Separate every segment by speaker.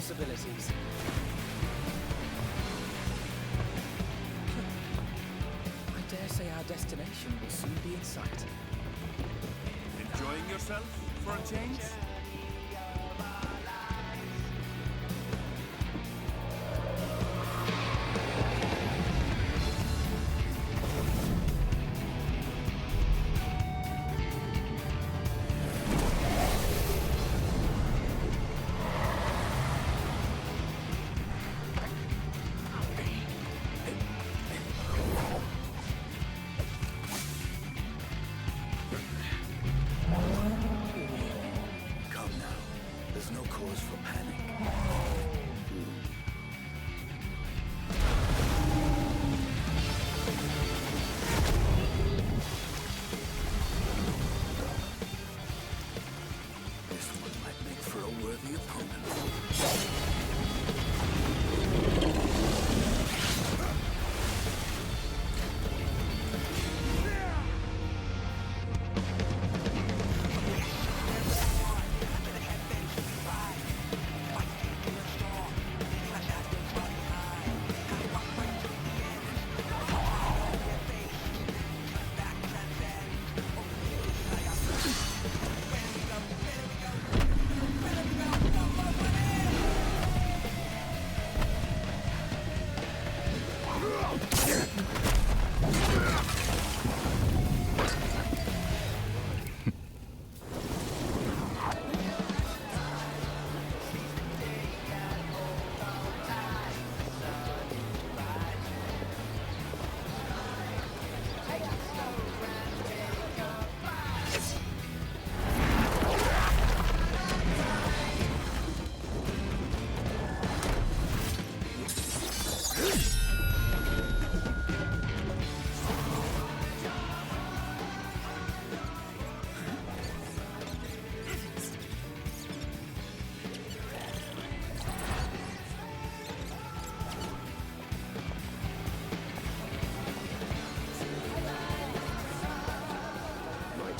Speaker 1: possibilities. I dare say our destination will soon be in sight.
Speaker 2: Enjoying yourself for a change?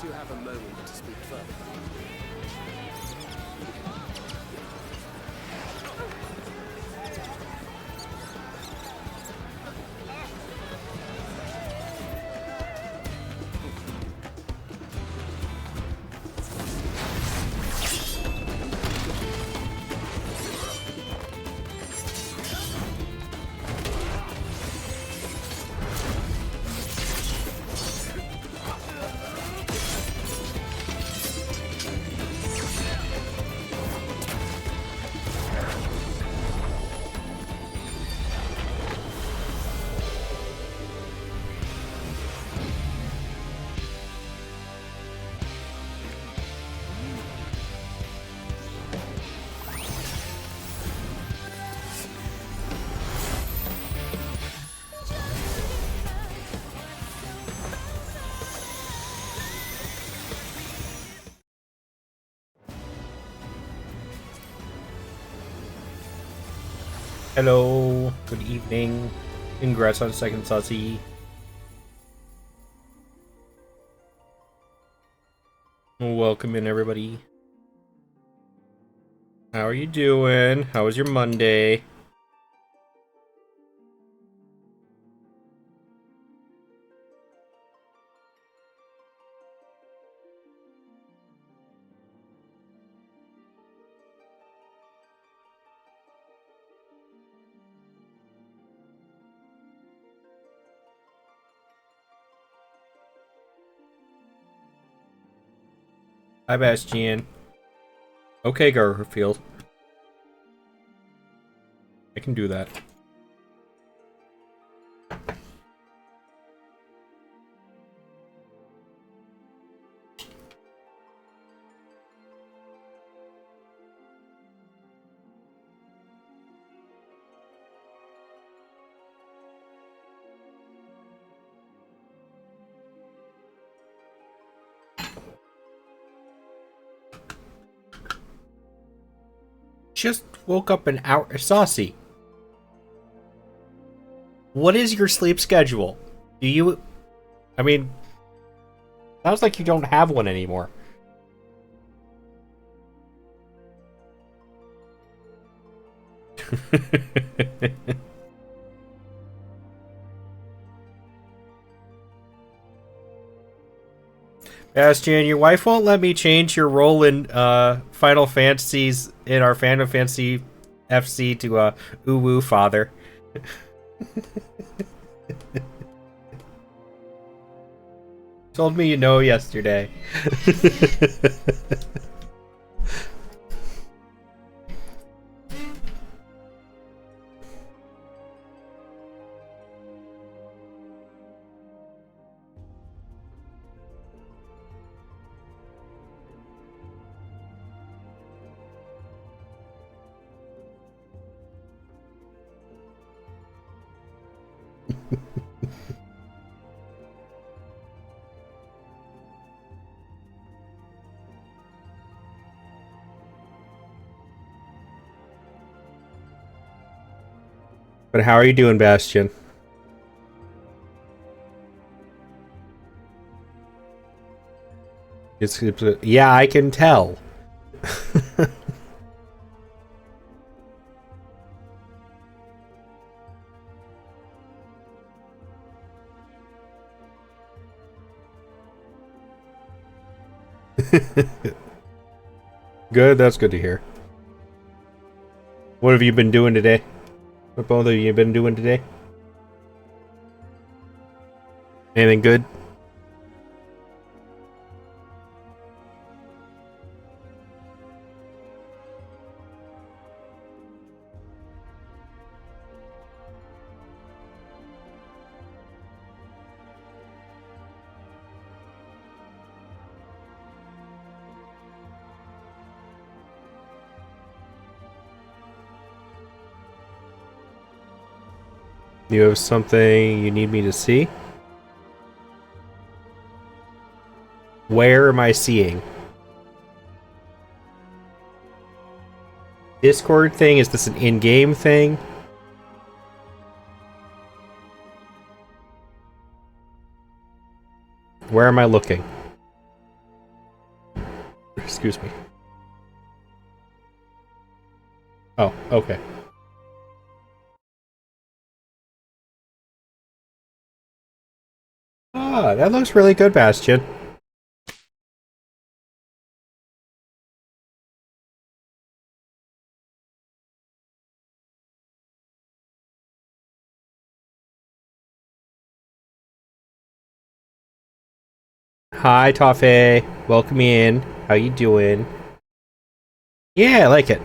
Speaker 1: You have a moment to speak further.
Speaker 3: Hello, good evening. Congrats on second Sussy. Welcome in, everybody. How are you doing? How was your Monday? Hi, Bastian. Okay, Garfield. I can do that. Just woke up an hour. Saucy. What is your sleep schedule? Do you... I mean... Sounds like you don't have one anymore. Bastian, your wife won't let me change your role in Final Fantasies in our Final Fantasy FC to Uwu father. Told me you know yesterday. But how are you doing, Bastian? Yeah, I can tell. Good, that's good to hear. What have you been doing today? What both of you been doing today? Anything good? You have something you need me to see? Where am I seeing? Discord thing? Is this an in-game thing? Where am I looking? Excuse me. Oh, okay. Ah, that looks really good, Bastian. Hi, Toffee. Welcome in. How you doing? Yeah, I like it.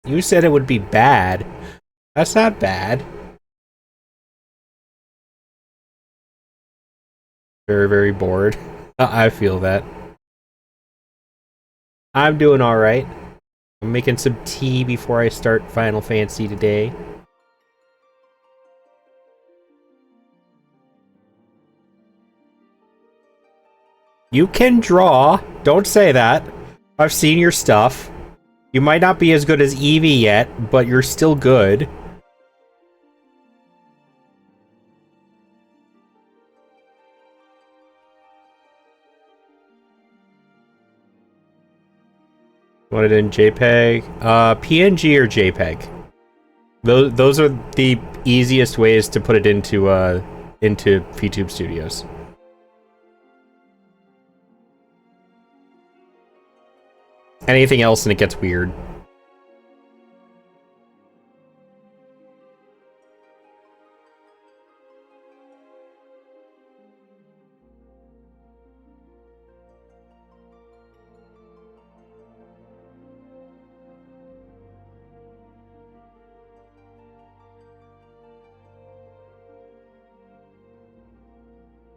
Speaker 3: You said it would be bad. That's not bad. Very, very bored. I feel that. I'm doing alright. I'm making some tea before I start Final Fantasy today. You can draw. Don't say that. I've seen your stuff. You might not be as good as Eevee yet, but you're still good. Want it in JPEG? PNG or JPEG? Those are the easiest ways to put it into VTube Studios. Anything else and it gets weird.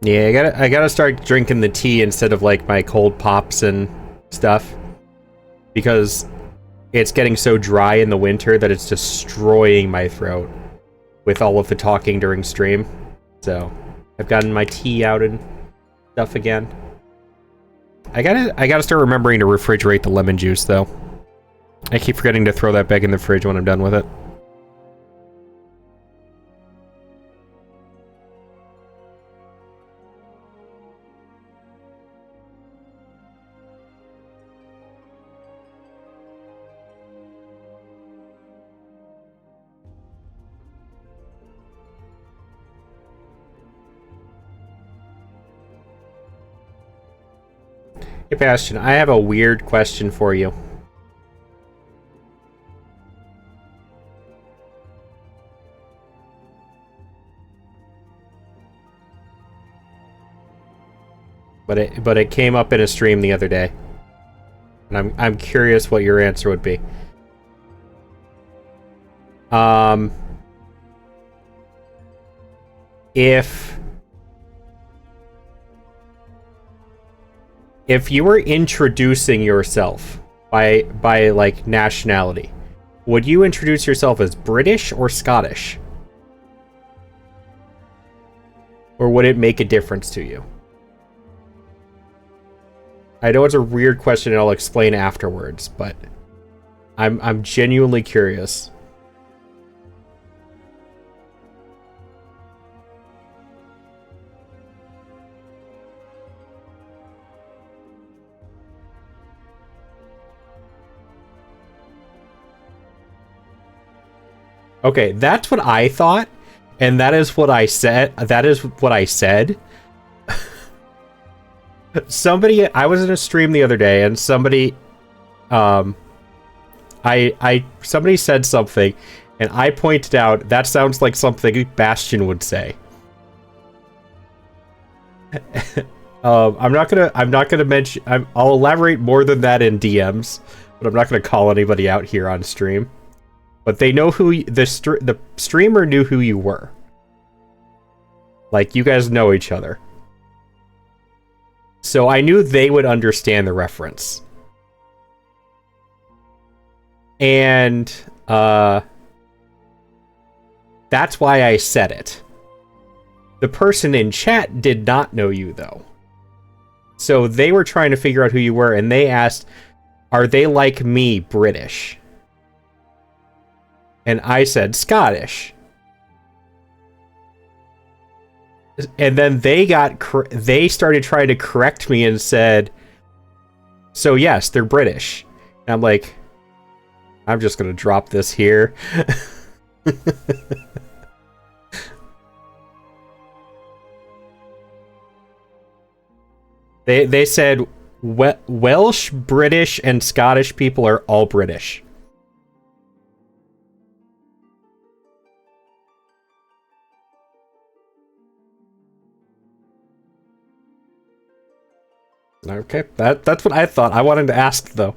Speaker 3: Yeah, I gotta start drinking the tea instead of like my cold pops and stuff. Because it's getting so dry in the winter that it's destroying my throat with all of the talking during stream. So I've gotten my tea out and stuff again. I gotta start remembering to refrigerate the lemon juice though. I keep forgetting to throw that back in the fridge when I'm done with it. Hey, Bastion, I have a weird question for you. But it came up in a stream the other day. And I'm curious what your answer would be. If you were introducing yourself by like nationality, would you introduce yourself as British or Scottish? Or would it make a difference to you? I know it's a weird question and I'll explain afterwards, but I'm genuinely curious. Okay, that's what I thought, and that is what I said. That is what I said. I was in a stream the other day, and somebody said something, and I pointed out that sounds like something Bastion would say. I'm not gonna mention. I'll elaborate more than that in DMs, but I'm not gonna call anybody out here on stream. But they know who the streamer knew who you were. Like, you guys know each other. So I knew they would understand the reference. And that's why I said it. The person in chat did not know you, though. So they were trying to figure out who you were, and they asked, are they like me, British? And I said Scottish. And then they started trying to correct me and said, so yes, they're British. And I'm like, I'm just gonna drop this here. They said Welsh, British, and Scottish people are all British. Okay, that's what I thought. I wanted to ask, though.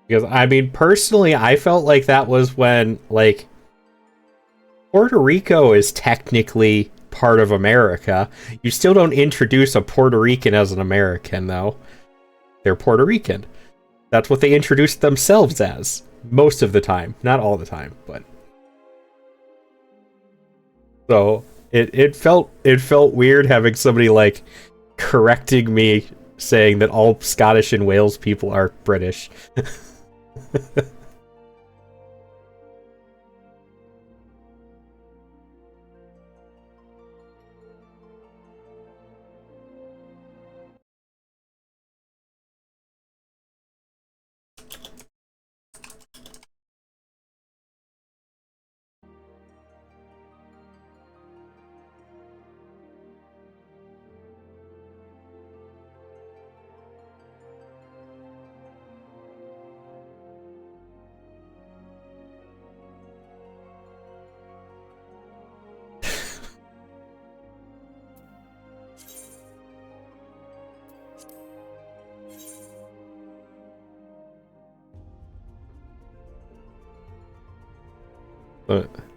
Speaker 3: Because, I mean, personally, I felt like that was when, like, Puerto Rico is technically part of America. You still don't introduce a Puerto Rican as an American, though. They're Puerto Rican. That's what they introduce themselves as. Most of the time. Not all the time, but... So, it felt weird having somebody, like, correcting me, saying that all Scottish and Wales people are British.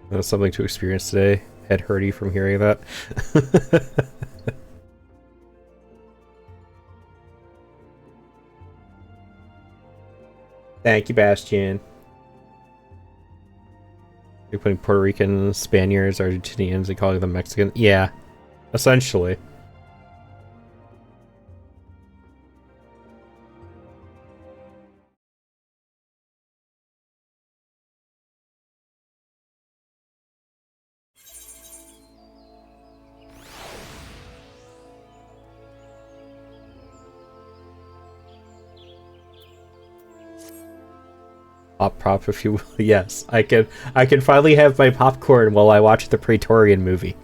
Speaker 3: That's something to experience today. Head hurty from hearing that. Thank you, Bastion. You're putting Puerto Ricans, Spaniards, Argentinians, and calling them Mexican. Yeah, essentially. Pop prop, if you will. Yes, I can finally have my popcorn while I watch the Praetorian movie.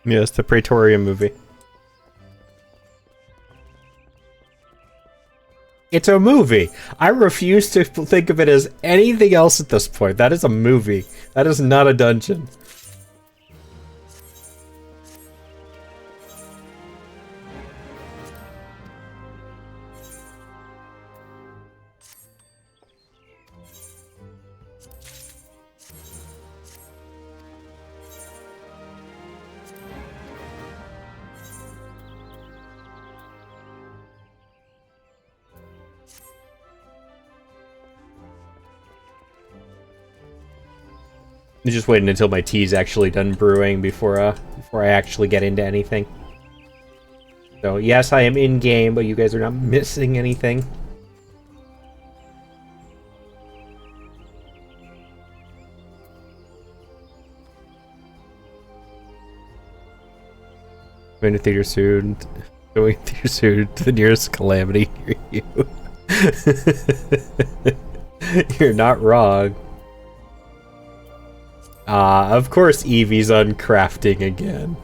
Speaker 3: Yes, the Praetorian movie. It's a movie. I refuse to think of it as anything else at this point. That is a movie. That is not a dungeon. I'm just waiting until my tea's actually done brewing before I actually get into anything. So yes, I am in game, but you guys are not missing anything. Going to theater soon. Going to theater soon to the nearest calamity near you. You're not wrong. Of course Evie's uncrafting again.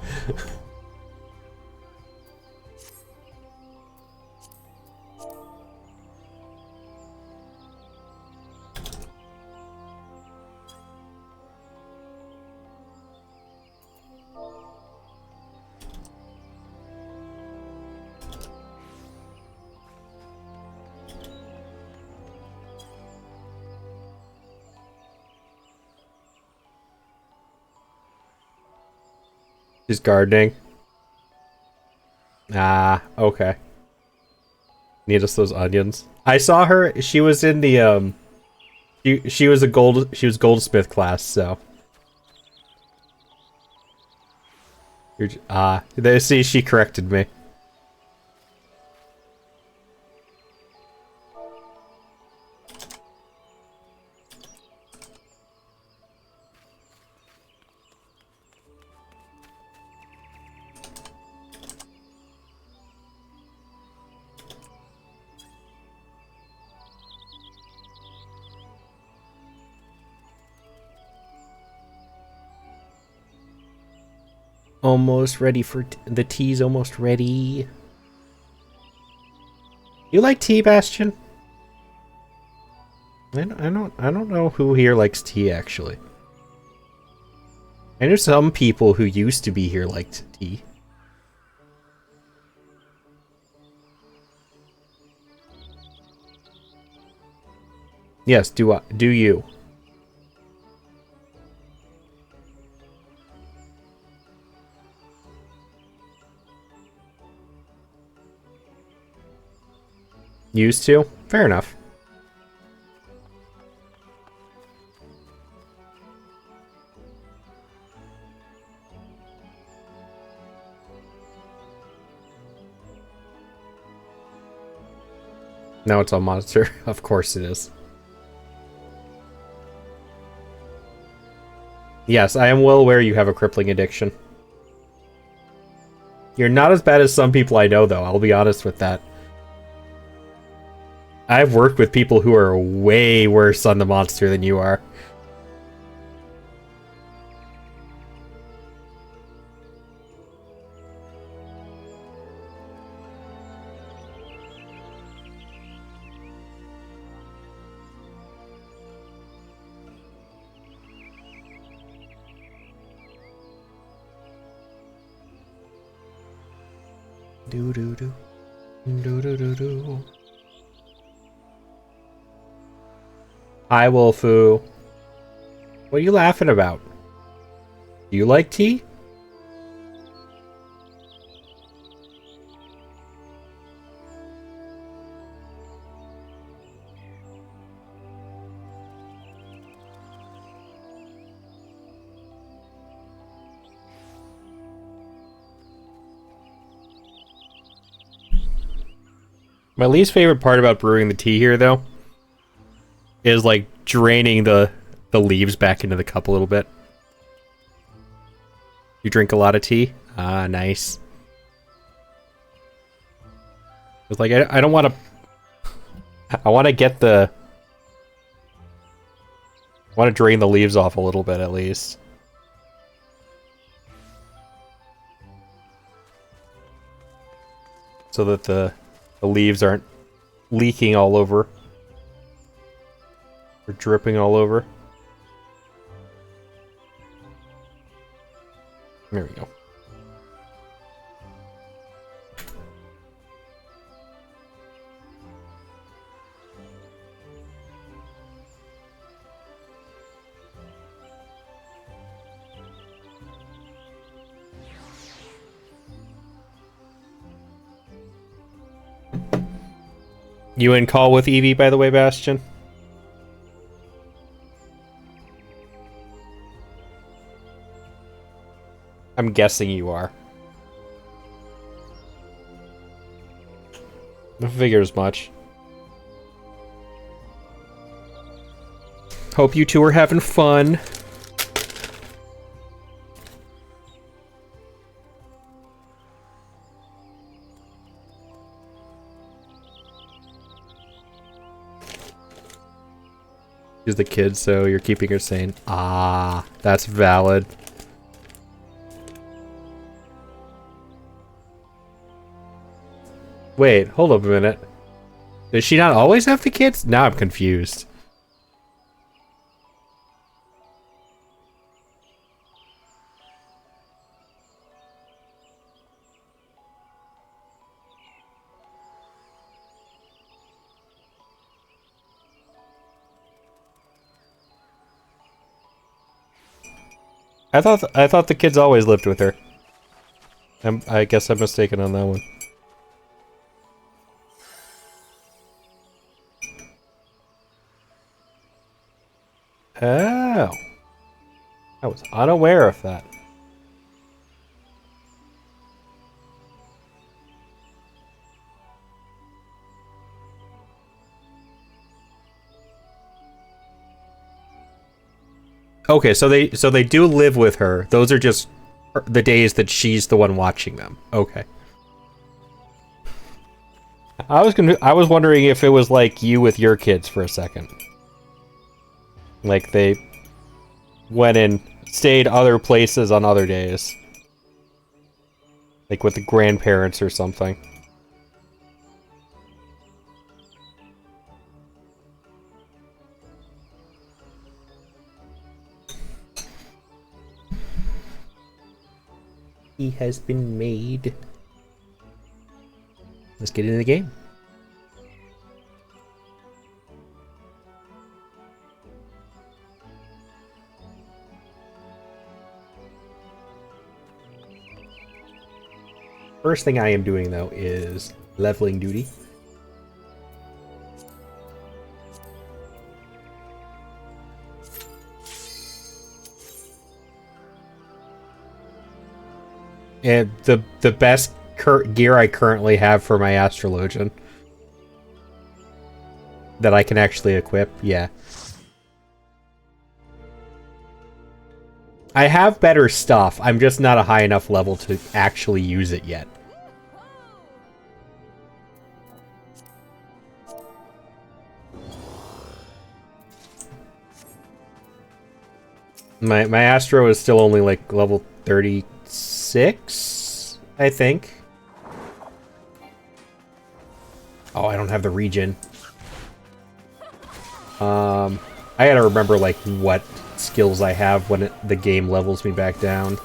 Speaker 3: She's gardening. Ah, okay. Need us those onions. I saw her. She was in the She was goldsmith class. So. They see she corrected me. Almost ready for the tea's almost ready. You like tea, Bastion? I don't know who here likes tea actually. I know some people who used to be here liked tea. Yes, do you? Used to? Fair enough. Now it's all monster. Of course it is. Yes, I am well aware you have a crippling addiction. You're not as bad as some people I know, though. I'll be honest with that. I've worked with people who are way worse on the monster than you are. Do do do do do do do. Hi, Wolfoo. What are you laughing about? Do you like tea? My least favorite part about brewing the tea here, though, is like draining the leaves back into the cup a little bit. You drink a lot of tea? Ah, nice. It's like I don't want to. I want to get the. I want to drain the leaves off a little bit at least. So that the leaves aren't leaking all over. Or dripping all over. There we go. You in call with Evie, by the way, Bastion? I'm guessing you are. I figured as much. Hope you two are having fun. She's the kid, so you're keeping her sane. Ah, that's valid. Wait, hold up a minute. Does she not always have the kids? Now I'm confused. I thought the kids always lived with her. I guess I'm mistaken on that one. Oh. I was unaware of that. Okay, so they do live with her. Those are just the days that she's the one watching them. Okay. I was wondering if it was like you with your kids for a second. Like they went and stayed other places on other days. Like with the grandparents or something. He has been made. Let's get into the game. First thing I am doing, though, is leveling duty. And the best gear I currently have for my astrologian that I can actually equip, yeah. I have better stuff. I'm just not a high enough level to actually use it yet. My Astro is still only like level 36, I think. Oh, I don't have the regen. I gotta remember like what skills I have when the game levels me back down.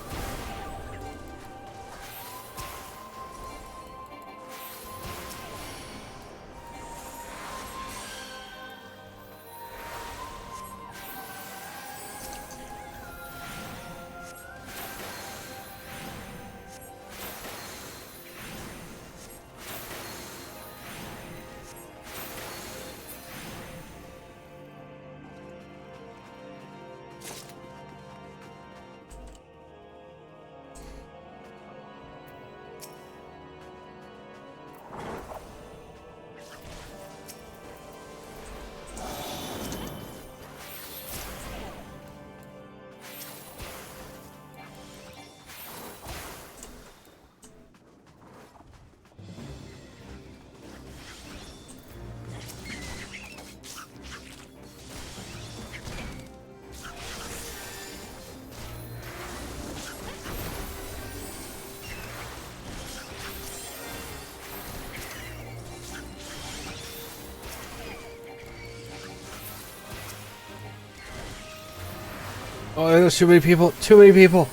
Speaker 3: Oh, there's too many people. Too many people.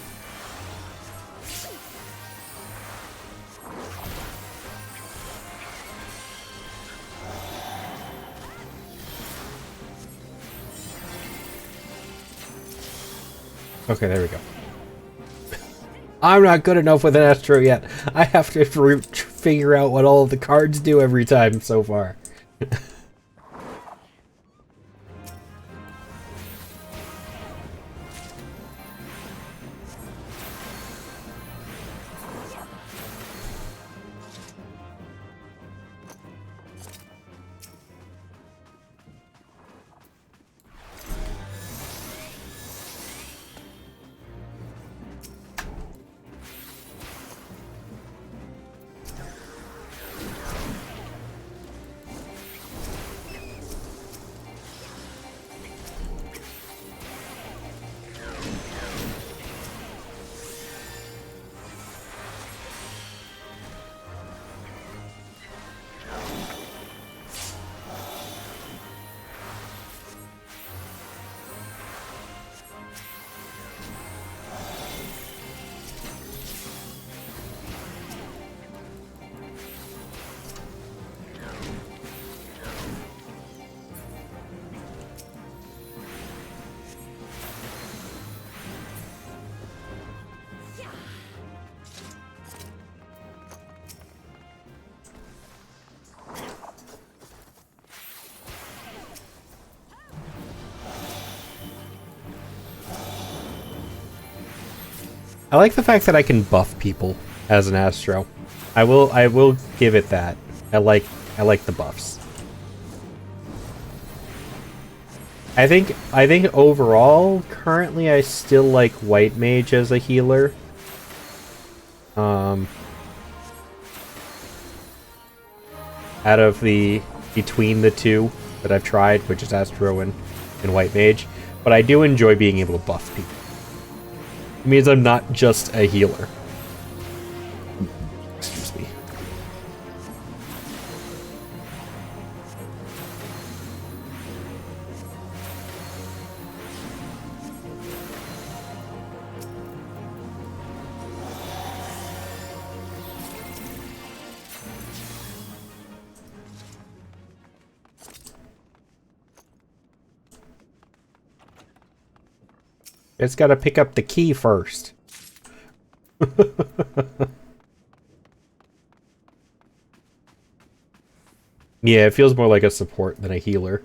Speaker 3: Okay, there we go. I'm not good enough with an Astro yet. I have to figure out what all of the cards do every time so far. I like the fact that I can buff people as an Astro. I will give it that. I like the buffs. I think overall, currently I still like White Mage as a healer. Out of between the two that I've tried, which is Astro and White Mage, but I do enjoy being able to buff people. It means I'm not just a healer. Excuse me. It's got to pick up the key first. Yeah, it feels more like a support than a healer.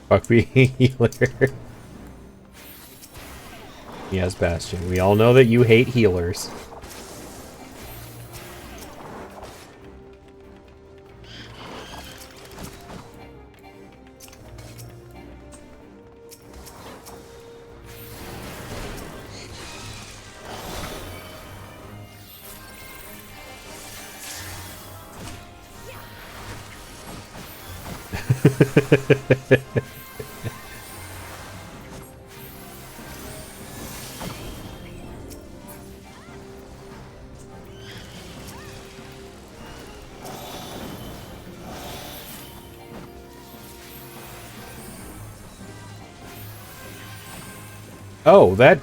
Speaker 3: Fuck being a healer. Yes, Bastion. We all know that you hate healers. Oh, that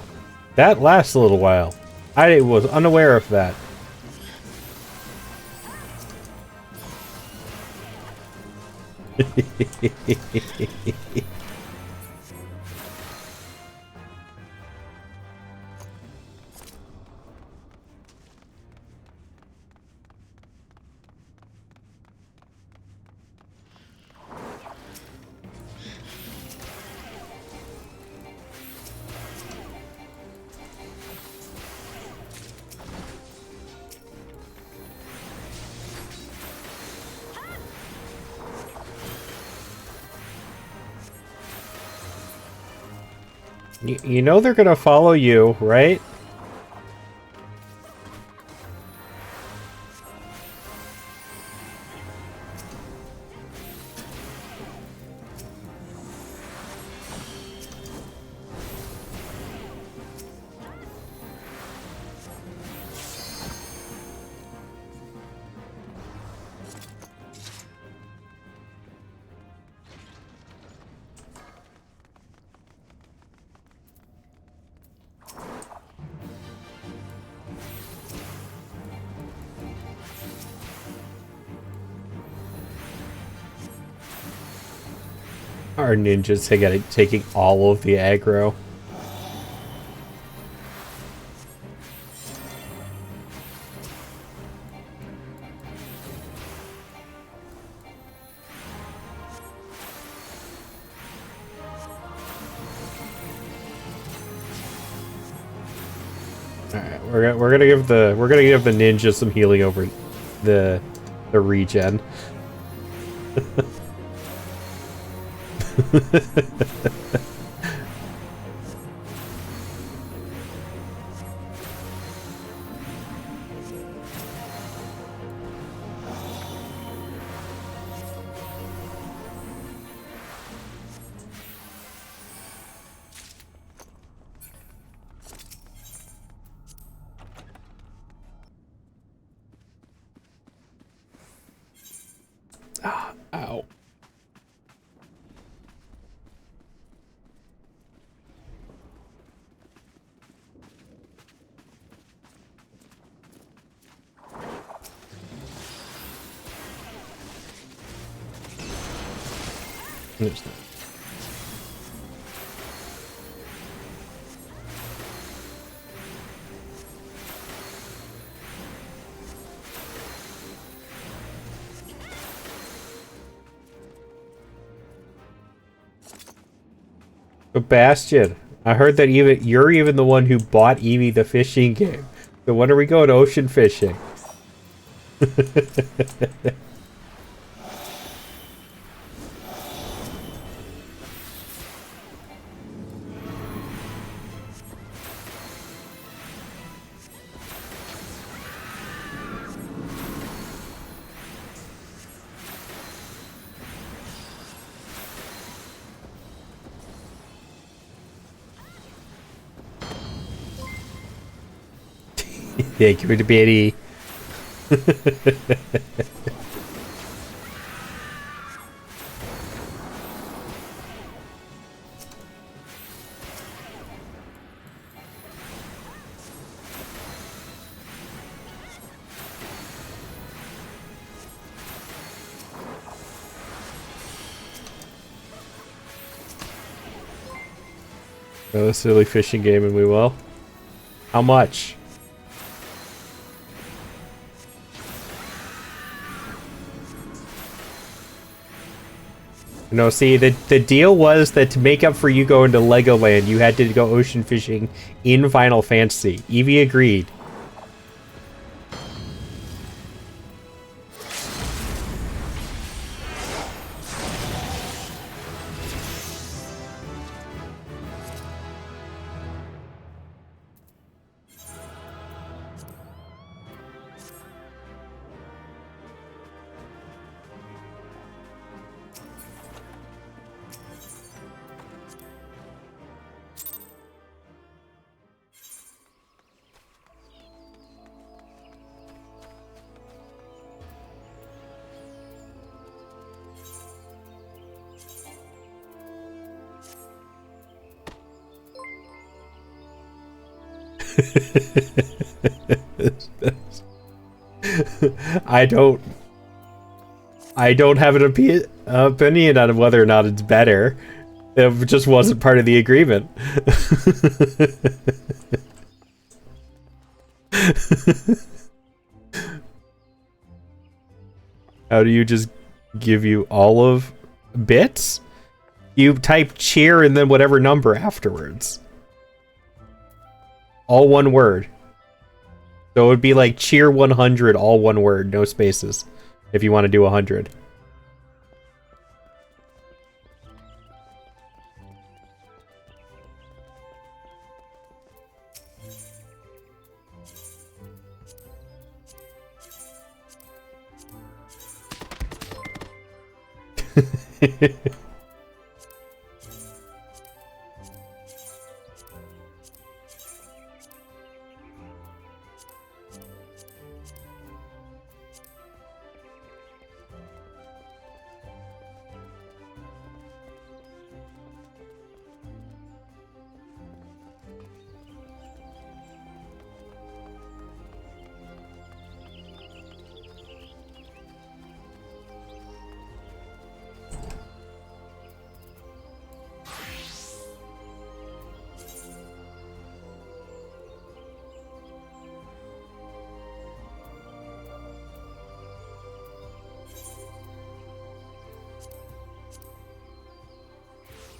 Speaker 3: lasts a little while. I was unaware of that. You know they're gonna follow you, right? Our ninjas taking all of the aggro. Alright, we're gonna give the ninja some healing over the regen. Ow. There's not. But Bastion, I heard that you're even the one who bought Eevee the fishing game. So when are we going ocean fishing? Yeah, give me the bitty. Oh, silly fishing game, and we will. How much? No, see, the deal was that to make up for you going to Legoland, you had to go ocean fishing in Final Fantasy. Eevee agreed. I don't have an opinion on whether or not it's better. It just wasn't part of the agreement. How do you just give you all of bits? You type cheer and then whatever number afterwards. All one word. So it would be like cheer 100, all one word, no spaces, if you want to do 100.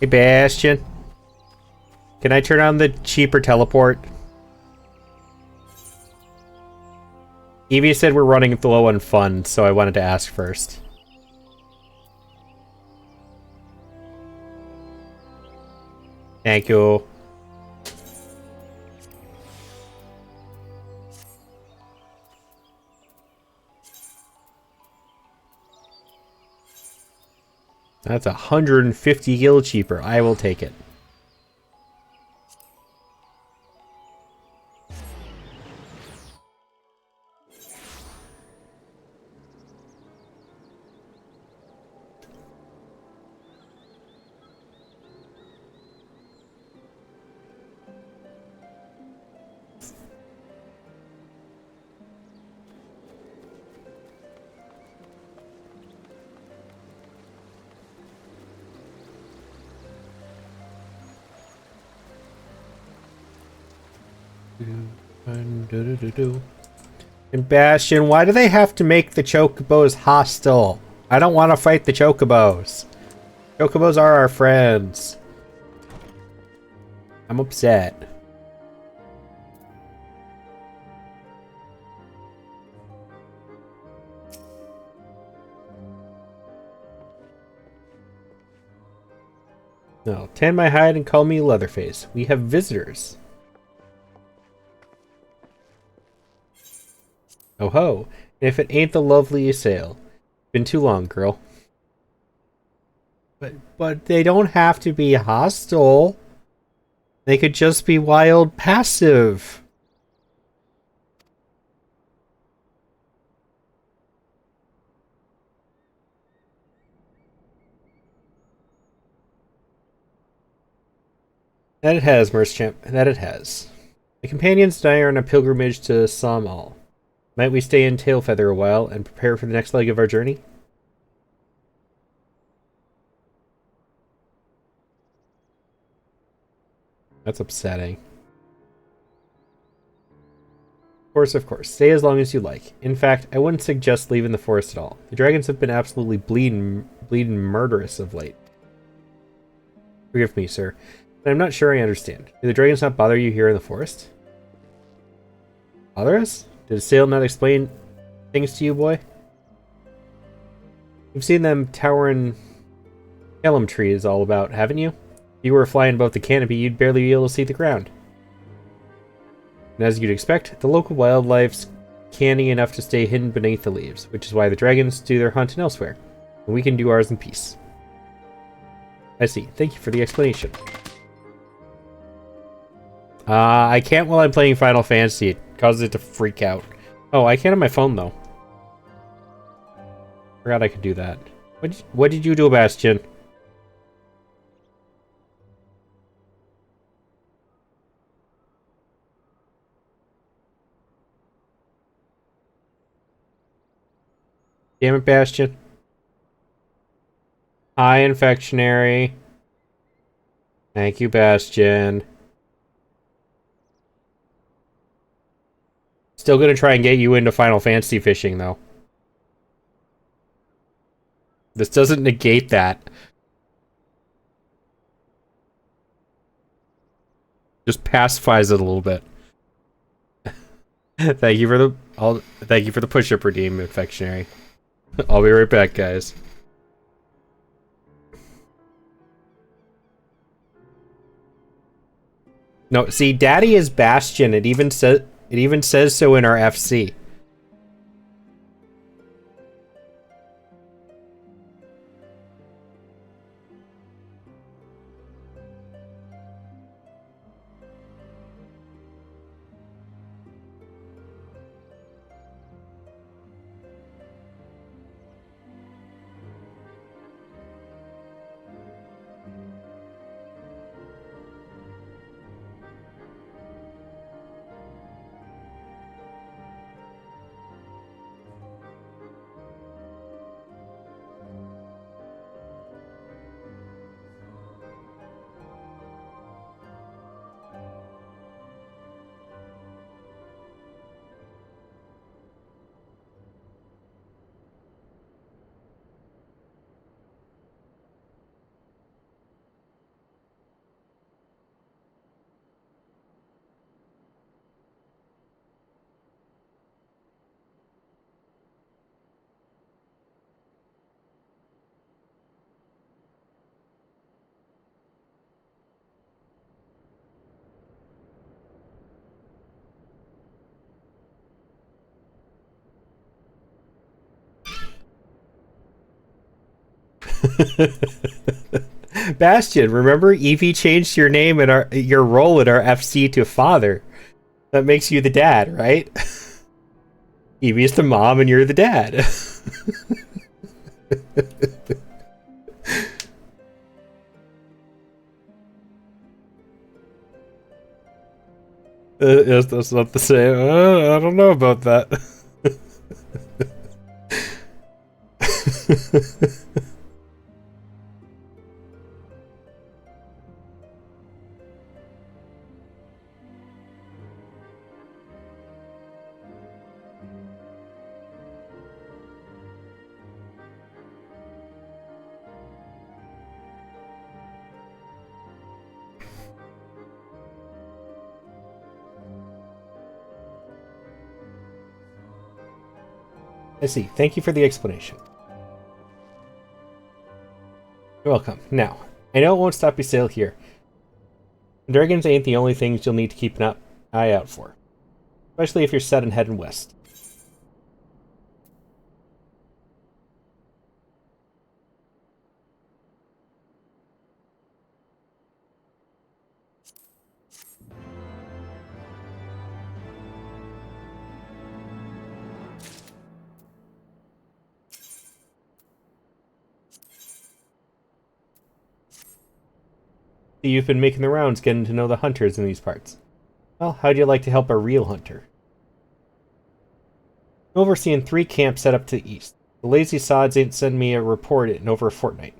Speaker 3: Hey, Bastion. Can I turn on the cheaper teleport? Evie said we're running low on funds, so I wanted to ask first. Thank you. That's 150 gil cheaper. I will take it. And Bastion, why do they have to make the chocobos hostile? I don't want to fight the chocobos. Chocobos are our friends. I'm upset. No, tan my hide and call me Leatherface. We have visitors. Oh ho, if it ain't the lovely Ysayle. Been too long, girl. But they don't have to be hostile. They could just be wild passive. That it has, Merschamp. That it has. The companions and I are on a pilgrimage to Samal. Might we stay in Tailfeather a while and prepare for the next leg of our journey? That's upsetting. Of course. Stay as long as you like. In fact, I wouldn't suggest leaving the forest at all. The dragons have been absolutely bleeding murderous of late. Forgive me, sir, but I'm not sure I understand. Do the dragons not bother you here in the forest? Bother us? Did Ysayle not explain things to you, boy? You've seen them towering elm trees all about, haven't you? If you were flying above the canopy, you'd barely be able to see the ground. And as you'd expect, the local wildlife's canny enough to stay hidden beneath the leaves, which is why the dragons do their hunting elsewhere, and we can do ours in peace. I see. Thank you for the explanation. I can't while I'm playing Final Fantasy. It causes it to freak out. Oh, I can on my phone, though. Forgot I could do that. What did you do, Bastion? Damn it, Bastion. Hi, Infectionary. Thank you, Bastion. Still gonna try and get you into Final Fantasy fishing, though. This doesn't negate that. Just pacifies it a little bit. Thank you for the push-up redeem, Infectionary. I'll be right back, guys. No, see, Daddy is Bastion. It even says so in our FC. If Bastion, remember Evie changed your name and your role in our FC to father. That makes you the dad, right? Evie's the mom and you're the dad. Yes, that's not the same. I don't know about that. I see. Thank you for the explanation. You're welcome. Now, I know it won't stop you sail here. Dragons ain't the only things you'll need to keep an eye out for. Especially if you're set and heading west. You've been making the rounds getting to know the hunters in these parts. Well, how'd you like to help a real hunter? I'm overseeing 3 camps set up to the east. The lazy sods ain't send me a report in over a fortnight.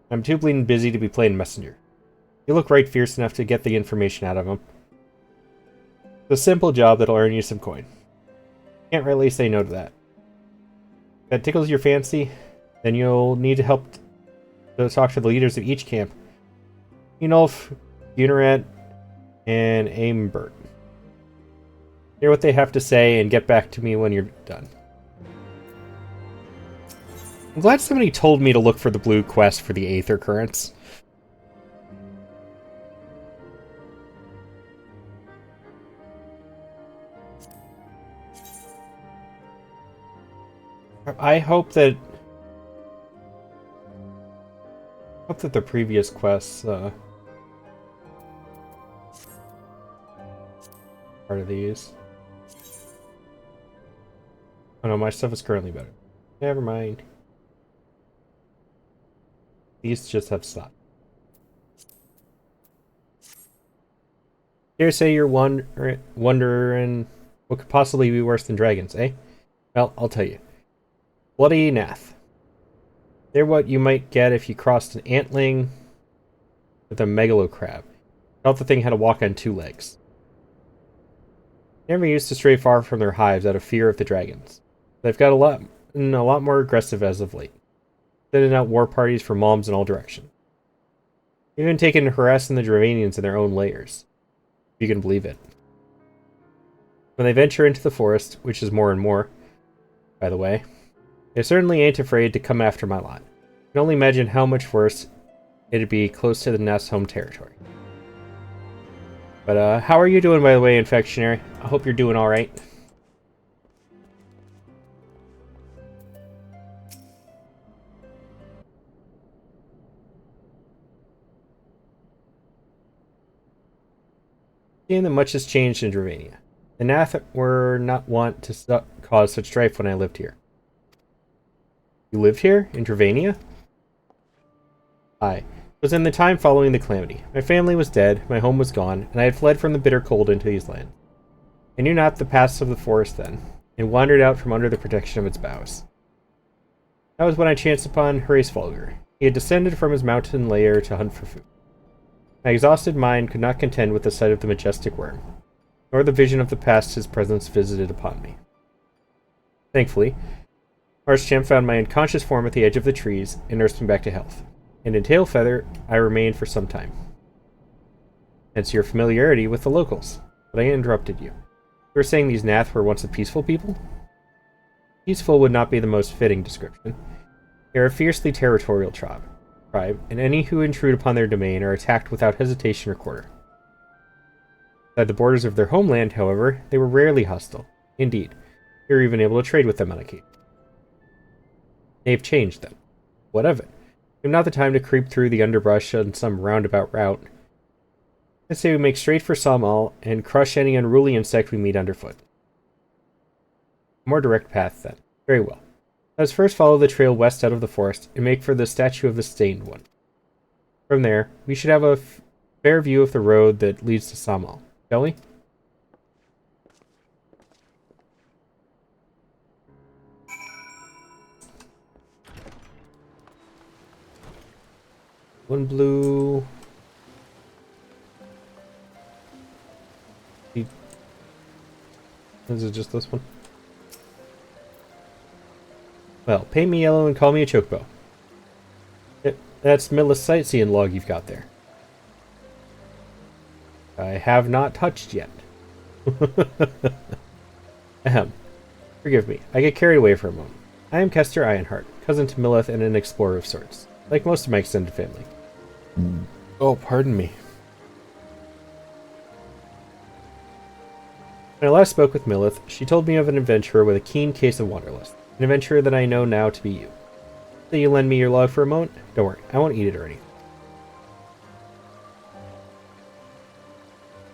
Speaker 3: I'm too bleeding busy to be playing messenger. You look right fierce enough to get the information out of them. It's a simple job that'll earn you some coin. Can't really say no to that. If that tickles your fancy, then you'll need to help to talk to the leaders of each camp. Enulf, Unaret, and Aimbert. Hear what they have to say and get back to me when you're done. I'm glad somebody told me to look for the blue quest for the Aether Currents. I hope that the previous quests part of these. Oh no, my stuff is currently better. Never mind. These just have stopped. Dare say you're wondering what could possibly be worse than dragons, eh? Well, I'll tell you. Bloody Nath. They're what you might get if you crossed an antling with a megalocrab. Thought the thing had to walk on 2 legs. Never used to stray far from their hives out of fear of the dragons. They've got a lot more aggressive as of late. Sending out war parties for moms in all directions. Even taking and harassing the Dravanians in their own lairs. If you can believe it. When they venture into the forest, which is more and more, by the way, they certainly ain't afraid to come after my lot. I can only imagine how much worse it'd be close to the Nest's home territory. But, how are you doing, by the way, Infectionary? I hope you're doing alright. Seeing that much has changed in Dravania. The Nath were not wont to cause such strife when I lived here. You lived here? In Dravania? Aye. It was in the time following the calamity. My family was dead, my home was gone, and I had fled from the bitter cold into these lands. I knew not the paths of the forest then, and wandered out from under the protection of its boughs. That was when I chanced upon Horace Fulgur. He had descended from his mountain lair to hunt for food. My exhausted mind could not contend with the sight of the majestic worm, nor the vision of the past his presence visited upon me. Thankfully, Marschamp found my unconscious form at the edge of the trees and nursed me back to health. And in Tailfeather, I remained for some time. Hence your familiarity with the locals. But I interrupted you. You were saying these Nath were once a peaceful people? Peaceful would not be the most fitting description. They are a fiercely territorial tribe, and any who intrude upon their domain are attacked without hesitation or quarter. Outside the borders of their homeland, however, they were rarely hostile. Indeed, they were even able to trade with them on occasion. They've changed, then. What of it? Not the time to creep through the underbrush on some roundabout route. I say we make straight for Sawmall and crush any unruly insect we meet underfoot. A more direct path, then. Very well. Let us first follow the trail west out of the forest and make for the statue of the Stained One. From there, we should have a fair view of the road that leads to Sawmall. Shall we? One blue. Is it just this one? Well, paint me yellow and call me a chocobo. That's Millis sightseeing log you've got there. I have not touched yet. Ahem. Forgive me. I get carried away for a moment. I am Kester Ironheart, cousin to Millith and an explorer of sorts, like most of my extended family. Oh, pardon me. When I last spoke with Millith, she told me of an adventurer with a keen case of wanderlust. An adventurer that I know now to be you. Will you lend me your log for a moment? Don't worry, I won't eat it or anything.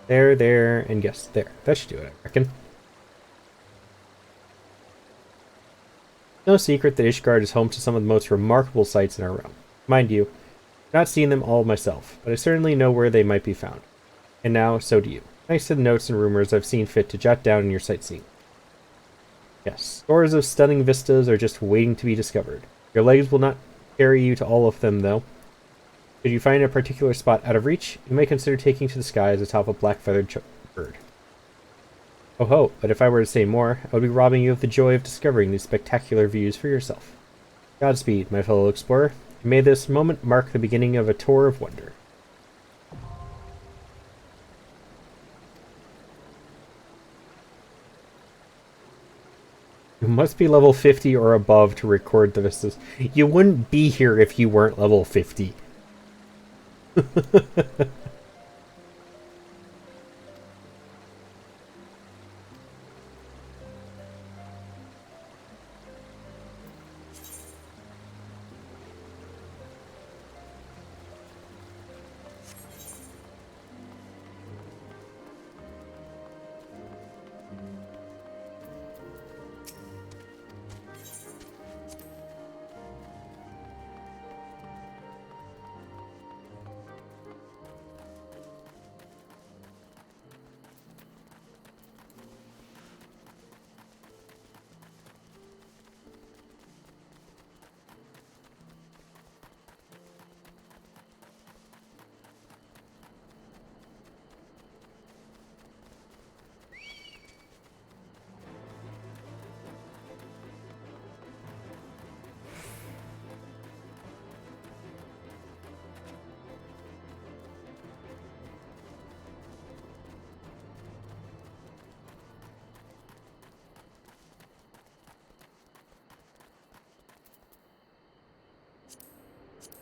Speaker 3: There, and yes, there. That should do it, I reckon. No secret that Ishgard is home to some of the most remarkable sights in our realm. Mind you, I've not seen them all myself, but I certainly know where they might be found. And now, so do you. Thanks to the notes and rumors I've seen fit to jot down in your sightseeing. Yes, scores of stunning vistas are just waiting to be discovered. Your legs will not carry you to all of them, though. Should you find a particular spot out of reach, you may consider taking to the skies atop a black-feathered bird. Oh ho, but if I were to say more, I would be robbing you of the joy of discovering these spectacular views for yourself. Godspeed, my fellow explorer, and may this moment mark the beginning of a tour of wonder. You must be level 50 or above to record the vistas. You wouldn't be here if you weren't level 50.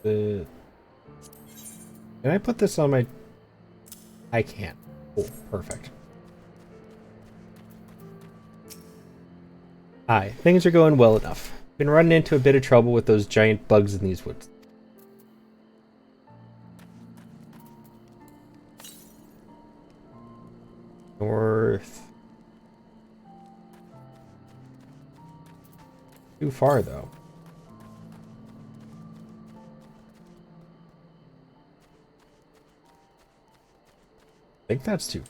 Speaker 3: Can I put this on my... I can't. Oh, perfect. Aye, things are going well enough. Been running into a bit of trouble with those giant bugs in these woods. North. Too far, though. I think that's too.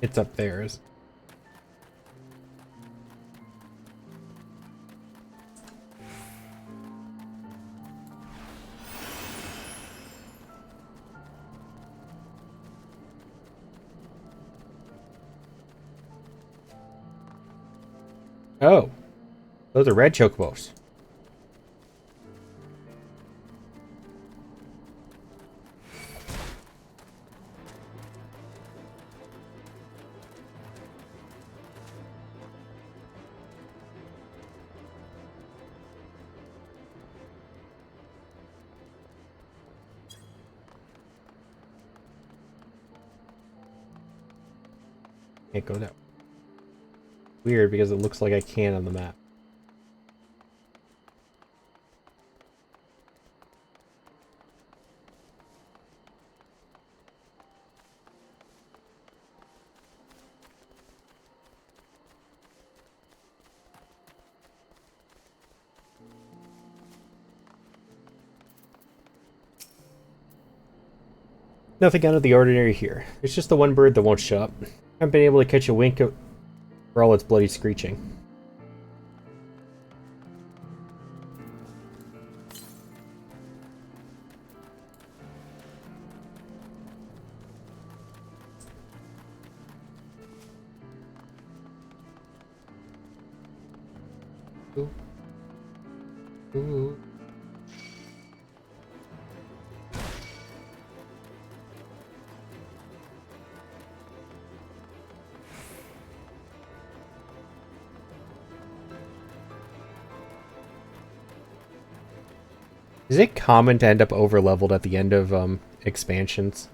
Speaker 3: It's up there. Oh, those are red chocobos. Can't go that way. Weird, because it looks like I can on the map. Nothing out of the ordinary here. There's just the one bird that won't show up. I haven't been able to catch a wink for all its bloody screeching. Ooh. Ooh. Is it common to end up over-leveled at the end of expansions?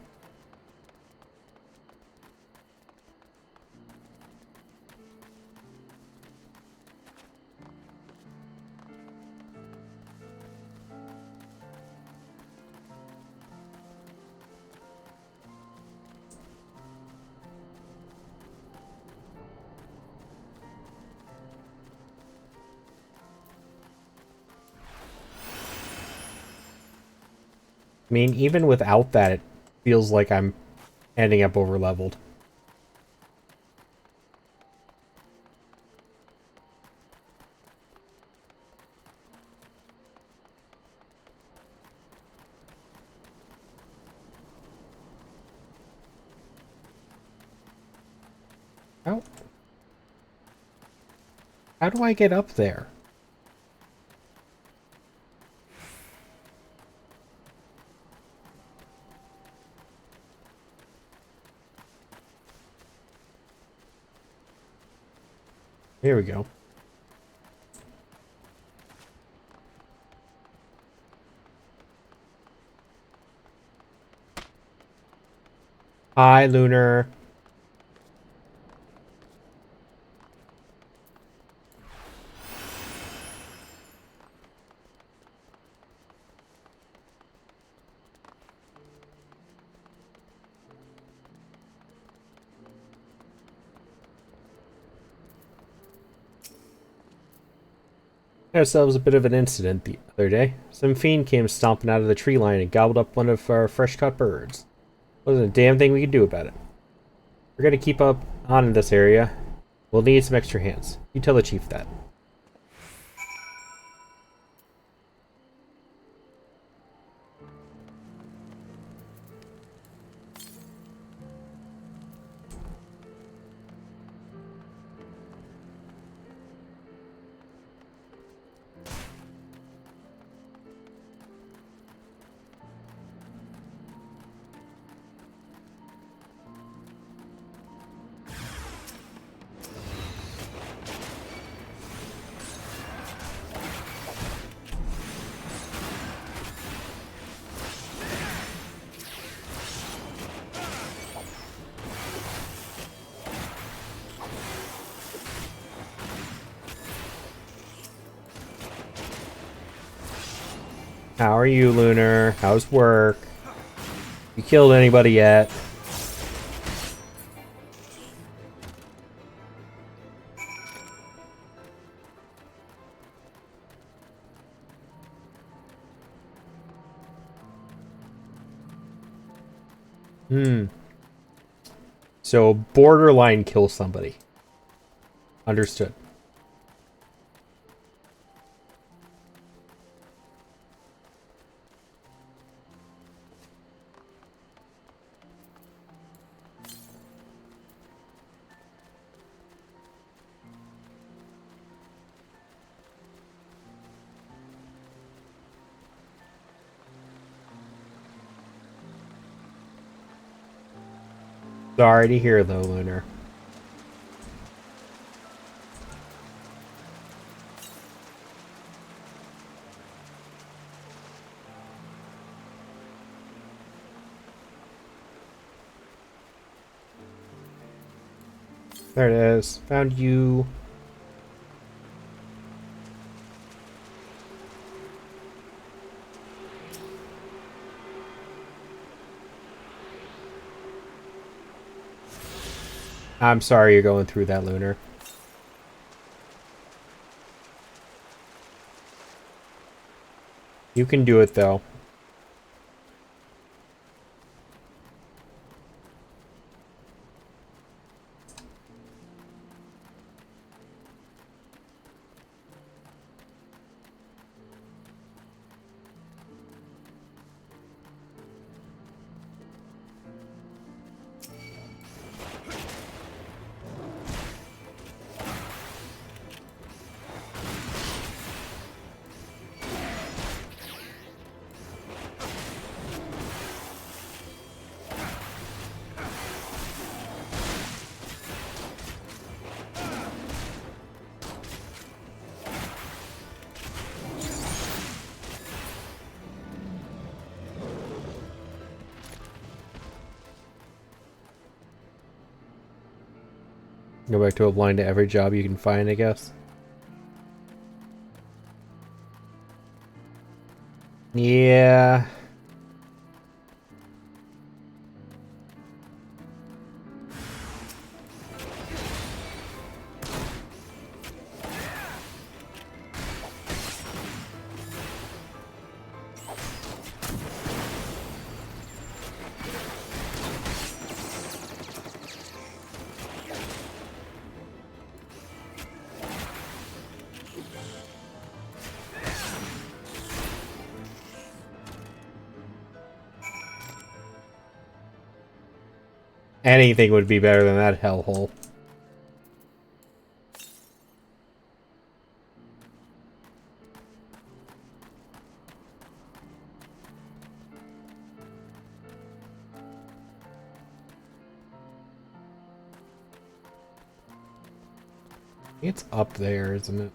Speaker 3: I mean, even without that, it feels like I'm ending up over-leveled. How do I get up there? Here we go. Hi, Lunar. Had ourselves a bit of an incident the other day. Some fiend came stomping out of the tree line and gobbled up one of our fresh-caught birds. Wasn't a damn thing we could do about it. We're gonna keep up on in this area. We'll need some extra hands. You tell the chief that. How are you, Lunar? How's work? You killed anybody yet? So, borderline kill somebody. Understood. Sorry to hear, though, Lunar. There it is. Found you. I'm sorry you're going through that, Lunar. You can do it, though. Go back to applying to every job you can find, I guess. Yeah. Anything would be better than that hellhole. It's up there, isn't it?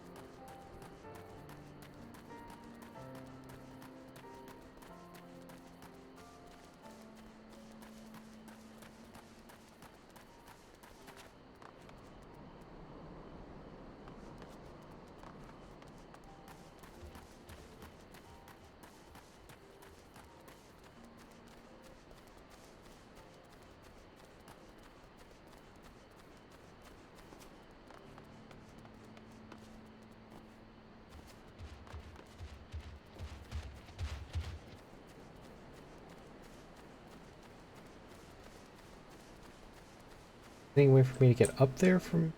Speaker 3: Any way for me to get up there from...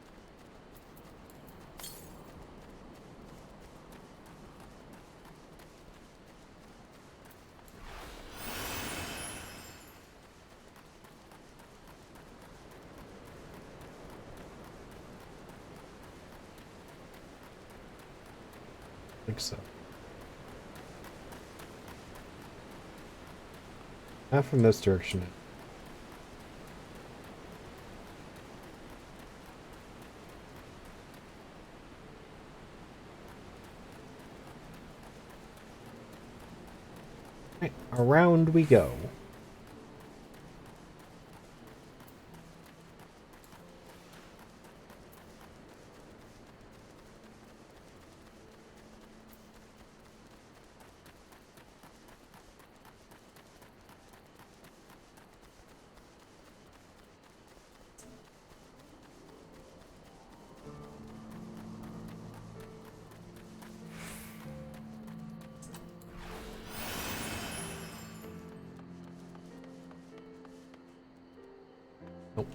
Speaker 3: I think so. Not from this direction. Right, around we go. Nope.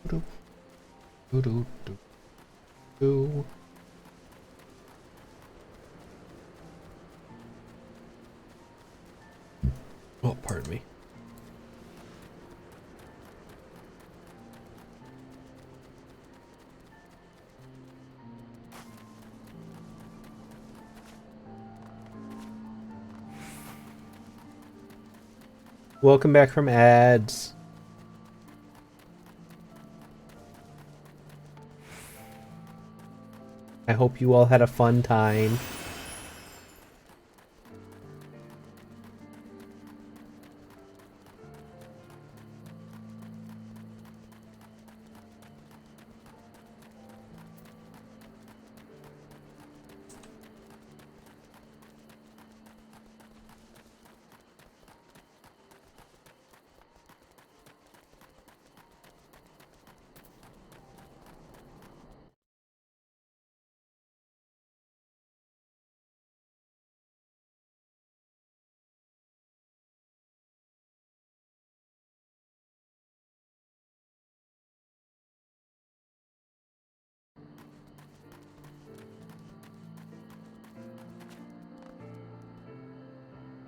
Speaker 3: Do do do do do. Oh, pardon me. Welcome back from ads. I hope you all had a fun time.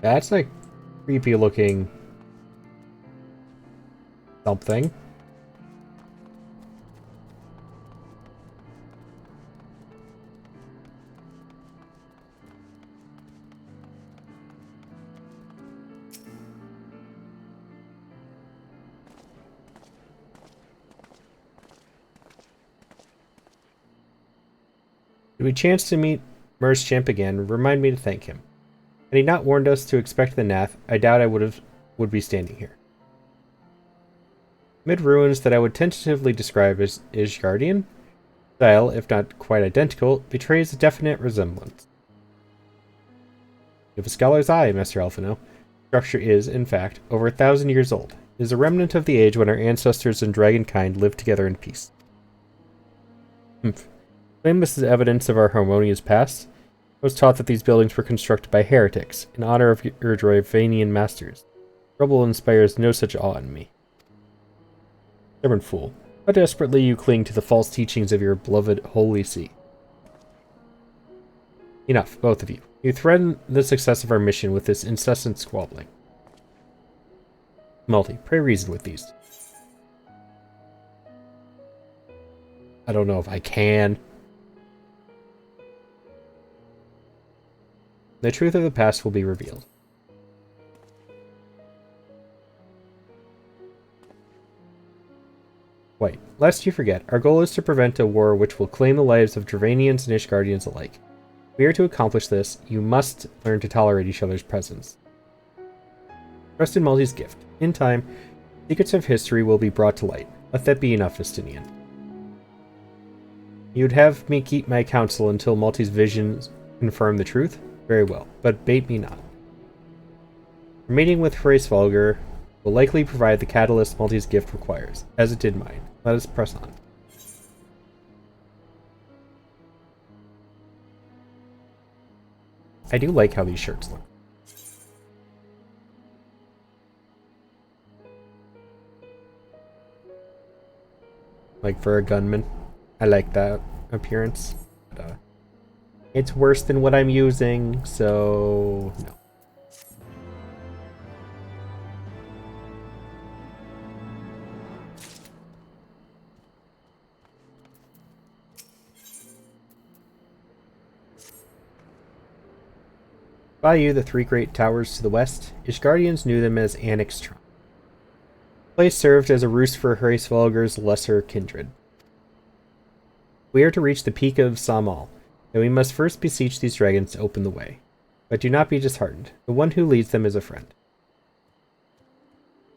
Speaker 3: That's a creepy looking something. If we chance to meet Merschamp again, remind me to thank him. Had he not warned us to expect the Nath, I doubt I would be standing here. Amid ruins that I would tentatively describe as Isgardian, style, if not quite identical, betrays a definite resemblance. You have a scholar's eye, Master Alphino. The structure is, in fact, over 1,000 years old. It is a remnant of the age when our ancestors and dragonkind lived together in peace. Claim this is evidence of our harmonious past. I was taught that these buildings were constructed by heretics, in honor of your Dravanian masters. Trouble inspires no such awe in me. Stubborn fool. How desperately you cling to the false teachings of your beloved Holy See. Enough, both of you. You threaten the success of our mission with this incessant squabbling. Multi, pray reason with these. I don't know if I can. The truth of the past will be revealed. Wait, lest you forget, our goal is to prevent a war which will claim the lives of Dravanians and Ishgardians alike. If we are to accomplish this, you must learn to tolerate each other's presence. Trust in Multi's gift. In time, secrets of history will be brought to light. Let that be enough, Justinian. You'd have me keep my counsel until Multi's visions confirm the truth? Very well, but bait me not. Our meeting with Hraesvalgr will likely provide the catalyst Multi's gift requires, as it did mine. Let us press on. I do like how these shirts look. Like for a gunman. I like that appearance. But, it's worse than what I'm using, so no. By you, the three great towers to the west, Ishgardians knew them as Anixtron. The place served as a roost for Hraesvalgr's lesser kindred. We are to reach the peak of Samal, and we must first beseech these dragons to open the way. But do not be disheartened. The one who leads them is a friend.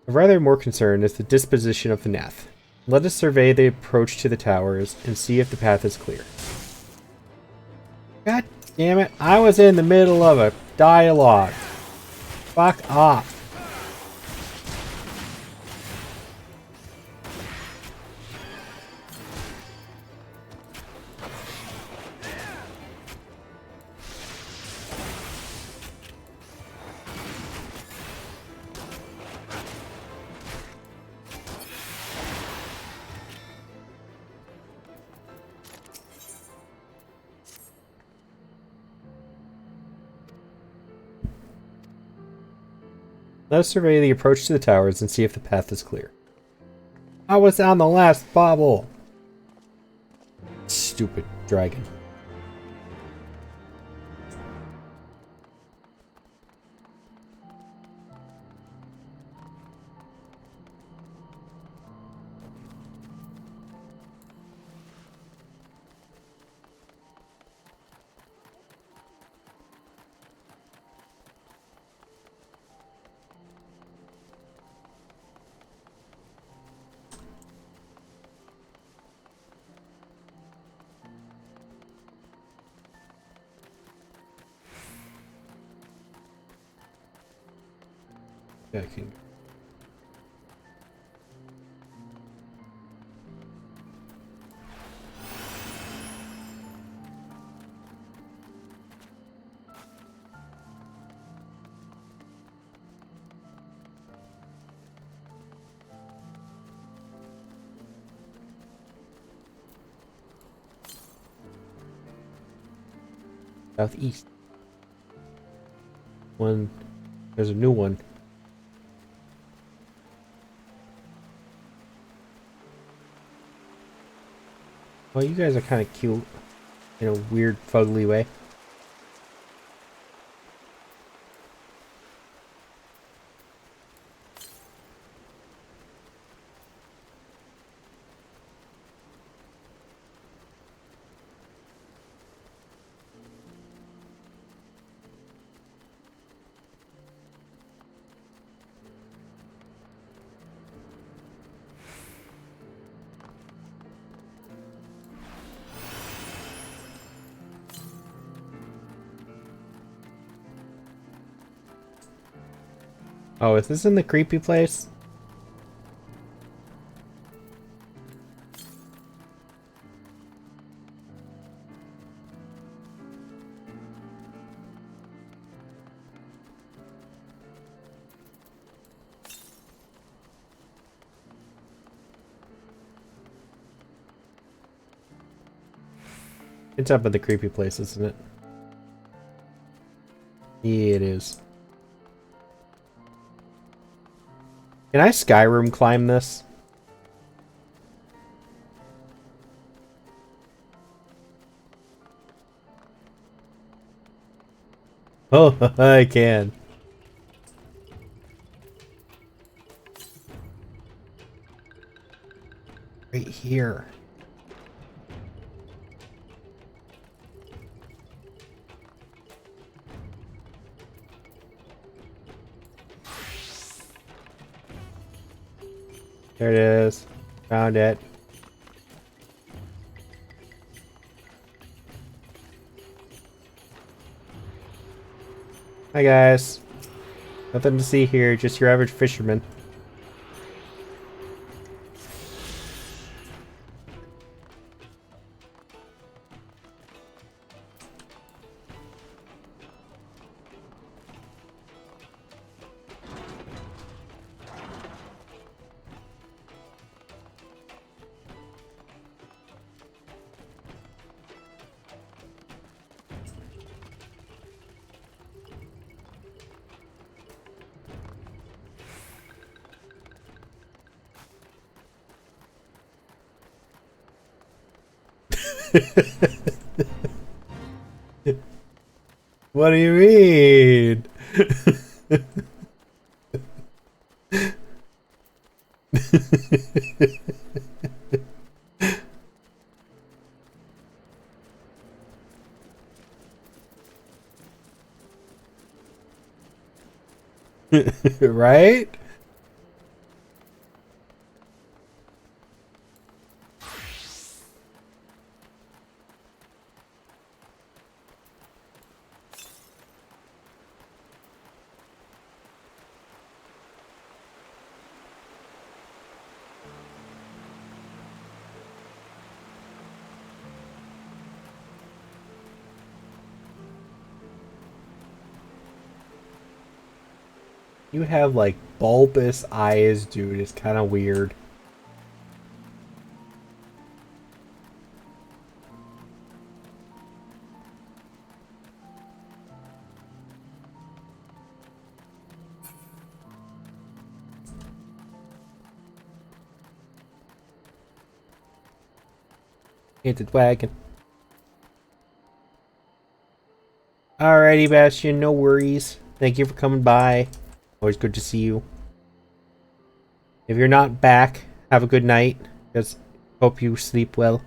Speaker 3: Of rather more concern is the disposition of the Nath. Let us survey the approach to the towers and see if the path is clear. God damn it, I was in the middle of a dialogue. Fuck off. Let us survey the approach to the towers and see if the path is clear. I was on the last bubble! Stupid dragon. Yeah, I can. Southeast. One. There's a new one. Well, you guys are kind of cute in a weird, fugly way. Oh, is this in the creepy place? It's up at the creepy place, isn't it? Yeah, it is. Can I Skyrim climb this? Oh, I can. Right here. There it is. Found it. Hi guys. Nothing to see here, just your average fisherman. What do you mean? Right? You have like bulbous eyes, dude. It's kind of weird. Painted wagon. Alrighty, Bastion. No worries. Thank you for coming by. Always good to see you. If you're not back, have a good night. Just hope you sleep well.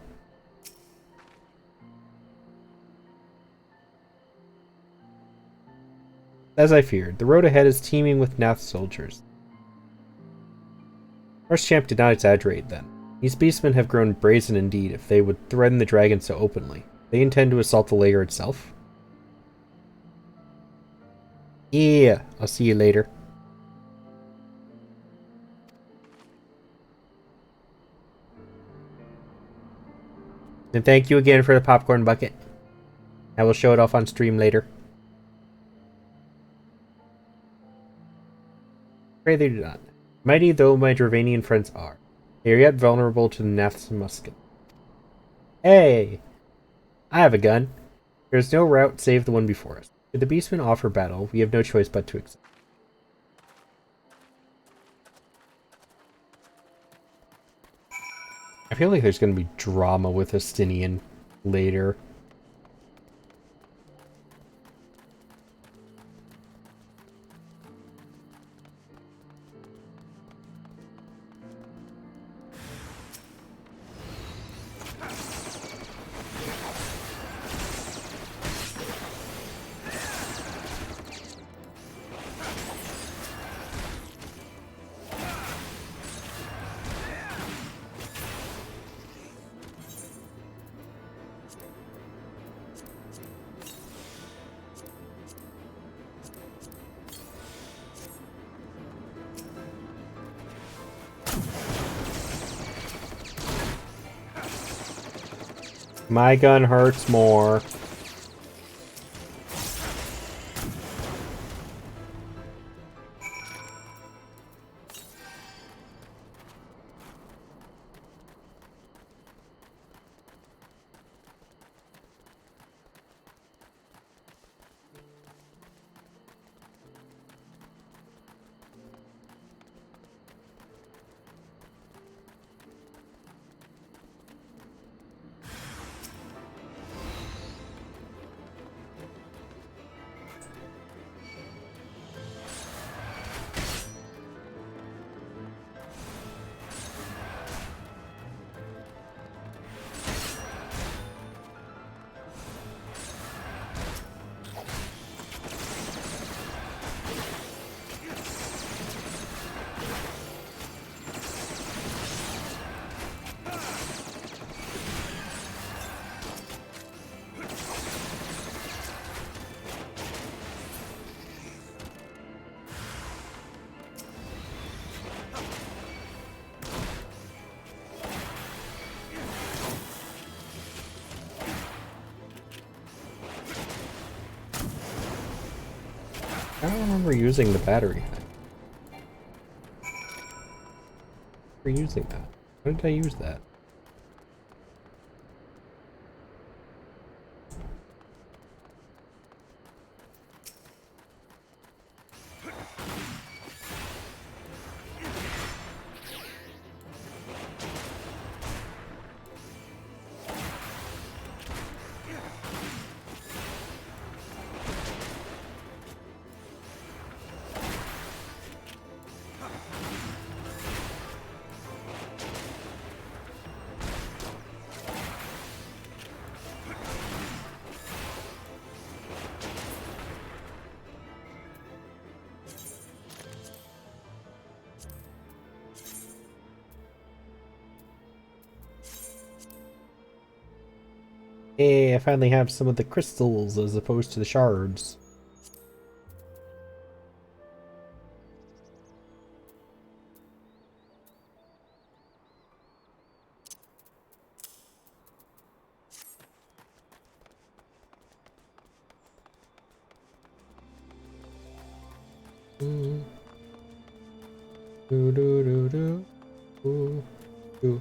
Speaker 3: As I feared, the road ahead is teeming with Nath soldiers. First Champ did not exaggerate then. These beastmen have grown brazen indeed if they would threaten the dragon so openly. They intend to assault the lair itself? Yeah, I'll see you later. And thank you again for the popcorn bucket. I will show it off on stream later. Pray they do not. Mighty though my Dravanian friends are, they are yet vulnerable to the Nath's musket. Hey! I have a gun. There is no route save the one before us. Should the beastmen offer battle, we have no choice but to accept. I feel like there's going to be drama with Estinian later. My gun hurts more. I don't remember using the battery. For using that. When did I use that? Hey, I finally have some of the crystals as opposed to the shards. Do do do do do do.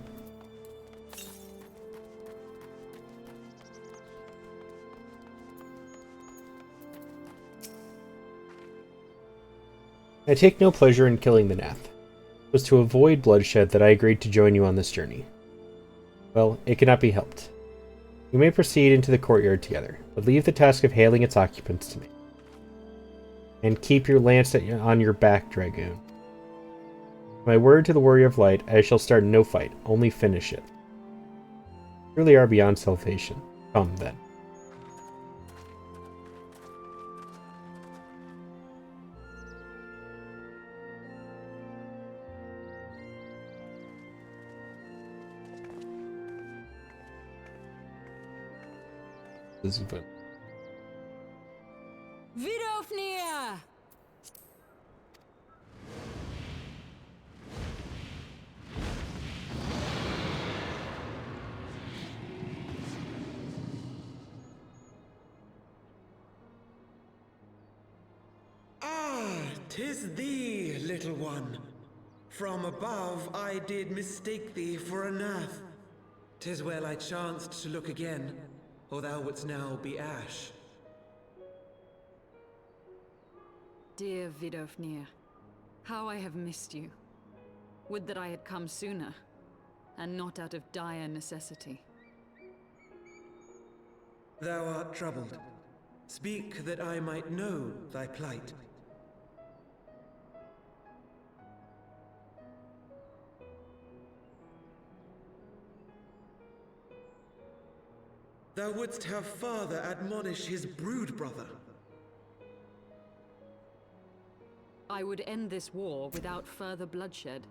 Speaker 3: I take no pleasure in killing the Nath. It was to avoid bloodshed that I agreed to join you on this journey. Well, it cannot be helped. You may proceed into the courtyard together, but leave the task of hailing its occupants to me. And keep your lance on your back, Dragoon. My word to the Warrior of Light, I shall start no fight, only finish it. Truly are beyond salvation. Come, then. This is fun.
Speaker 4: Vidofnia!
Speaker 5: 'Tis thee, little one. From above I did mistake thee for a nath. 'Tis well I chanced to look again, or thou wouldst now be ash.
Speaker 4: Dear Vidofnir, how I have missed you. Would that I had come sooner, and not out of dire necessity.
Speaker 5: Thou art troubled. Speak that I might know thy plight. Thou wouldst have father admonish his brood brother.
Speaker 4: I would end this war without further bloodshed.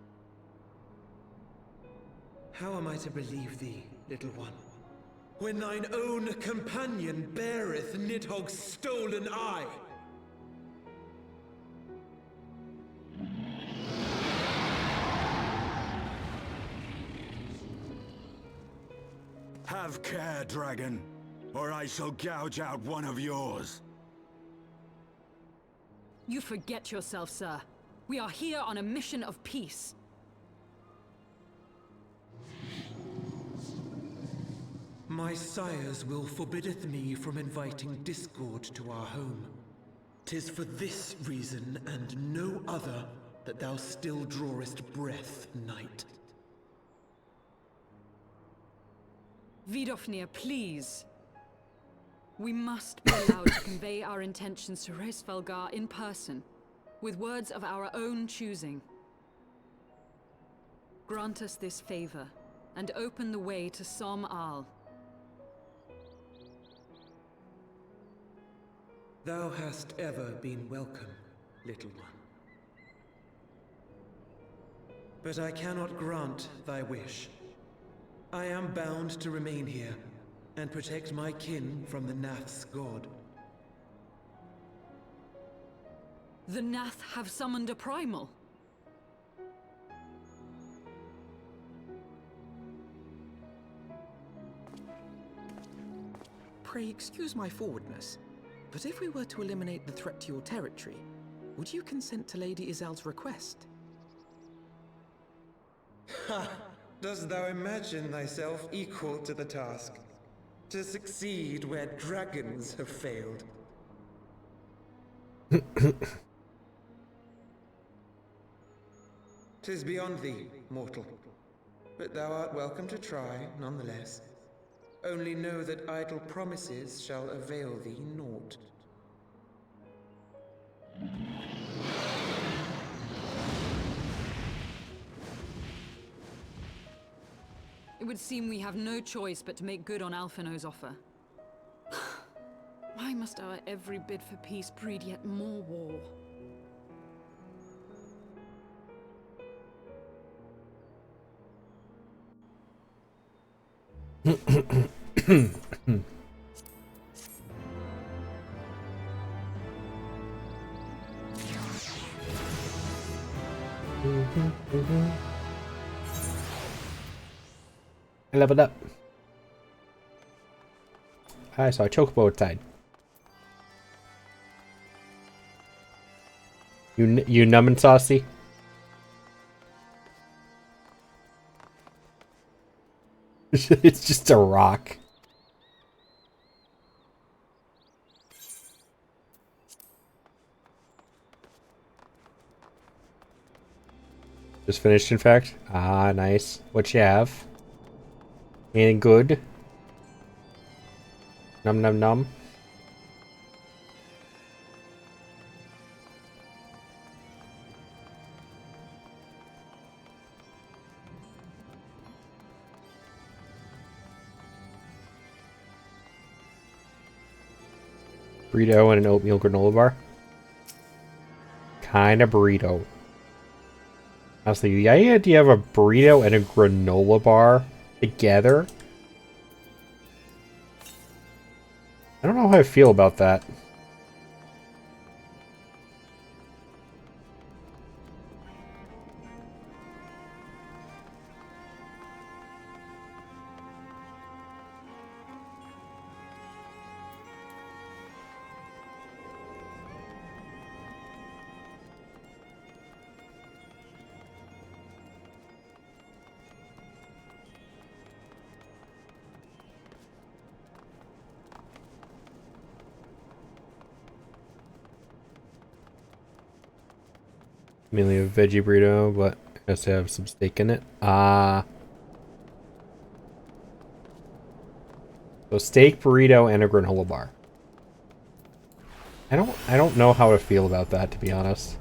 Speaker 5: How am I to believe thee, little one, when thine own companion beareth Nidhogg's stolen eye?
Speaker 6: Have care, dragon, or I shall gouge out one of yours.
Speaker 4: You forget yourself, sir. We are here on a mission of peace.
Speaker 5: My sire's will forbiddeth me from inviting discord to our home. 'Tis for this reason and no other that thou still drawest breath, knight.
Speaker 4: Vidofnir, please. We must be allowed to convey our intentions to Hraesvelgar in person, with words of our own choosing. Grant us this favor, and open the way to Som Al.
Speaker 5: Thou hast ever been welcome, little one. But I cannot grant thy wish. I am bound to remain here, and protect my kin from the Nath's god.
Speaker 4: The Nath have summoned a primal.
Speaker 1: Pray excuse my forwardness, but if we were to eliminate the threat to your territory, would you consent to Lady Izel's request?
Speaker 5: Ha! Dost thou imagine thyself equal to the task? To succeed where dragons have failed? 'Tis beyond thee, mortal. But thou art welcome to try, nonetheless. Only know that idle promises shall avail thee naught.
Speaker 4: It would seem we have no choice but to make good on Alphino's offer. Why must our every bid for peace breed yet more war?
Speaker 3: I leveled up. I saw a chocobo outside. You numb and saucy? It's just a rock. Just finished, in fact. Ah, nice. What you have? Anything good? Num num num. Burrito and an oatmeal granola bar. Kind of burrito. Honestly, the idea of a burrito and a granola bar together. I don't know how I feel about that. Mainly a veggie burrito, but it has to have some steak in it. So steak burrito and a granola bar. I don't know how to feel about that, to be honest.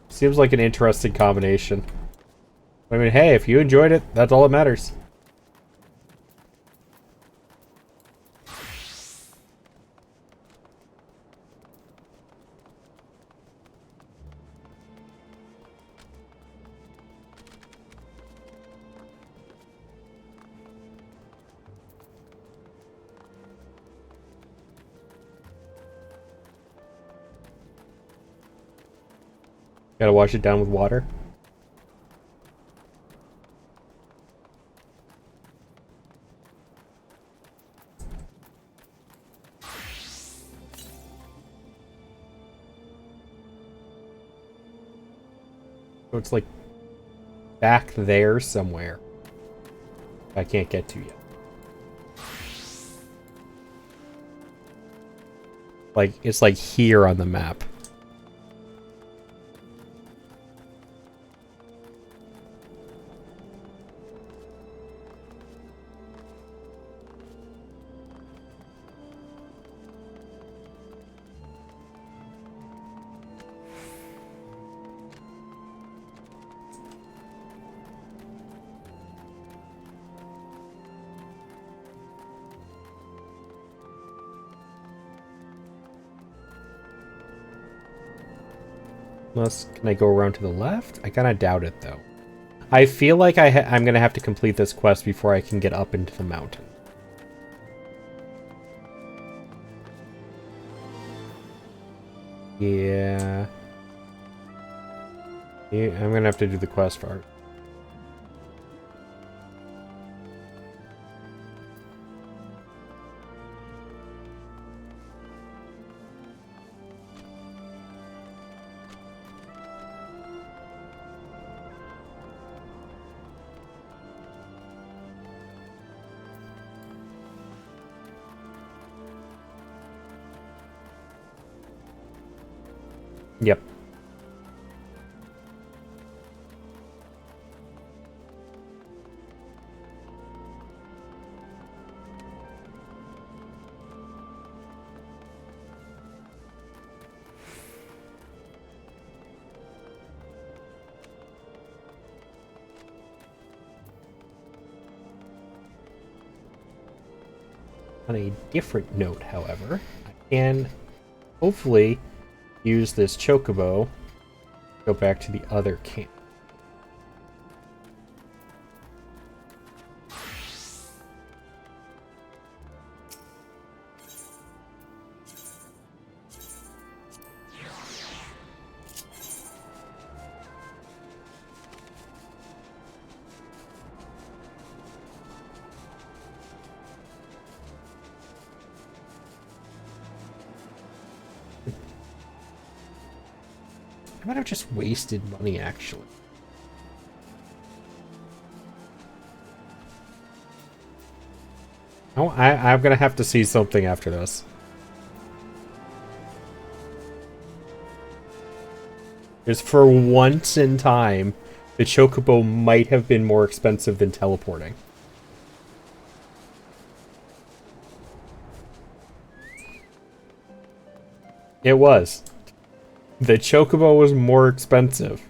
Speaker 3: Seems like an interesting combination. I mean, hey, if you enjoyed it, that's all that matters. Gotta wash it down with water. So it's like back there somewhere. I can't get to yet. Like, it's like here on the map. Unless, can I go around to the left? I kind of doubt it, though. I feel like I'm going to have to complete this quest before I can get up into the mountain. Yeah. I'm going to have to do the quest part. Yep. On a different note, however, I can hopefully use this chocobo to go back to the other camp. I might have just wasted money, actually. Oh, I'm gonna have to see something after this. Because for once in time, the chocobo might have been more expensive than teleporting. It was. The chocobo was more expensive.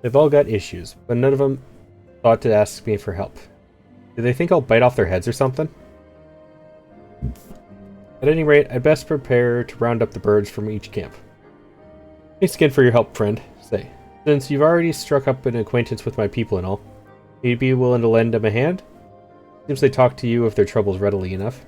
Speaker 3: They've all got issues, but none of them thought to ask me for help. Do they think I'll bite off their heads or something? At any rate, I'd best prepare to round up the birds from each camp. Thanks again for your help, friend. Say, since you've already struck up an acquaintance with my people and all, you'd be willing to lend them a hand? Seems they talk to you of their troubles readily enough.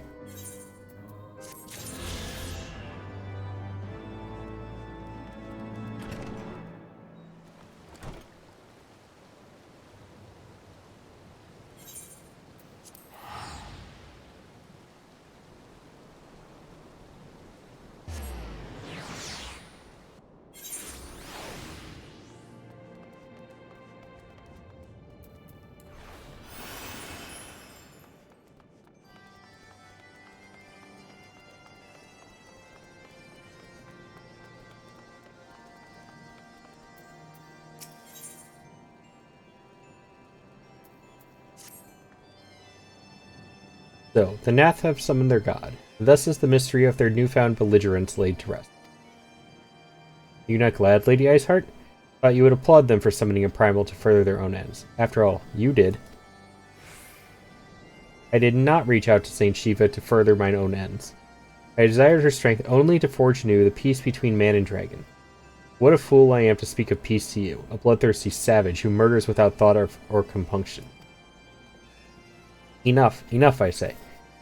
Speaker 3: So, the Nath have summoned their god. Thus is the mystery of their newfound belligerence laid to rest. Are you not glad, Lady Iceheart? Thought you would applaud them for summoning a primal to further their own ends. After all, you did. I did not reach out to Saint Shiva to further mine own ends. I desired her strength only to forge anew the peace between man and dragon. What a fool I am to speak of peace to you, a bloodthirsty savage who murders without thought or compunction. Enough, enough, I say.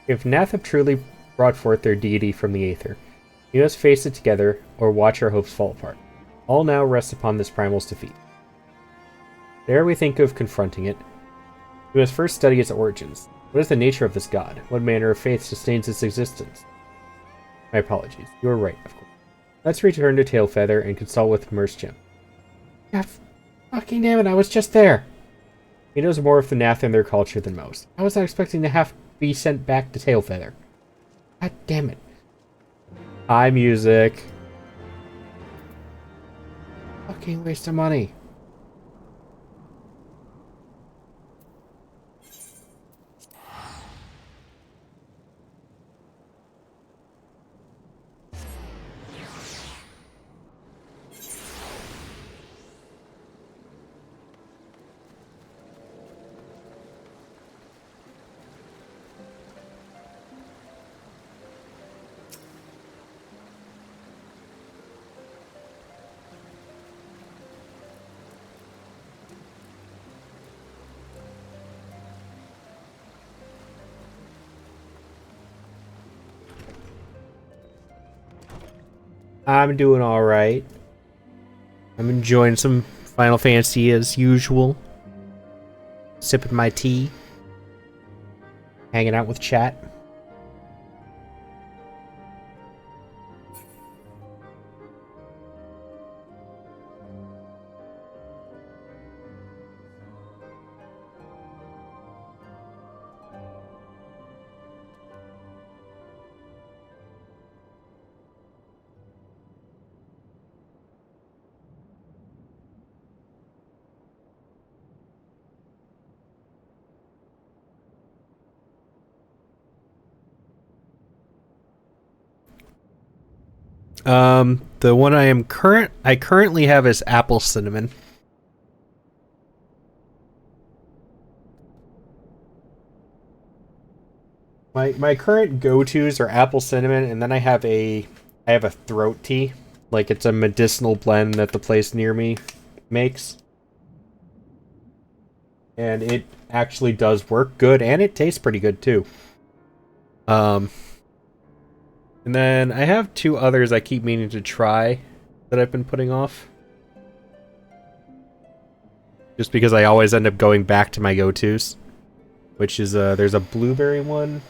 Speaker 3: If Nath have truly brought forth their deity from the aether, we must face it together, or watch our hopes fall apart. All now rests upon this primal's defeat. Ere we think of confronting it, we must first study its origins. What is the nature of this god? What manner of faith sustains its existence? My apologies. You are right, of course. Let's return to Tailfeather and consult with Merschem. God fucking damn it, I was just there! He knows more of the Nath and their culture than most. I was not expecting to have to be sent back to Tailfeather. God damn it. Hi, music. Fucking waste of money. I'm doing alright. I'm enjoying some Final Fantasy as usual. Sipping my tea. Hanging out with chat. The one I currently have is apple cinnamon. My current go-tos are apple cinnamon, and then I have a throat tea. Like, it's a medicinal blend that the place near me makes. And it actually does work good, and it tastes pretty good too. And then I have two others I keep meaning to try that I've been putting off. Just because I always end up going back to my go-tos. Which is, there's a blueberry one.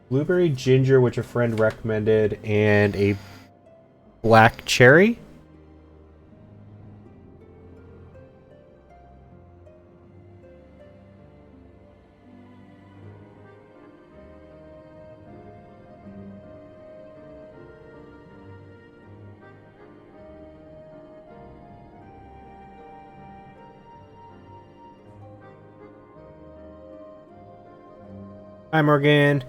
Speaker 3: Blueberry ginger, which a friend recommended, and a black cherry. Hi, Morgan.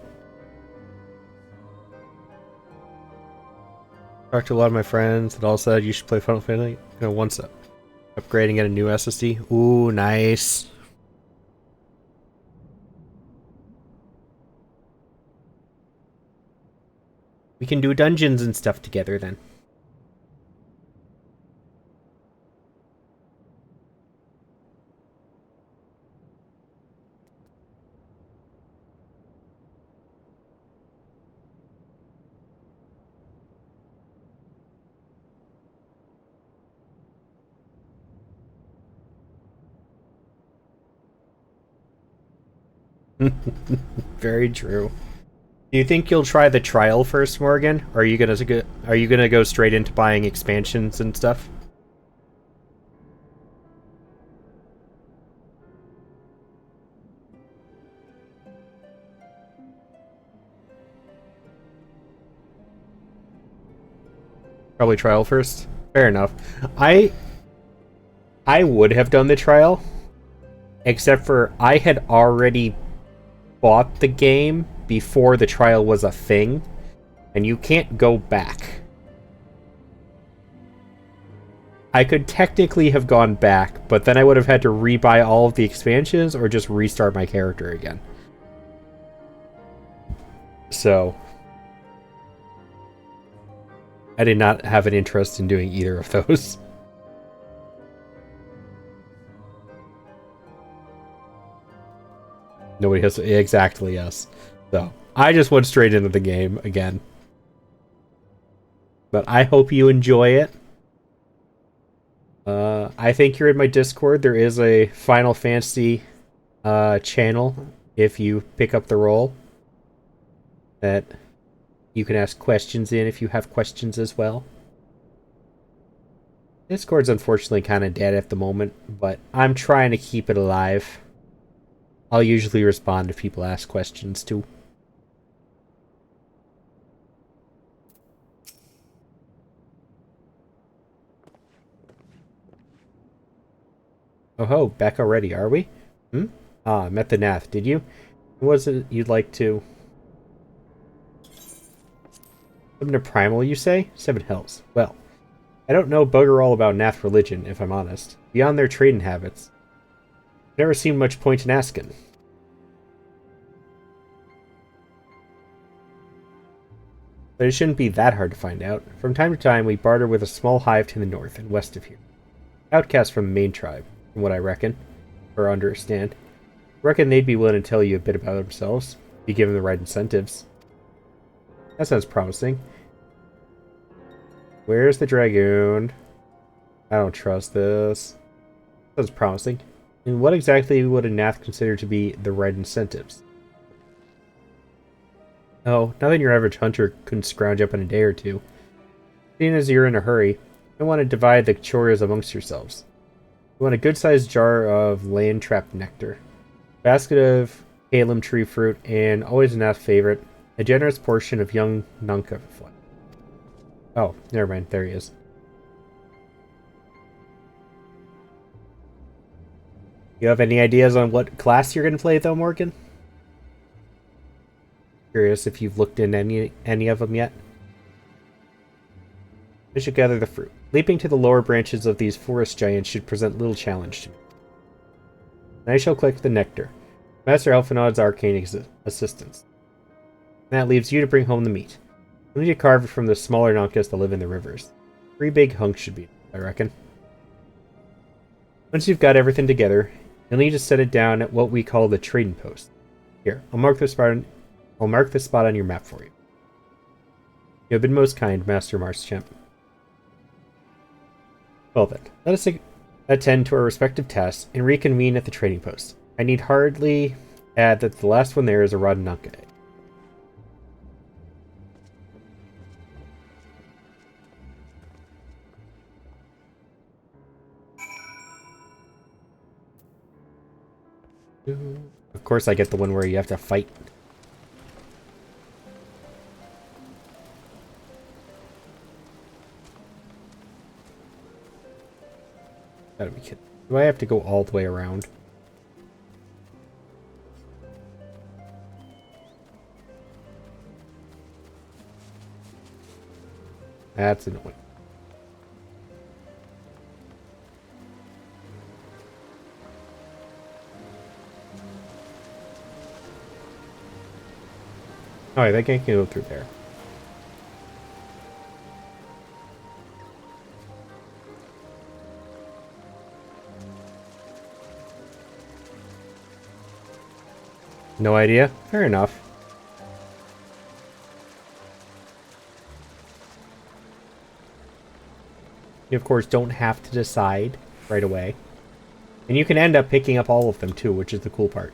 Speaker 3: Talked to a lot of my friends that all said you should play Final Fantasy. Once upgrading at a new SSD. Ooh, nice. We can do dungeons and stuff together then. Very true. Do you think you'll try the trial first, Morgan? Or are you gonna go straight into buying expansions and stuff? Probably trial first. Fair enough. I would have done the trial, except for I had already bought the game before the trial was a thing, and you can't go back. I could technically have gone back, but then I would have had to rebuy all of the expansions or just restart my character again. So I did not have an interest in doing either of those. Nobody has exactly, yes. So I just went straight into the game again. But I hope you enjoy it. I think you're in my Discord. There is a Final Fantasy channel if you pick up the role that you can ask questions in if you have questions as well. Discord's unfortunately kind of dead at the moment, but I'm trying to keep it alive. I'll usually respond if people ask questions too. Oh ho, back already, are we? Ah, met the Nath, did you? What was it you'd like to... Something to Primal, you say? 7 Hells. Well, I don't know bugger all about Nath religion, if I'm honest. Beyond their trading habits. Never seemed much point in asking. But it shouldn't be that hard to find out. From time to time, we barter with a small hive to the north and west of here. Outcasts from the main tribe, from what I reckon, or understand. I reckon they'd be willing to tell you a bit about themselves, if you give them the right incentives. That sounds promising. Where's the Dragoon? I don't trust this. Sounds promising. And what exactly would a Nath consider to be the right incentives? Oh, nothing your average hunter couldn't scrounge up in a day or two. Seeing as you're in a hurry, you want to divide the chores amongst yourselves. You want a good-sized jar of land-trapped nectar, a basket of Halem tree fruit, and always a Nath favorite, a generous portion of young Nunca flesh. Oh, never mind. There he is. You have any ideas on what class you're going to play, though, Morgan? Curious if you've looked in any of them yet. I should gather the fruit. Leaping to the lower branches of these forest giants should present little challenge to me. And I shall collect the nectar. Master Elfinod's arcane assistance. And that leaves you to bring home the meat. You'll need to carve it from the smaller Nonkas that live in the rivers. 3 big hunks should be, I reckon. Once you've got everything together, you'll need to set it down at what we call the trading post. Here, I'll mark the spot on your map for you. You have been most kind, Master Marschamp. Well then, let us attend to our respective tasks and reconvene at the trading post. I need hardly add that the last one there is a rotten Nunca egg. Of course I get the one where you have to fight. Gotta be kidding. Do I have to go all the way around? That's annoying. Alright, that guy can go through there. No idea? Fair enough. You, of course, don't have to decide right away. And you can end up picking up all of them, too, which is the cool part.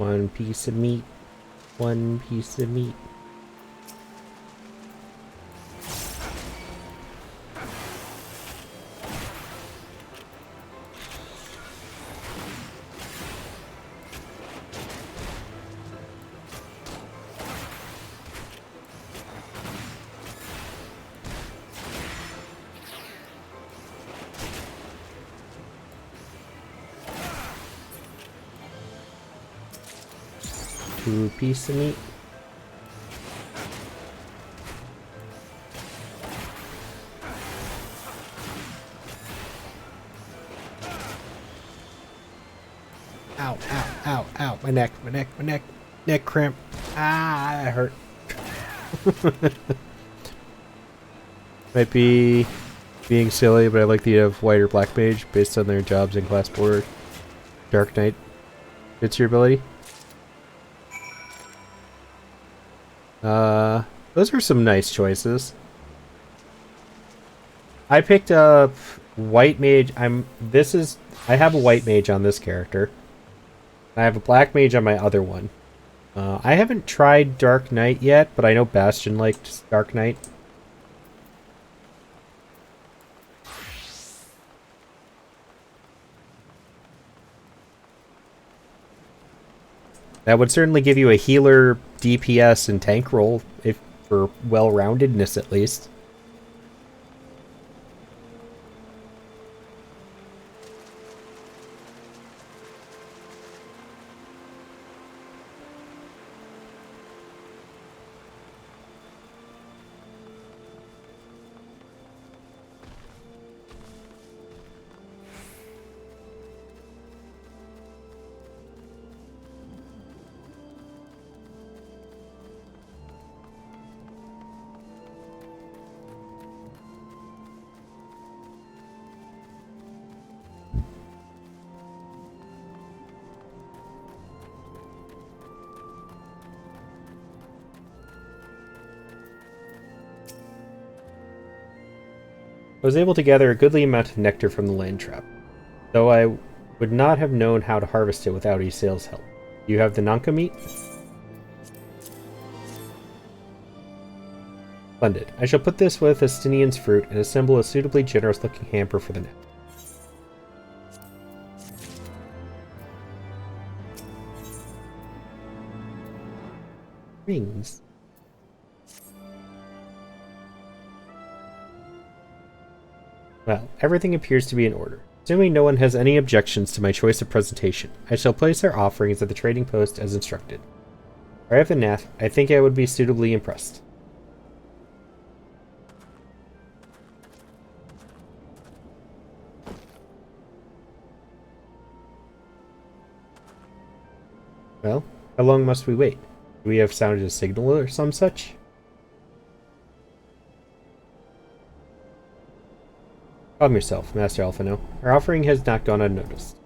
Speaker 3: One piece of meat. One piece of meat. Two piece of meat. Ow, ow, ow, ow. My neck, my neck, my neck. Neck cramp. Ah, that hurt. Might be being silly, but I like the idea of white or black mage based on their jobs and class border. Dark Knight fits your ability. Those are some nice choices. I picked up white mage. I have a white mage on this character. I have a black mage on my other one. I haven't tried Dark Knight yet, but I know Bastion liked Dark Knight. That would certainly give you a healer, DPS, and tank role, if for well-roundedness at least. I was able to gather a goodly amount of nectar from the land trap, though I would not have known how to harvest it without Isail's help. You have the Nanka meat? Splendid. I shall put this with Estinian's fruit and assemble a suitably generous-looking hamper for the net. Rings. Well, everything appears to be in order. Assuming no one has any objections to my choice of presentation, I shall place our offerings at the trading post as instructed. Right off the net, I think I would be suitably impressed. Well, how long must we wait? Do we have sounded a signal or some such? Calm yourself, Master Alphino. Our offering has not gone unnoticed.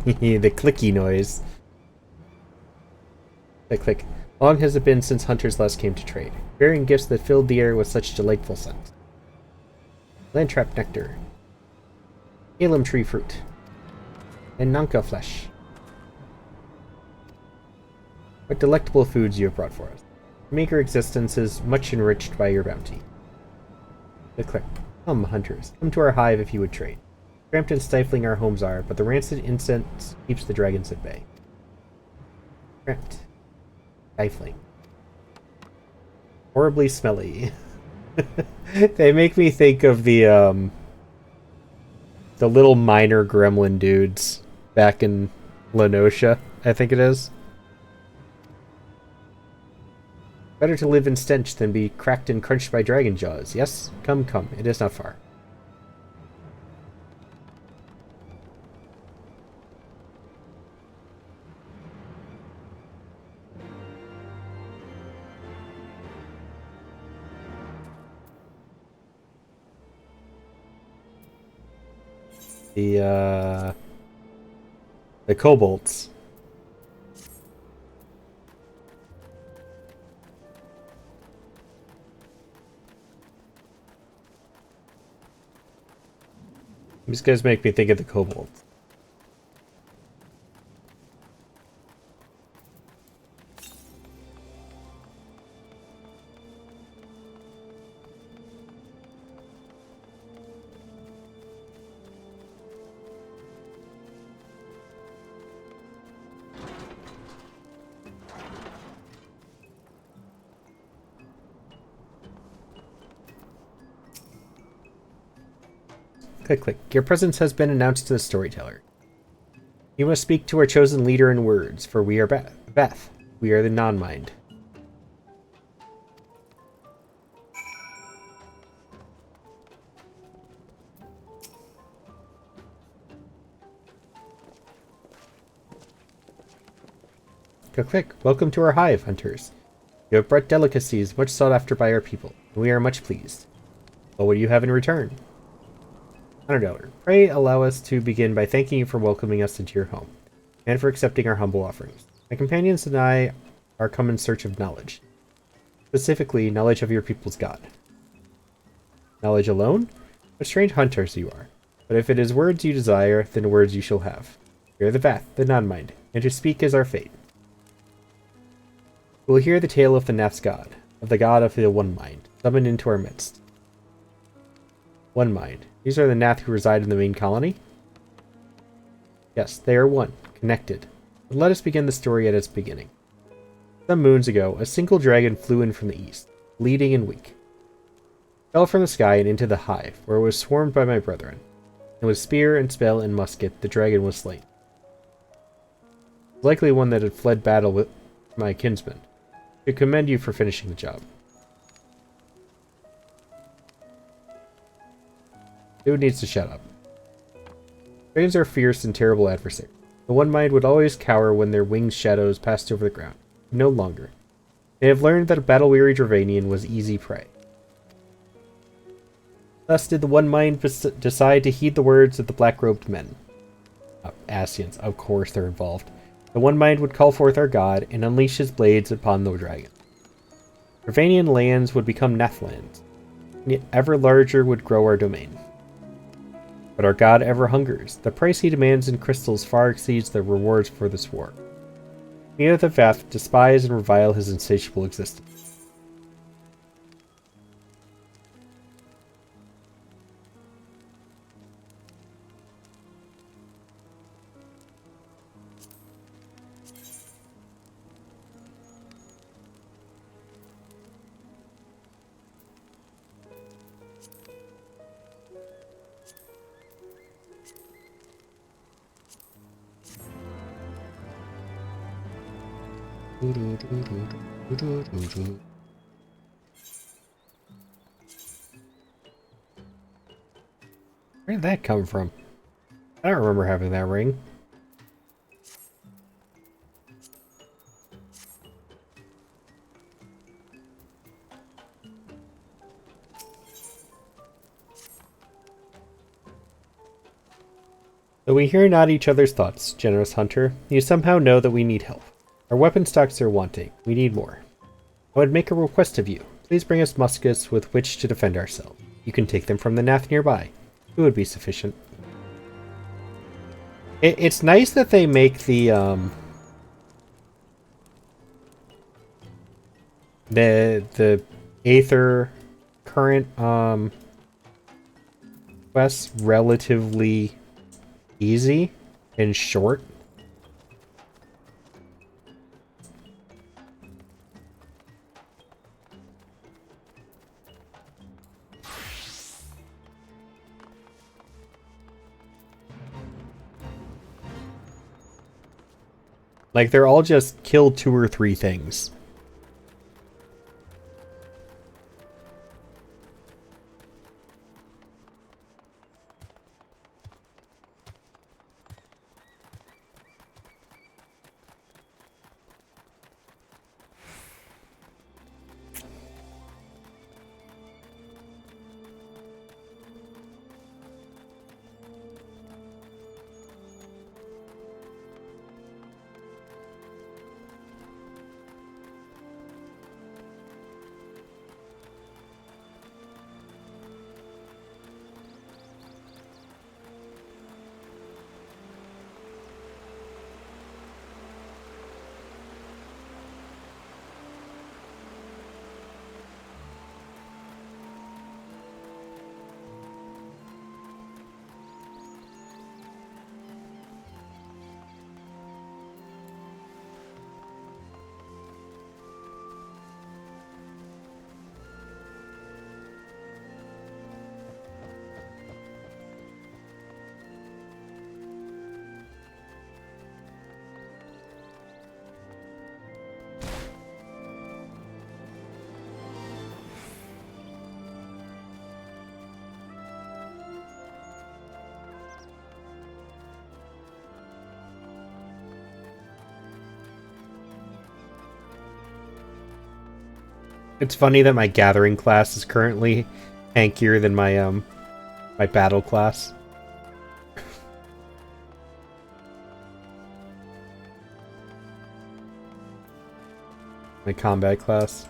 Speaker 3: The clicky noise. The click. Long has it been since hunters last came to trade, bearing gifts that filled the air with such delightful scent. Landtrap nectar, alum tree fruit, and Nanka flesh. What delectable foods you have brought for us. Our meager existence is much enriched by your bounty. The click. Come, hunters, come to our hive if you would trade. Cramped and stifling our homes are, but the rancid incense keeps the dragons at bay. Cramped. Stifling. Horribly smelly. They make me think of the little minor gremlin dudes back in Lenosha, I think it is. Better to live in stench than be cracked and crunched by dragon jaws. Yes? Come, come. It is not far. The kobolds. These guys make me think of the kobolds. Click, click. Your presence has been announced to the storyteller. You must speak to our chosen leader in words, for we are Beth. We are the non-mind. Click, click. Welcome to our hive, hunters. You have brought delicacies much sought after by our people, and we are much pleased. What would you have in return? $100. Pray allow us to begin by thanking you for welcoming us into your home, and for accepting our humble offerings. My companions and I are come in search of knowledge. Specifically, knowledge of your people's god. Knowledge alone? What strange hunters you are. But if it is words you desire, then words you shall have. We are the Vath, the non-mind, and to speak is our fate. We will hear the tale of the Nath's god, of the god of the One Mind, summoned into our midst. One Mind. These are the Nath who reside in the main colony? Yes, they are one, connected. But let us begin the story at its beginning. Some moons ago, a single dragon flew in from the east, bleeding and weak. It fell from the sky and into the hive, where it was swarmed by my brethren. And with spear and spell and musket, the dragon was slain. Likely one that had fled battle with my kinsman. I commend you for finishing the job. Dude needs to shut up. Dragons are fierce and terrible adversaries. The One Mind would always cower when their winged shadows passed over the ground. No longer. They have learned that a battle-weary Dravanian was easy prey. Thus did the One Mind decide to heed the words of the black-robed men. Ascians, of course they're involved. The One Mind would call forth our god and unleash his blades upon the dragon. Dravanian lands would become Nathlands, and yet ever larger would grow our domain. But our god ever hungers. The price he demands in crystals far exceeds the rewards for this war. We of the Vath despise and revile his insatiable existence. Where did that come from? I don't remember having that ring. Though we hear not each other's thoughts, generous hunter, you somehow know that we need help. Our weapon stocks are wanting. We need more. I would make a request of you. Please bring us muskets with which to defend ourselves. You can take them from the Nath nearby. It would be sufficient. It's nice that they make the Aether current quests relatively easy and short. Like, they're all just kill 2 or 3 things. It's funny that my gathering class is currently tankier than my my battle class. My combat class.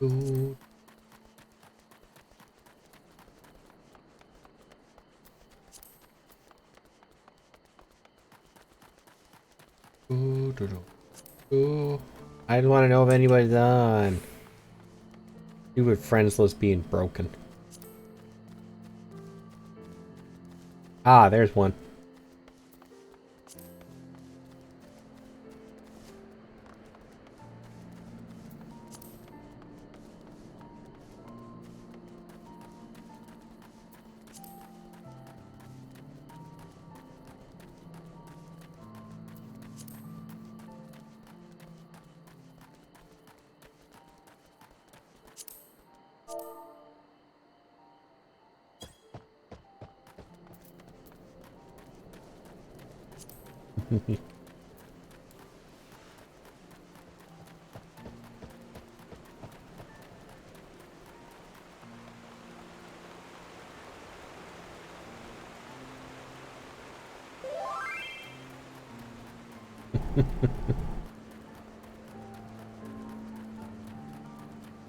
Speaker 3: Ooh. Ooh, doo -doo. Ooh. I don't want to know if anybody's on. Do with friends list being broken. Ah, there's one.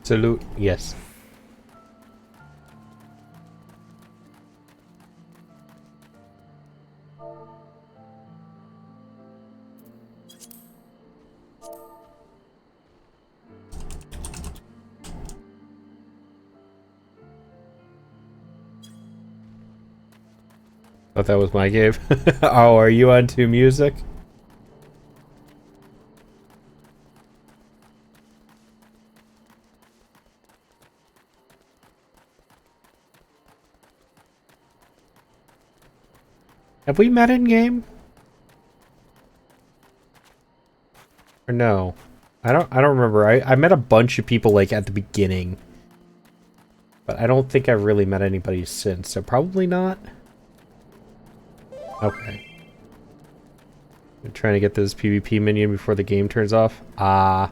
Speaker 3: Salute, yes. Thought that was my game. Oh, are you onto music? Have we met in game? Or no? I don't remember. I met a bunch of people like at the beginning. But I don't think I've really met anybody since, so probably not. Okay. I'm trying to get this PvP minion before the game turns off. Ah.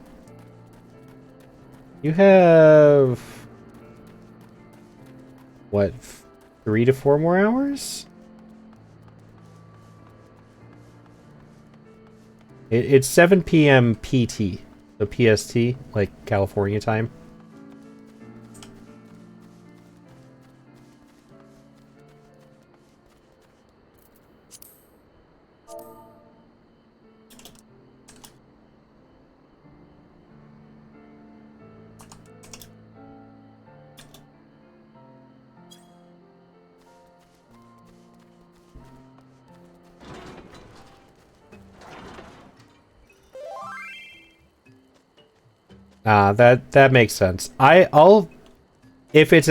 Speaker 3: You have what, 3 to 4 more hours? It's 7 p.m. PT, so PST, like California time. That makes sense. I'll if it's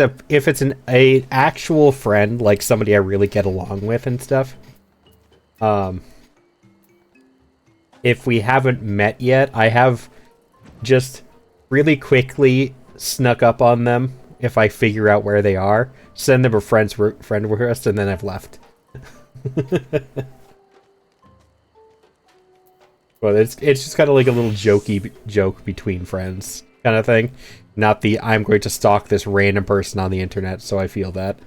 Speaker 3: an actual friend, like somebody I really get along with and stuff. If we haven't met yet, I have just really quickly snuck up on them if I figure out where they are, send them a friend request, and then I've left. But it's just kind of like a little jokey joke between friends kind of thing. Not the I'm going to stalk this random person on the internet, so I feel that.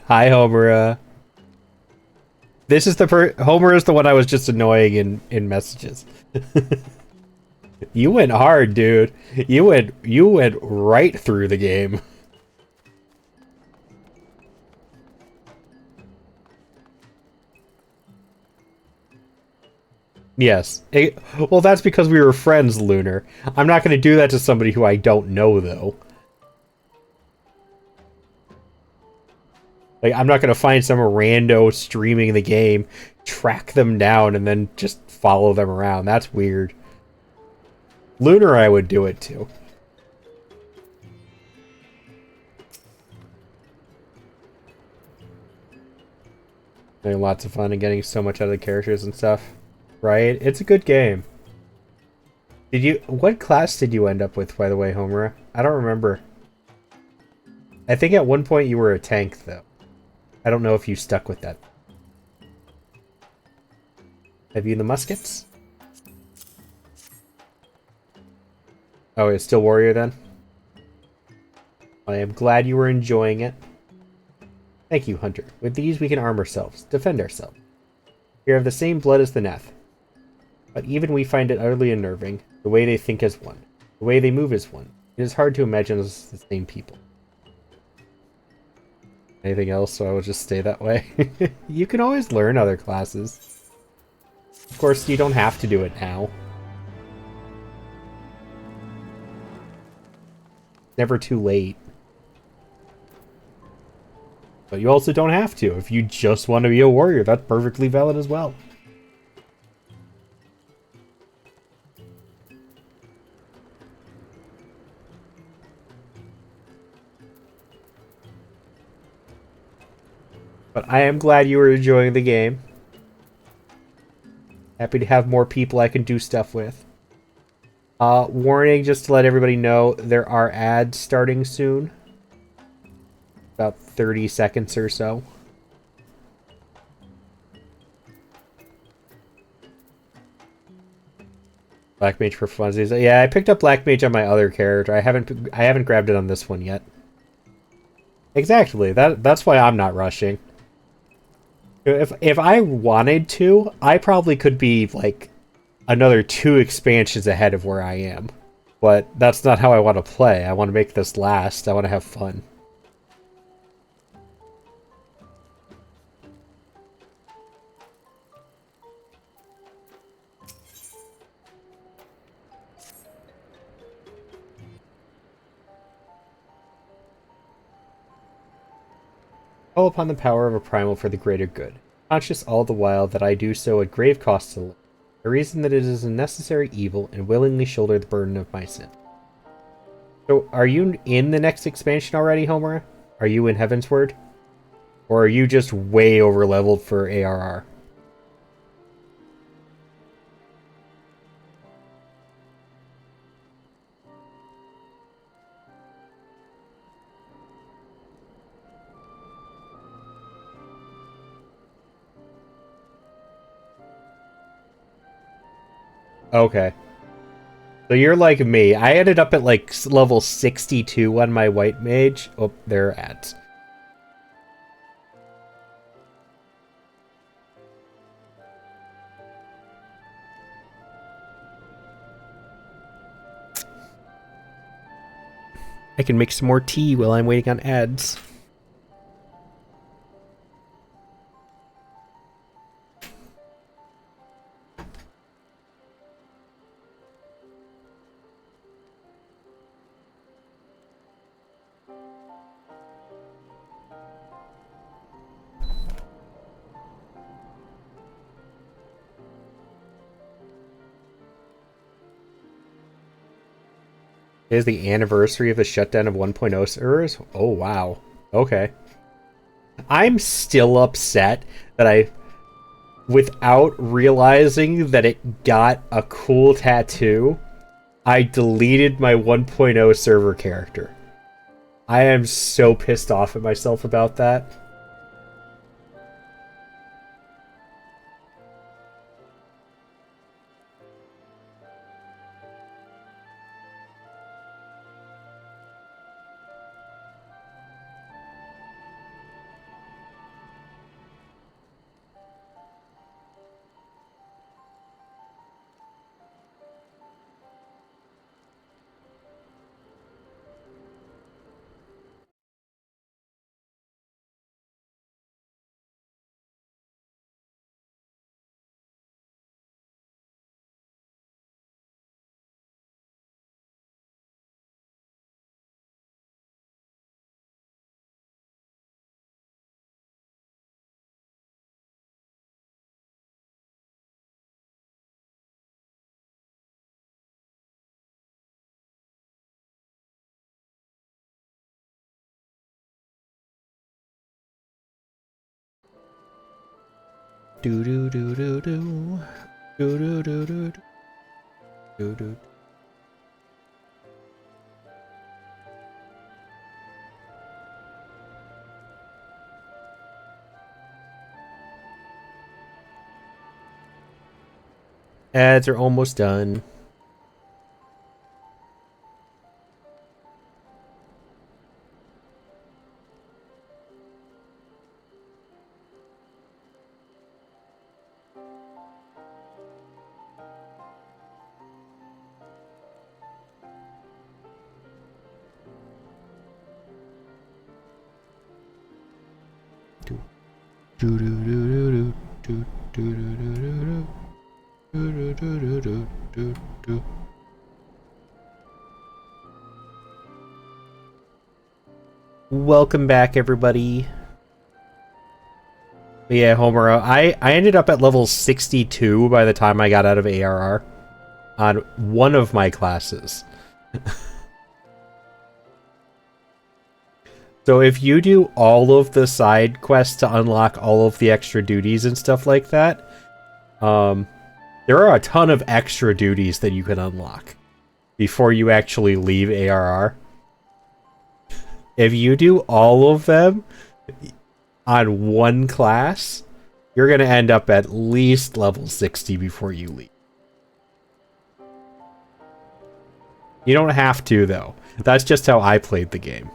Speaker 3: Hi, Homer. This is the Homer is the one I was just annoying in messages. You went hard, dude. You went right through the game. Yes. Well, that's because we were friends, Lunar. I'm not going to do that to somebody who I don't know, though. Like, I'm not going to find some rando streaming the game, track them down, and then just follow them around. That's weird. Lunar, I would do it to. Having lots of fun and getting so much out of the characters and stuff. Right? It's a good game. What class did you end up with, by the way, Homer? I don't remember. I think at one point you were a tank, though. I don't know if you stuck with that. Have you the muskets? Oh, it's still warrior then? I am glad you were enjoying it. Thank you, Hunter. With these we can arm ourselves, defend ourselves. We are of the same blood as the Neth. But even we find it utterly unnerving. The way they think as one. The way they move as one. It is hard to imagine us the same people. Anything else, so I will just stay that way. You can always learn other classes. Of course, you don't have to do it now. Never too late. But you also don't have to. If you just want to be a warrior, that's perfectly valid as well. But I am glad you were enjoying the game. Happy to have more people I can do stuff with. Warning, just to let everybody know, there are ads starting soon. About 30 seconds or so. Black Mage for funsies. Yeah, I picked up Black Mage on my other character. I haven't grabbed it on this one yet. Exactly. That's why I'm not rushing. If I wanted to, I probably could be like another 2 expansions ahead of where I am. But that's not how I want to play. I want to make this last. I want to have fun. Call upon the power of a primal for the greater good, conscious all the while that I do so at grave cost to life, a reason that it is a necessary evil, and willingly shoulder the burden of my sin. So, are you in the next expansion already, Homer? Are you in Heavensward? Or are you just way over leveled for ARR? Okay. So you're like me. I ended up at like level 62 on my white mage. Oh, there are ads. I can make some more tea while I'm waiting on ads. It is the anniversary of the shutdown of 1.0 servers? Oh, wow. Okay. I'm still upset that without realizing that it got a cool tattoo, I deleted my 1.0 server character. I am so pissed off at myself about that. Do do do do do do do do do do do. Ads are almost done. Do do do do do do do do do do do do do. Welcome back, everybody. But yeah, Homer, I ended up at level 62 by the time I got out of ARR on one of my classes. So if you do all of the side quests to unlock all of the extra duties and stuff like that, there are a ton of extra duties that you can unlock before you actually leave ARR. If you do all of them on one class, you're going to end up at least level 60 before you leave. You don't have to, though. That's just how I played the game.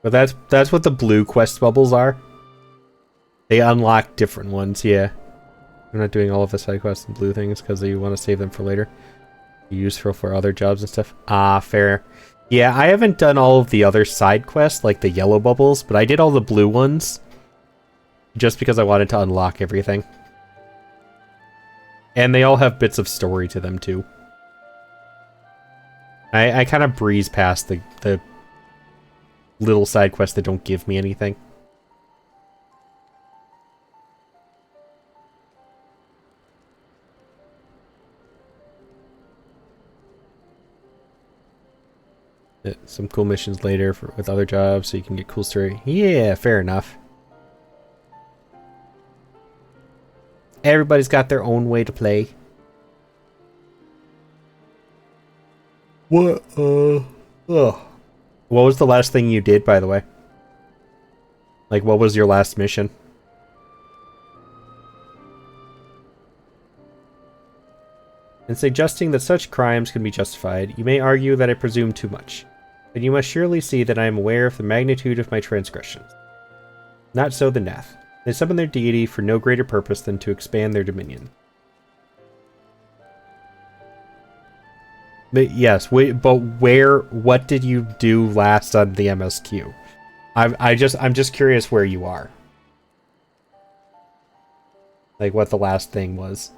Speaker 3: But that's what the blue quest bubbles are. They unlock different ones, yeah. I'm not doing all of the side quests and blue things because you want to save them for later. Useful for other jobs and stuff. Ah, fair. Yeah, I haven't done all of the other side quests, like the yellow bubbles, but I did all the blue ones. Just because I wanted to unlock everything. And they all have bits of story to them, too. I kind of breeze past the little side quests that don't give me anything. Some cool missions later with other jobs so you can get cool story. Yeah, fair enough. Everybody's got their own way to play. What? Ugh. What was the last thing you did, by the way? Like, what was your last mission? In suggesting that such crimes can be justified, you may argue that I presume too much. But you must surely see that I am aware of the magnitude of my transgressions. Not so the Neth. They summon their deity for no greater purpose than to expand their dominion. But yes, but what did you do last on the MSQ? I'm just curious where you are. Like what the last thing was.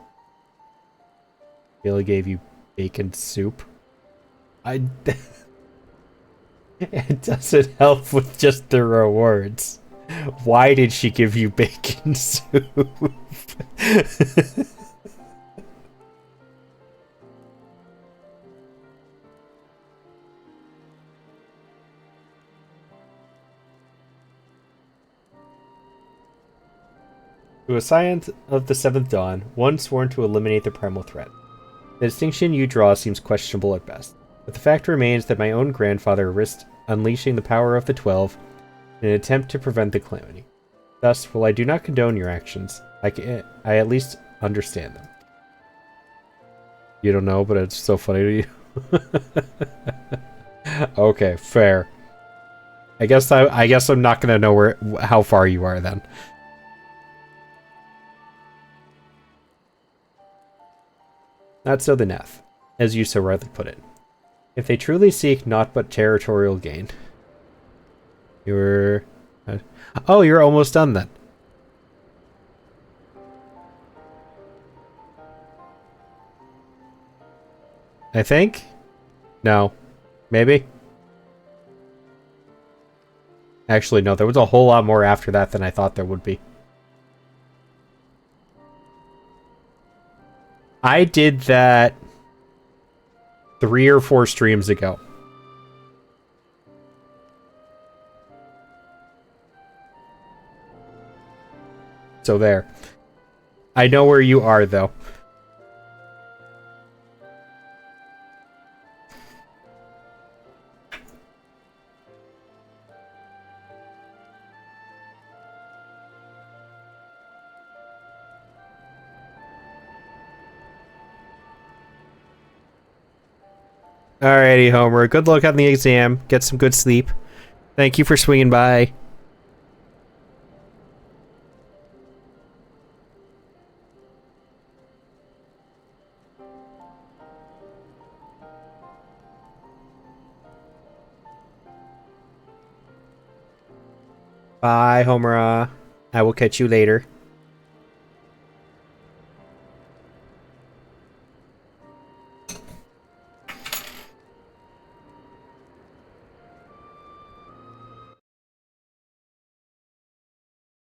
Speaker 3: Billy gave you bacon soup. It doesn't help with just the rewards. Why did she give you bacon soup? To a science of the Seventh Dawn, one sworn to eliminate the primal threat. The distinction you draw seems questionable at best, but the fact remains that my own grandfather risked unleashing the power of the 12 in an attempt to prevent the calamity. Thus, while I do not condone your actions, I at least understand them. You don't know, but it's so funny to you. Okay, fair. I guess I'm not gonna know how far you are then. Not so the Neth, as you so rightly put it. If they truly seek naught but territorial gain. You're... Oh, you're almost done then. I think? No. Maybe? Actually, no, there was a whole lot more after that than I thought there would be. I did that 3 or 4 streams ago. So there. I know where you are, though. Alrighty, Homer. Good luck on the exam. Get some good sleep. Thank you for swinging by. Bye, Homer. I will catch you later.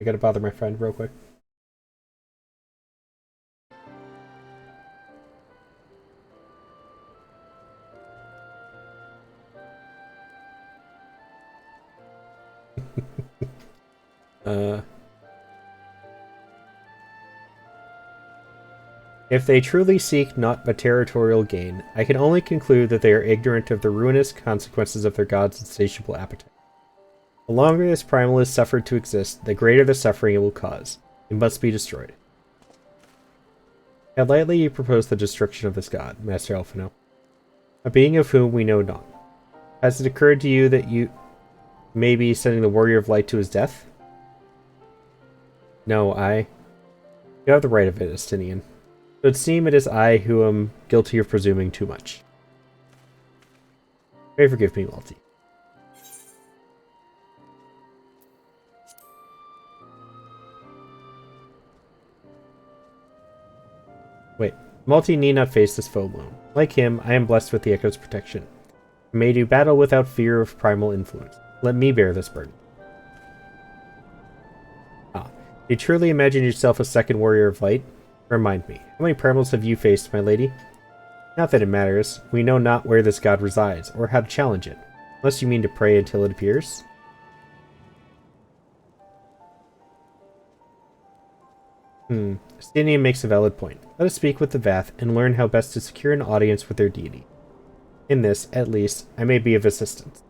Speaker 3: I gotta bother my friend real quick. If they truly seek not but territorial gain, I can only conclude that they are ignorant of the ruinous consequences of their god's insatiable appetite. The longer this primal is suffered to exist, the greater the suffering it will cause. It must be destroyed. How lightly you propose the destruction of this god, Master Elfino, a being of whom we know not. Has it occurred to you that you may be sending the Warrior of Light to his death? No, You have the right of it, Estinian. It would seem it is I who am guilty of presuming too much. Pray forgive me, Malty. Wait, Malty need not face this foe alone. Like him, I am blessed with the Echo's protection. I may do battle without fear of primal influence. Let me bear this burden. Ah, you truly imagine yourself a second Warrior of Light? Remind me, how many primals have you faced, my lady? Not that it matters. We know not where this god resides, or how to challenge it. Unless you mean to pray until it appears? Stinian makes a valid point. Let us speak with the Vath and learn how best to secure an audience with their deity. In this, at least, I may be of assistance.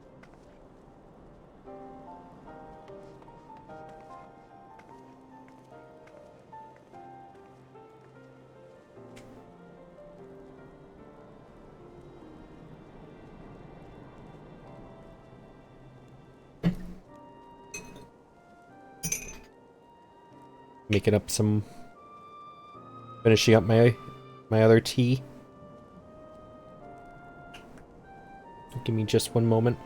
Speaker 3: Making up some... Finishing up my other tea. Give me just one moment.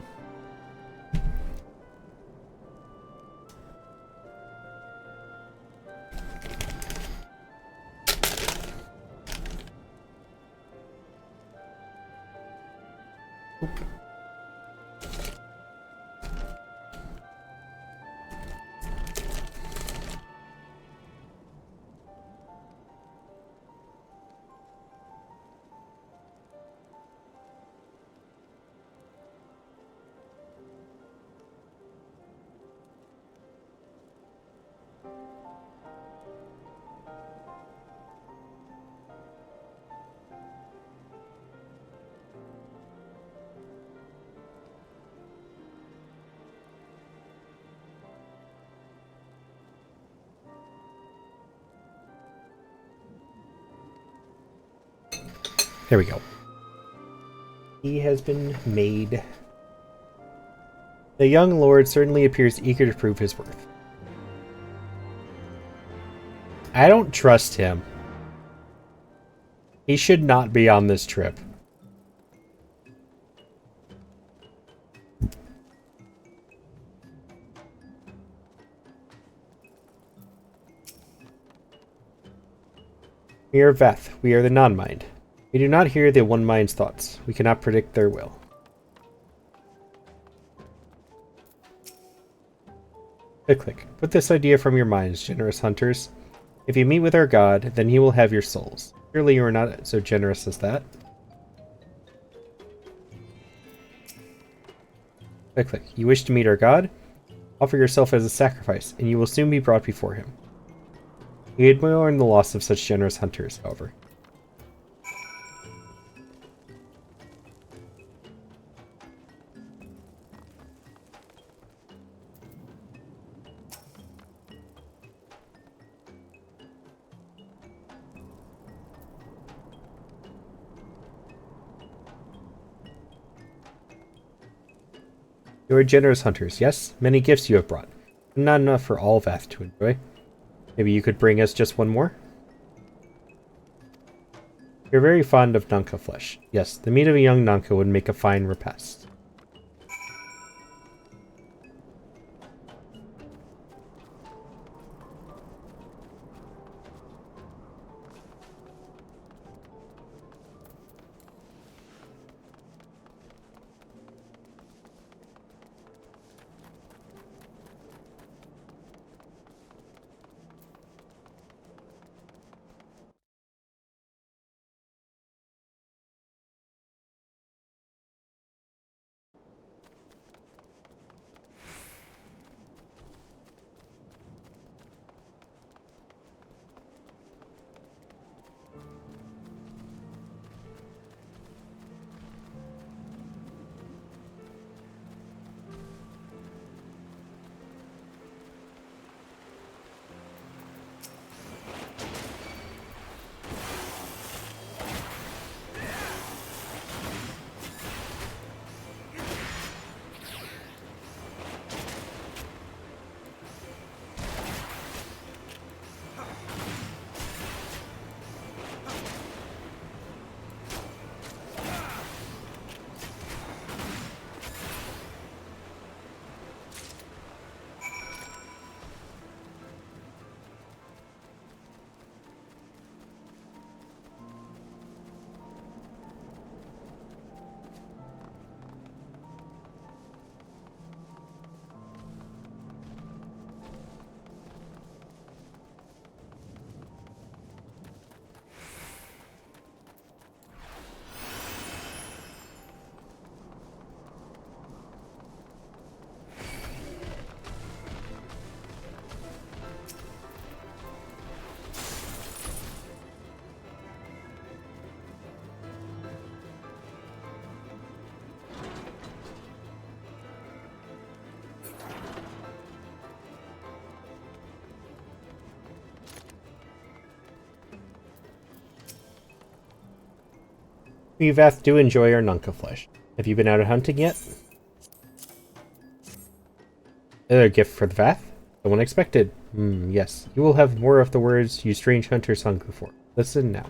Speaker 3: There we go. He has been made. The young lord certainly appears eager to prove his worth. I don't trust him. He should not be on this trip. We are Veth. We are the non-mind. We do not hear the one mind's thoughts. We cannot predict their will. Click. Put this idea from your minds, generous hunters. If you meet with our god, then he will have your souls. Surely you are not so generous as that. Click. You wish to meet our god? Offer yourself as a sacrifice, and you will soon be brought before him. We had mourn the loss of such generous hunters, however. You are generous hunters, yes? Many gifts you have brought, but not enough for all Veth to enjoy. Maybe you could bring us just one more? You're very fond of Nanka flesh. Yes, the meat of a young Nanka would make a fine repast. We Veth do enjoy our Nunca flesh. Have you been out hunting yet? Another gift for the Veth? Someone expected. Yes. You will have more of the words you strange hunters hunger for. Listen now.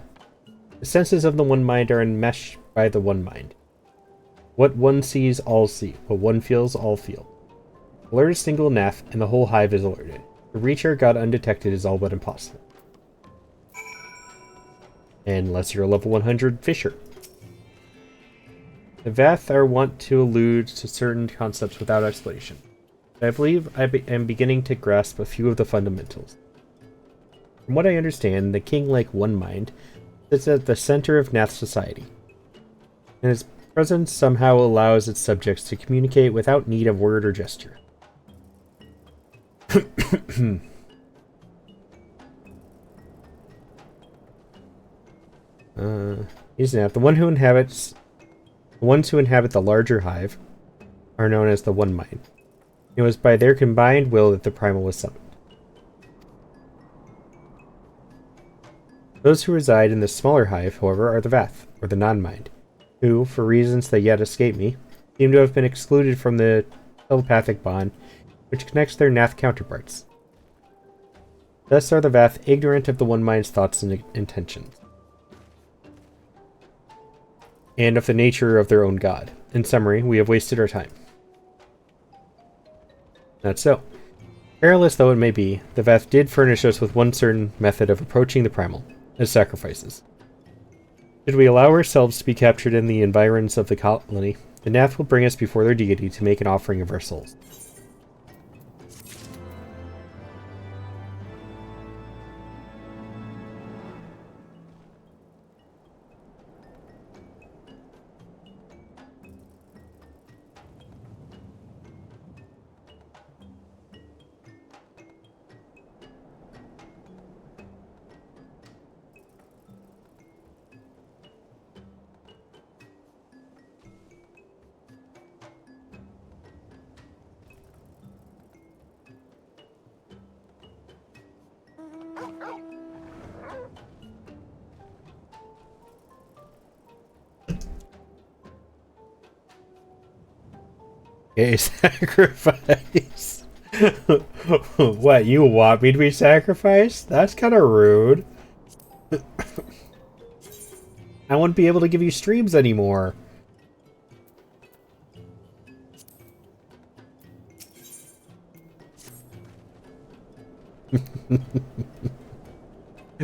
Speaker 3: The senses of the One Mind are enmeshed by the One Mind. What one sees, all see. What one feels, all feel. Alert a single Nath, and the whole hive is alerted. To reach our god undetected is all but impossible. Unless you're a level 100 fisher. The Veth are wont to allude to certain concepts without explanation. I believe I am beginning to grasp a few of the fundamentals. From what I understand, the king, like One Mind, sits at the center of Nath society, and his presence somehow allows its subjects to communicate without need of word or gesture. He's Nath. The ones who inhabit the larger hive are known as the One Mind. It was by their combined will that the primal was summoned. Those who reside in this smaller hive, however, are the Vath, or the non-mind, who, for reasons that yet escape me, seem to have been excluded from the telepathic bond which connects their Nath counterparts. Thus are the Vath ignorant of the One Mind's thoughts and intentions, and of the nature of their own god. In summary, we have wasted our time. That's so. Perilous though it may be, the Vath did furnish us with one certain method of approaching the primal, as sacrifices. Should we allow ourselves to be captured in the environs of the colony, the Nath will bring us before their deity to make an offering of our souls. Okay, sacrifice. What, you want me to be sacrificed? That's kind of rude. I won't be able to give you streams anymore.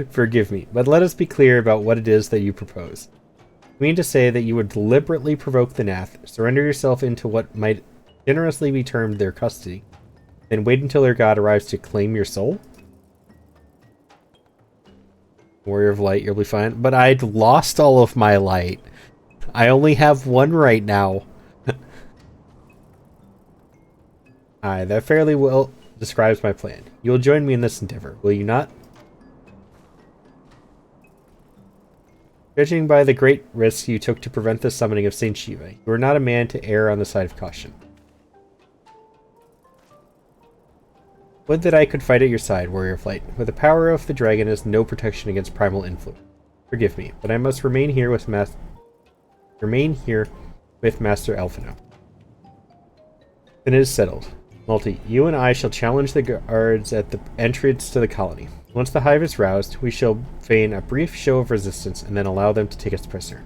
Speaker 3: Forgive me, but let us be clear about what it is that you propose. You mean to say that you would deliberately provoke the Nath, surrender yourself into what might generously be termed their custody, then wait until their god arrives to claim your soul? Warrior of Light, you'll be fine. But I'd lost all of my light. I only have one right now. Aye, that fairly well describes my plan. You will join me in this endeavor, will you not? Judging by the great risks you took to prevent the summoning of Saint Shiva, you are not a man to err on the side of caution. Would that I could fight at your side, Warrior of Light, but the power of the dragon is no protection against primal influence. Forgive me, but I must remain here with Master Alphino. Then it is settled. Multi, you and I shall challenge the guards at the entrance to the colony. Once the hive is roused, we shall feign a brief show of resistance and then allow them to take us prisoner.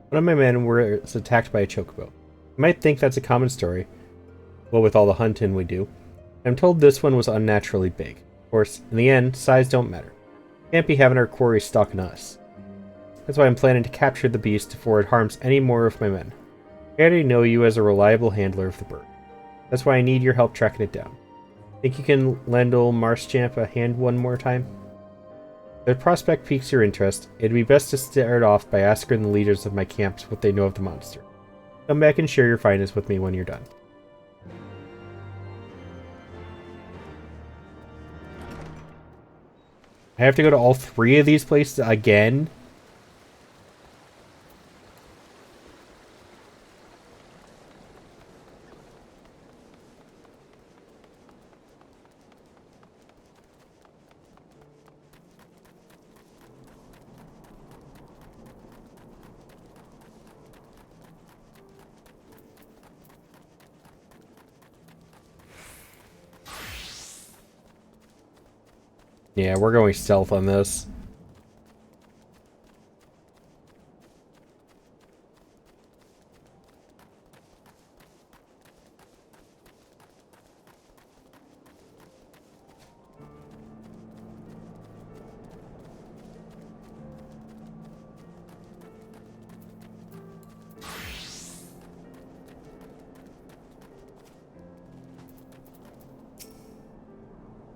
Speaker 3: One of my men was attacked by a chocobo. You might think that's a common story. Well, with all the hunting we do. I'm told this one was unnaturally big. Of course, in the end, size don't matter. Can't be having our quarry stalking us. That's why I'm planning to capture the beast before it harms any more of my men. I already know you as a reliable handler of the bird. That's why I need your help tracking it down. Think you can lend old Marschamp a hand one more time? If the prospect piques your interest, it'd be best to start off by asking the leaders of my camps what they know of the monster. Come back and share your findings with me when you're done. I have to go to all three of these places again? Yeah, we're going stealth on this.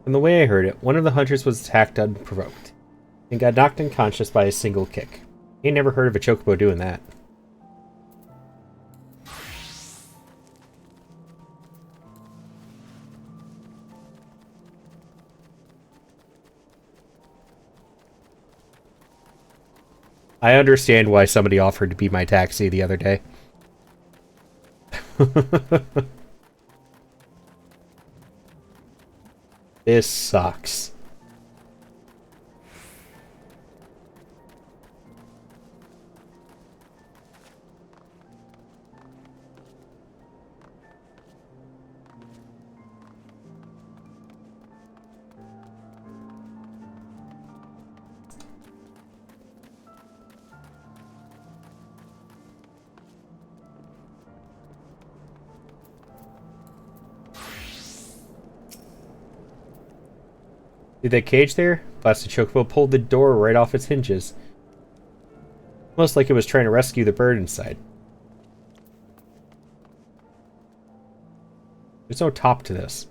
Speaker 3: From the way I heard it, one of the hunters was attacked unprovoked and got knocked unconscious by a single kick. He never heard of a chocobo doing that. I understand why somebody offered to be my taxi the other day. This sucks. See that cage there? Blasted chocobo pulled the door right off its hinges. Almost like it was trying to rescue the bird inside. There's no top to this.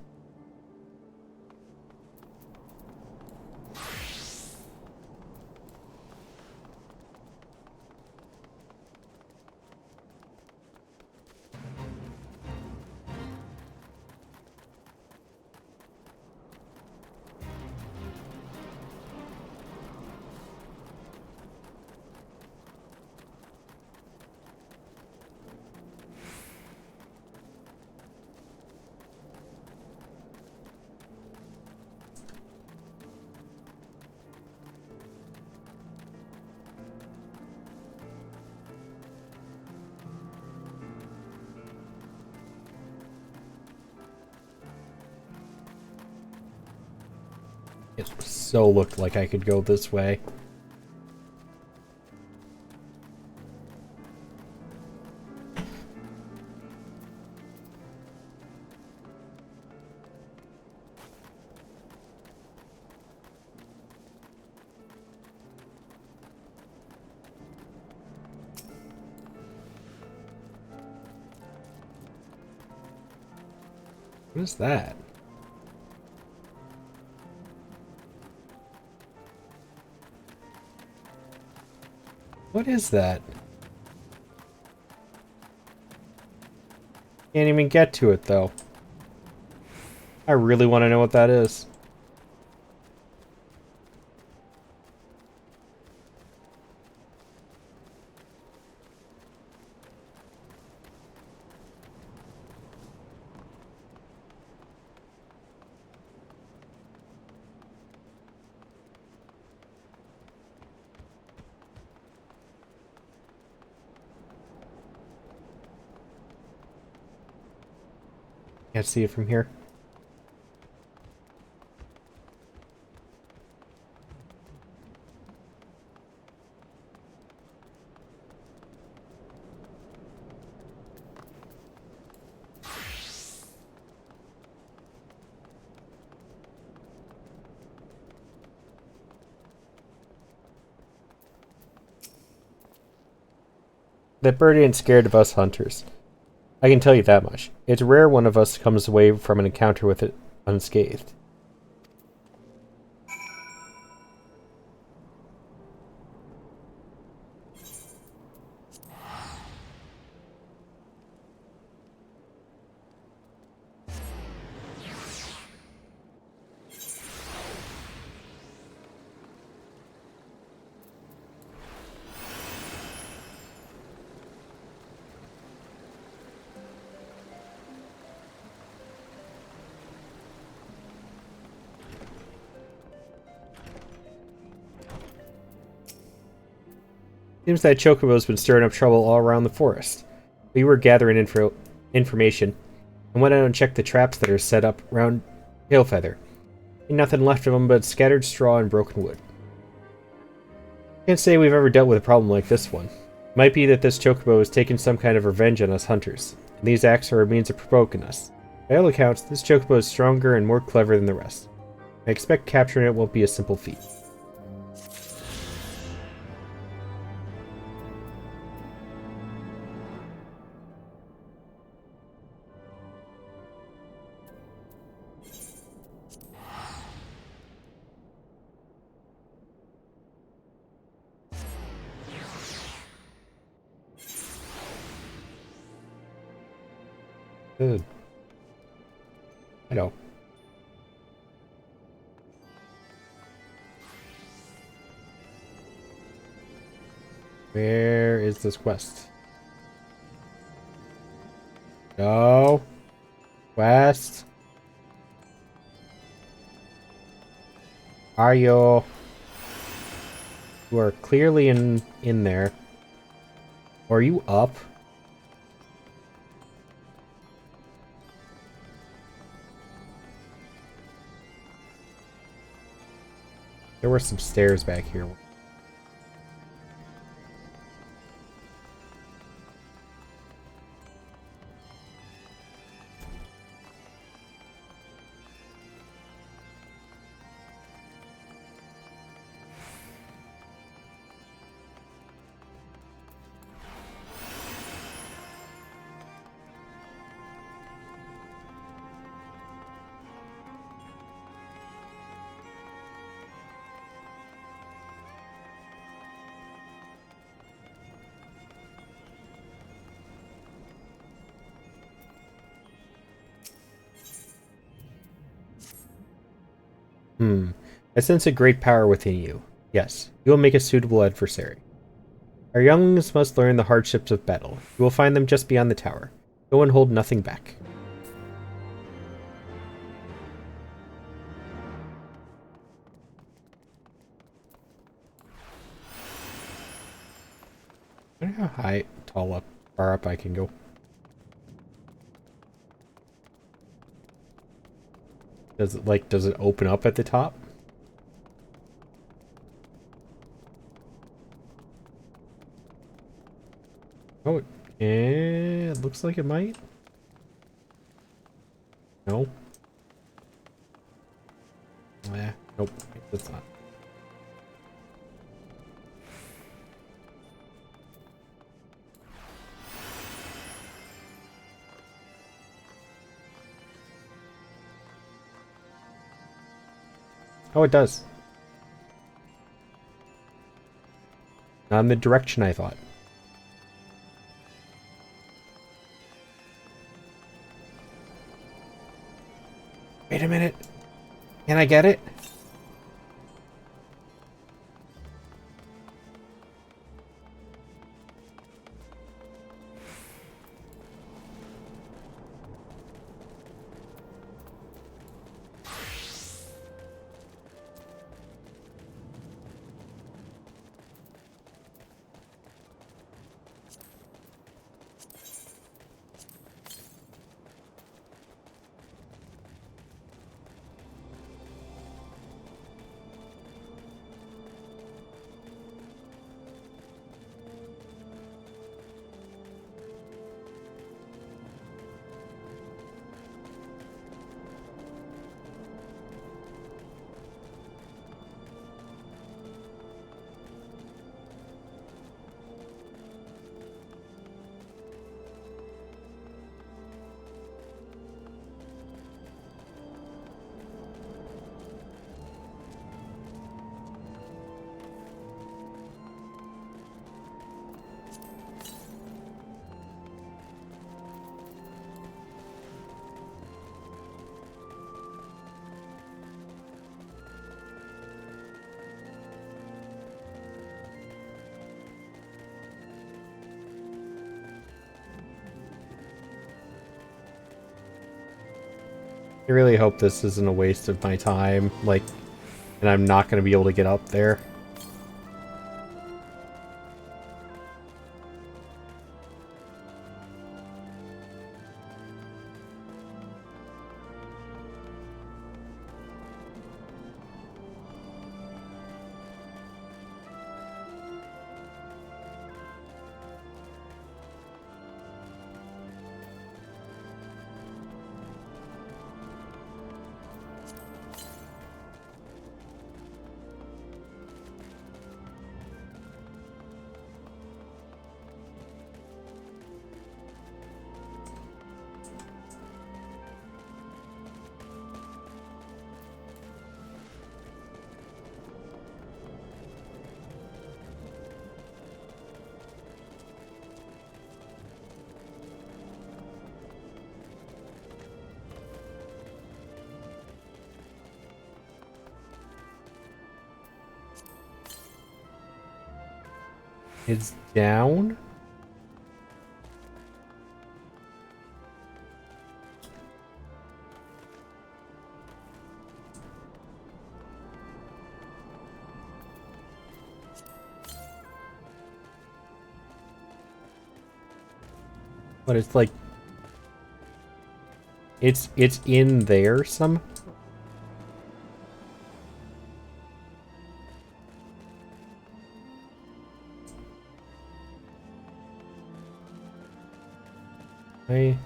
Speaker 3: It so looked like I could go this way. What is that? What is that? Can't even get to it, though. I really want to know what that is. Can't see it from here. That bird ain't scared of us hunters. I can tell you that much. It's rare one of us comes away from an encounter with it unscathed. Seems that Chocobo's been stirring up trouble all around the forest. We were gathering information and went out and checked the traps that are set up around Tailfeather. Ain't nothing left of them but scattered straw and broken wood. Can't say we've ever dealt with a problem like this one. Might be that this Chocobo has taken some kind of revenge on us hunters, and these acts are a means of provoking us. By all accounts, this Chocobo is stronger and more clever than the rest. I expect capturing it won't be a simple feat. Good. I know. Where is this quest? No. Quest. Are you? You are clearly in there. Or are you up? There were some stairs back here. I sense a great power within you. Yes, you will make a suitable adversary. Our younglings must learn the hardships of battle. You will find them just beyond the tower. Go and hold nothing back. I wonder how high, far up I can go. Does it open up at the top? Oh, it looks like it might. No. Nope, it's not. Oh, it does. Not in the direction I thought. Wait a minute. Can I get it? I really hope this isn't a waste of my time, and I'm not going to be able to get up there. It's down? But it's like... It's in there some... I...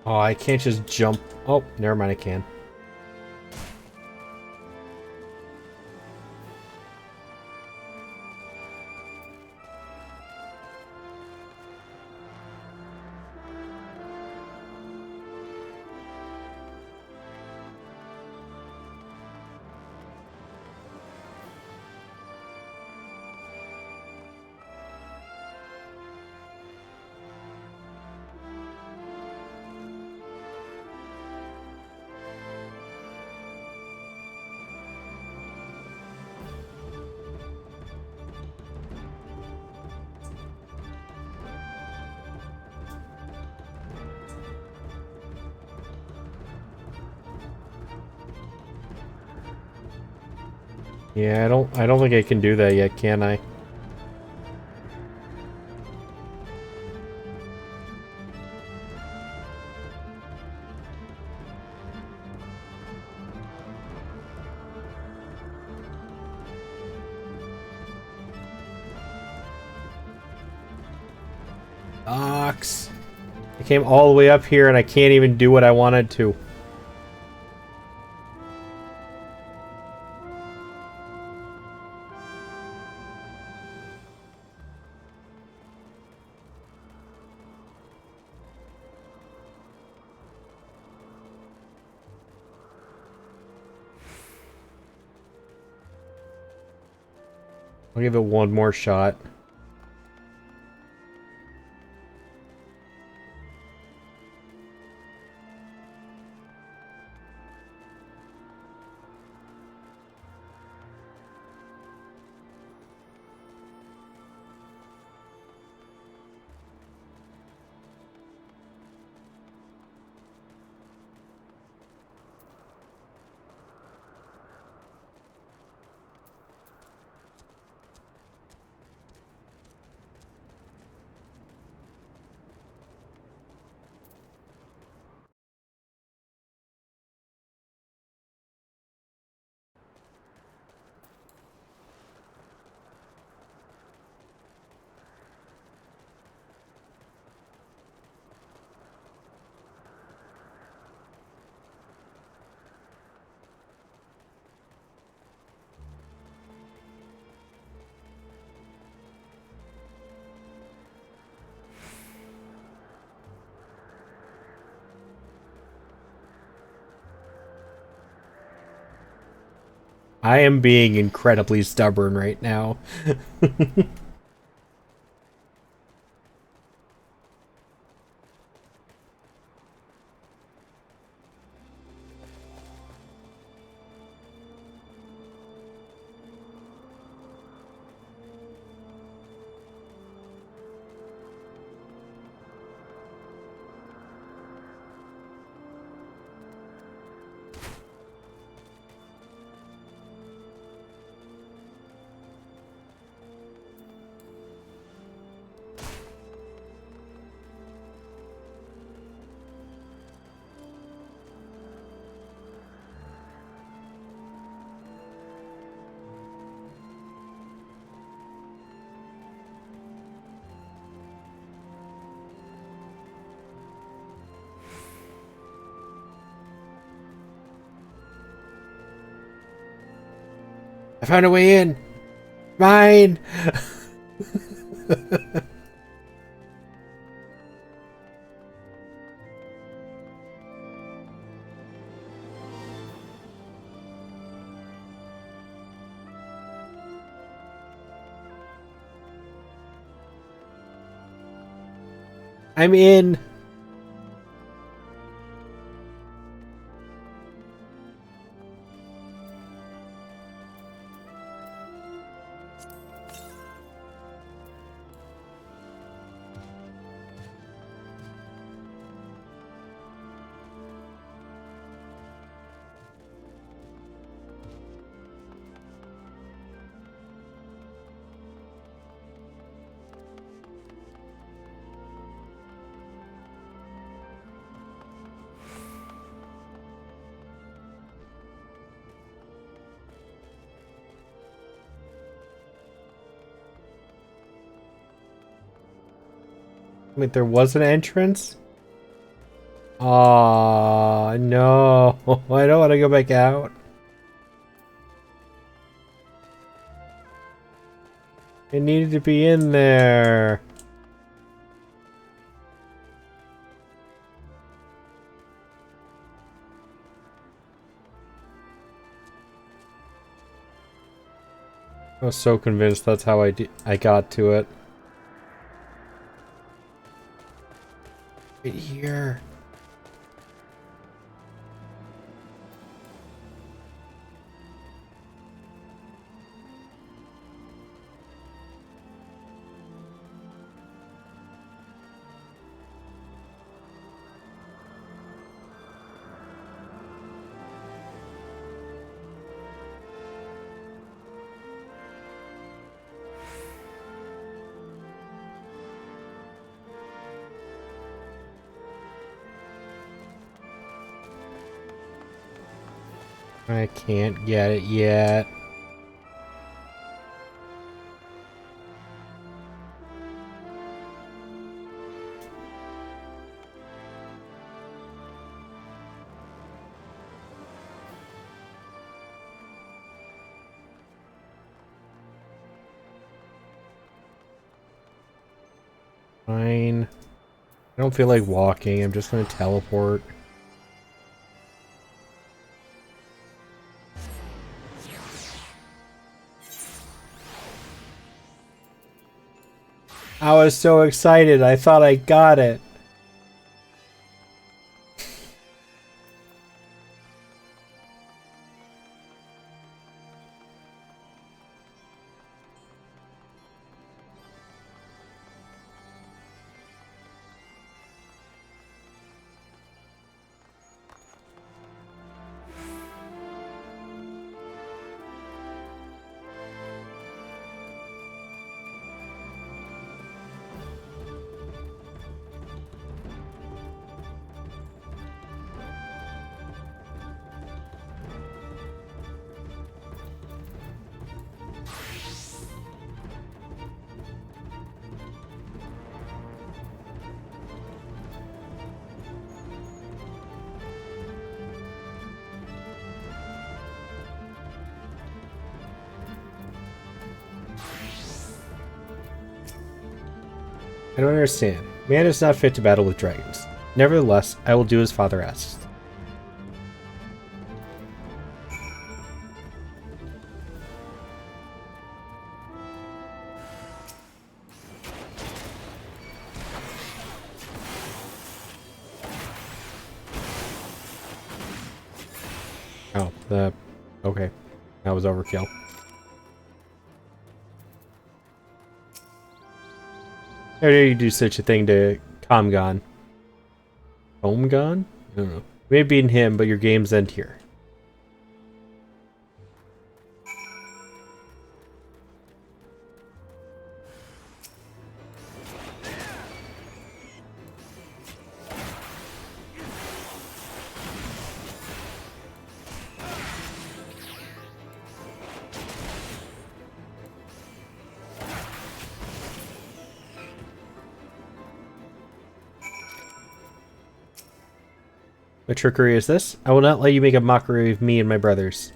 Speaker 3: Oh, I can't just jump. Oh, never mind, I can. Yeah, I don't think I can do that yet, can I? Ox. I came all the way up here and I can't even do what I wanted to. I'll give it one more shot. I am being incredibly stubborn right now. I found a way in. Mine. I'm in. Wait, there was an entrance? Aw, no. I don't want to go back out. It needed to be in there. I was so convinced that's how I got to it. Right here. I can't get it yet. Fine. I don't feel like walking. I'm just gonna teleport. I was so excited. I thought I got it. I don't understand. Man is not fit to battle with dragons. Nevertheless, I will do as father asks. Oh, okay. That was overkill. How dare you do such a thing to Comgon? Comgon? I don't know. Maybe in him, but your games end here. What trickery is this? I will not let you make a mockery of me and my brothers.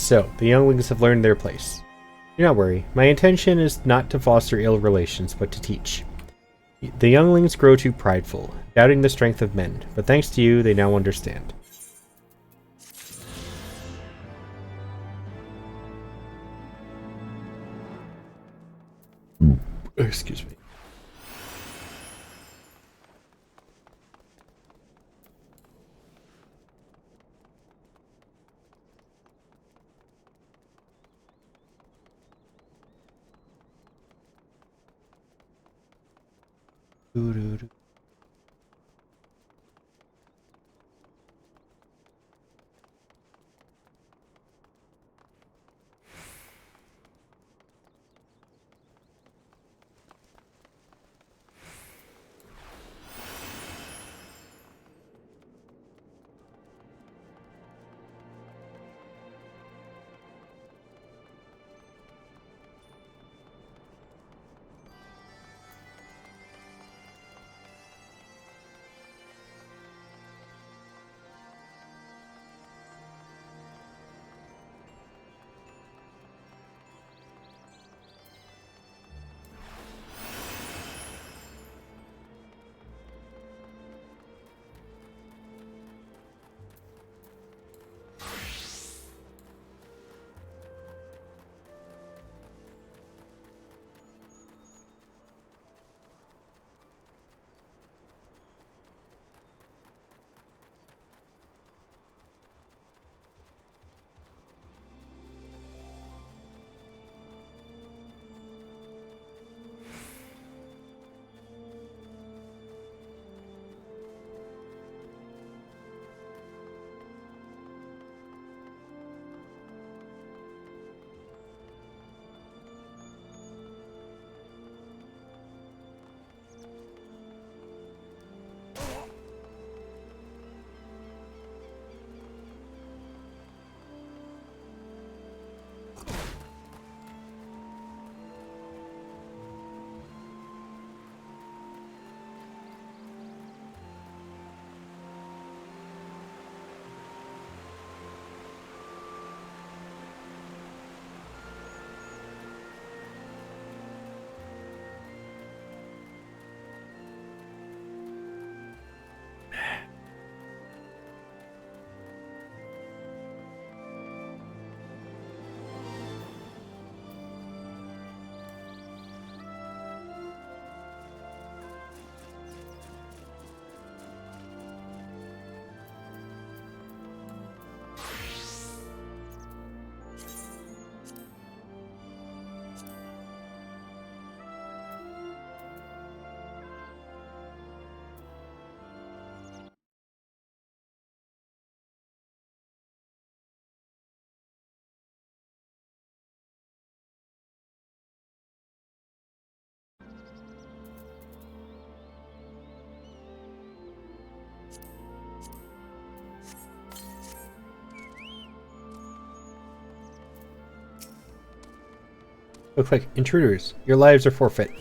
Speaker 3: So, the younglings have learned their place. Do not worry. My intention is not to foster ill relations, but to teach. The younglings grow too prideful, doubting the strength of men, but thanks to you, they now understand. Excuse me. Oh, quick, intruders, your lives are forfeit.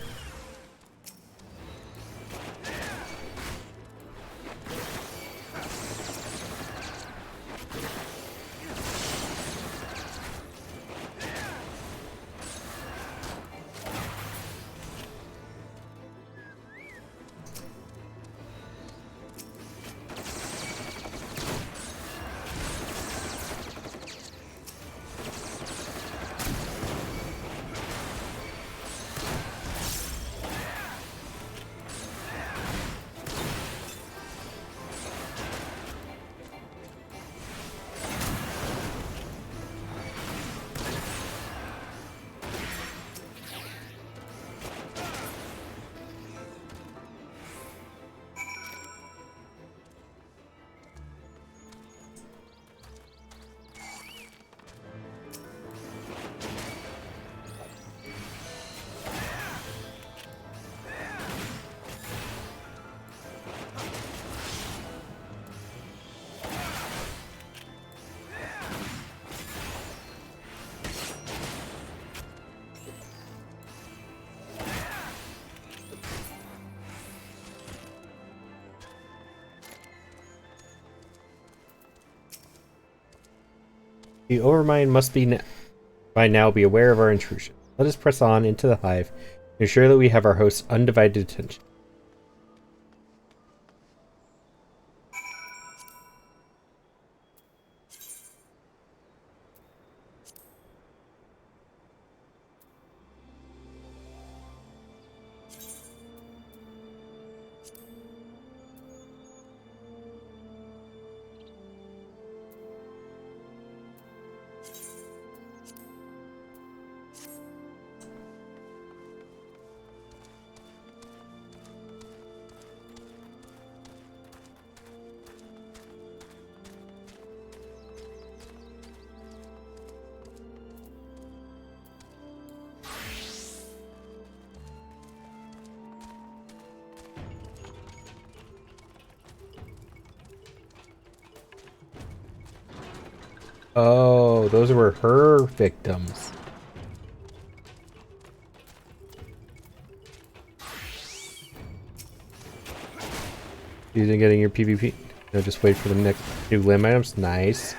Speaker 3: The Overmind must be by now be aware of our intrusion. Let us press on into the hive to ensure that we have our host's undivided attention. Oh, those were her victims. Using getting your PvP. No, just wait for the next new limb items. Nice.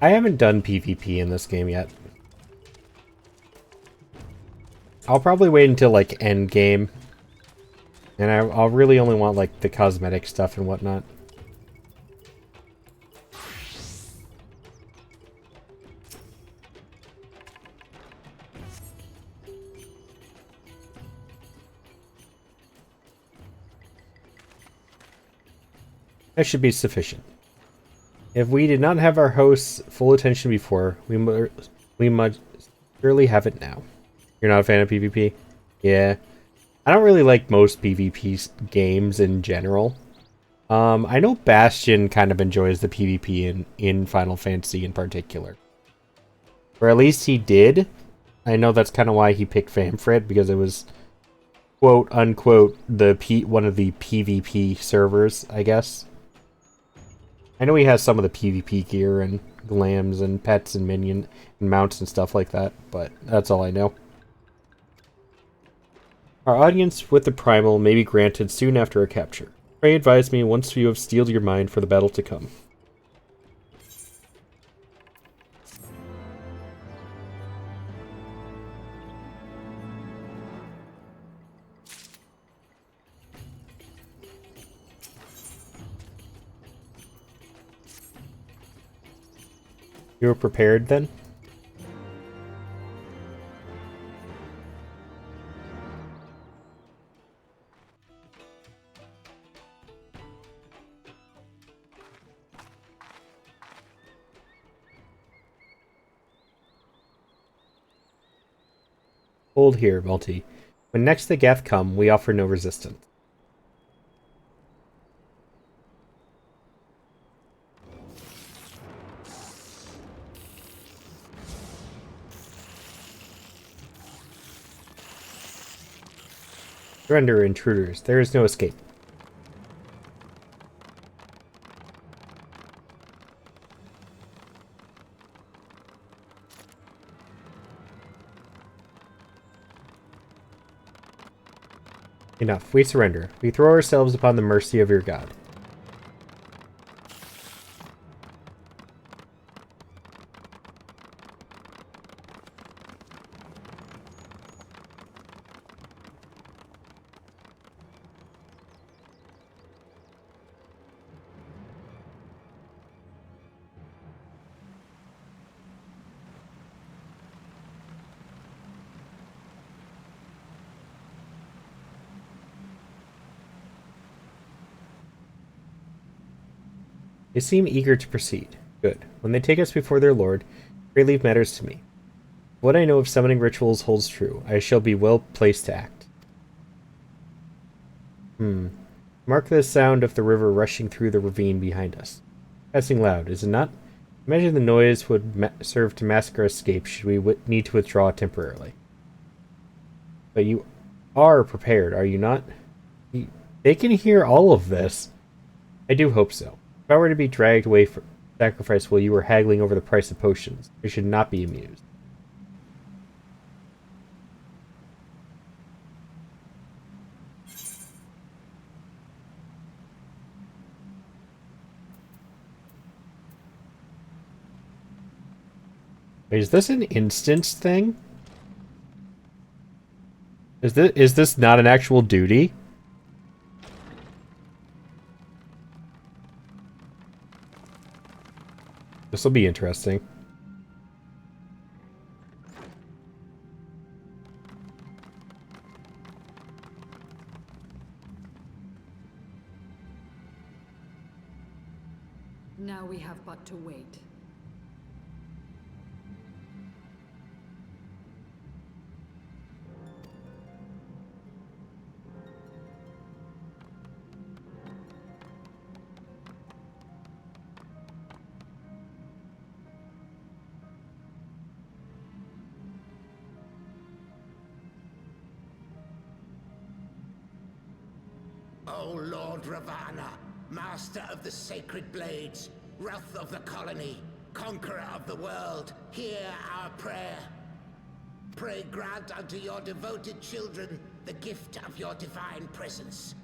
Speaker 3: I haven't done PvP in this game yet. I'll probably wait until like end game. And I'll really only want like the cosmetic stuff and whatnot. That should be sufficient. If we did not have our host's full attention before, we must surely have it now. You're not a fan of PvP? Yeah. I don't really like most PvP games in general. I know Bastion kind of enjoys the PvP in Final Fantasy in particular. Or at least he did. I know that's kind of why he picked Famfrit, because it was quote unquote one of the PvP servers, I guess. I know he has some of the PvP gear and glams and pets and minion and mounts and stuff like that, but that's all I know. Our audience with the Primal may be granted soon after our capture. Pray advise me once you have steeled your mind for the battle to come. You were prepared then? Hold here, Multi. When next the Geth come, we offer no resistance. Surrender, intruders. There is no escape. Enough. We surrender. We throw ourselves upon the mercy of your god. They seem eager to proceed. Good. When they take us before their lord, pray leave matters to me. What I know of summoning rituals holds true. I shall be well placed to act. Mark the sound of the river rushing through the ravine behind us. Passing loud, is it not? Imagine the noise would serve to mask our escape should we need to withdraw temporarily. But you are prepared, are you not? They can hear all of this. I do hope so. If I were to be dragged away for sacrifice while you were haggling over the price of potions, I should not be amused. Wait, is this an instance thing? Is this not an actual duty? This will be interesting.
Speaker 4: Now we have but to wait.
Speaker 7: O Lord Ravana, master of the sacred blades, wrath of the colony, conqueror of the world, hear our prayer. Pray grant unto your devoted children the gift of your divine presence.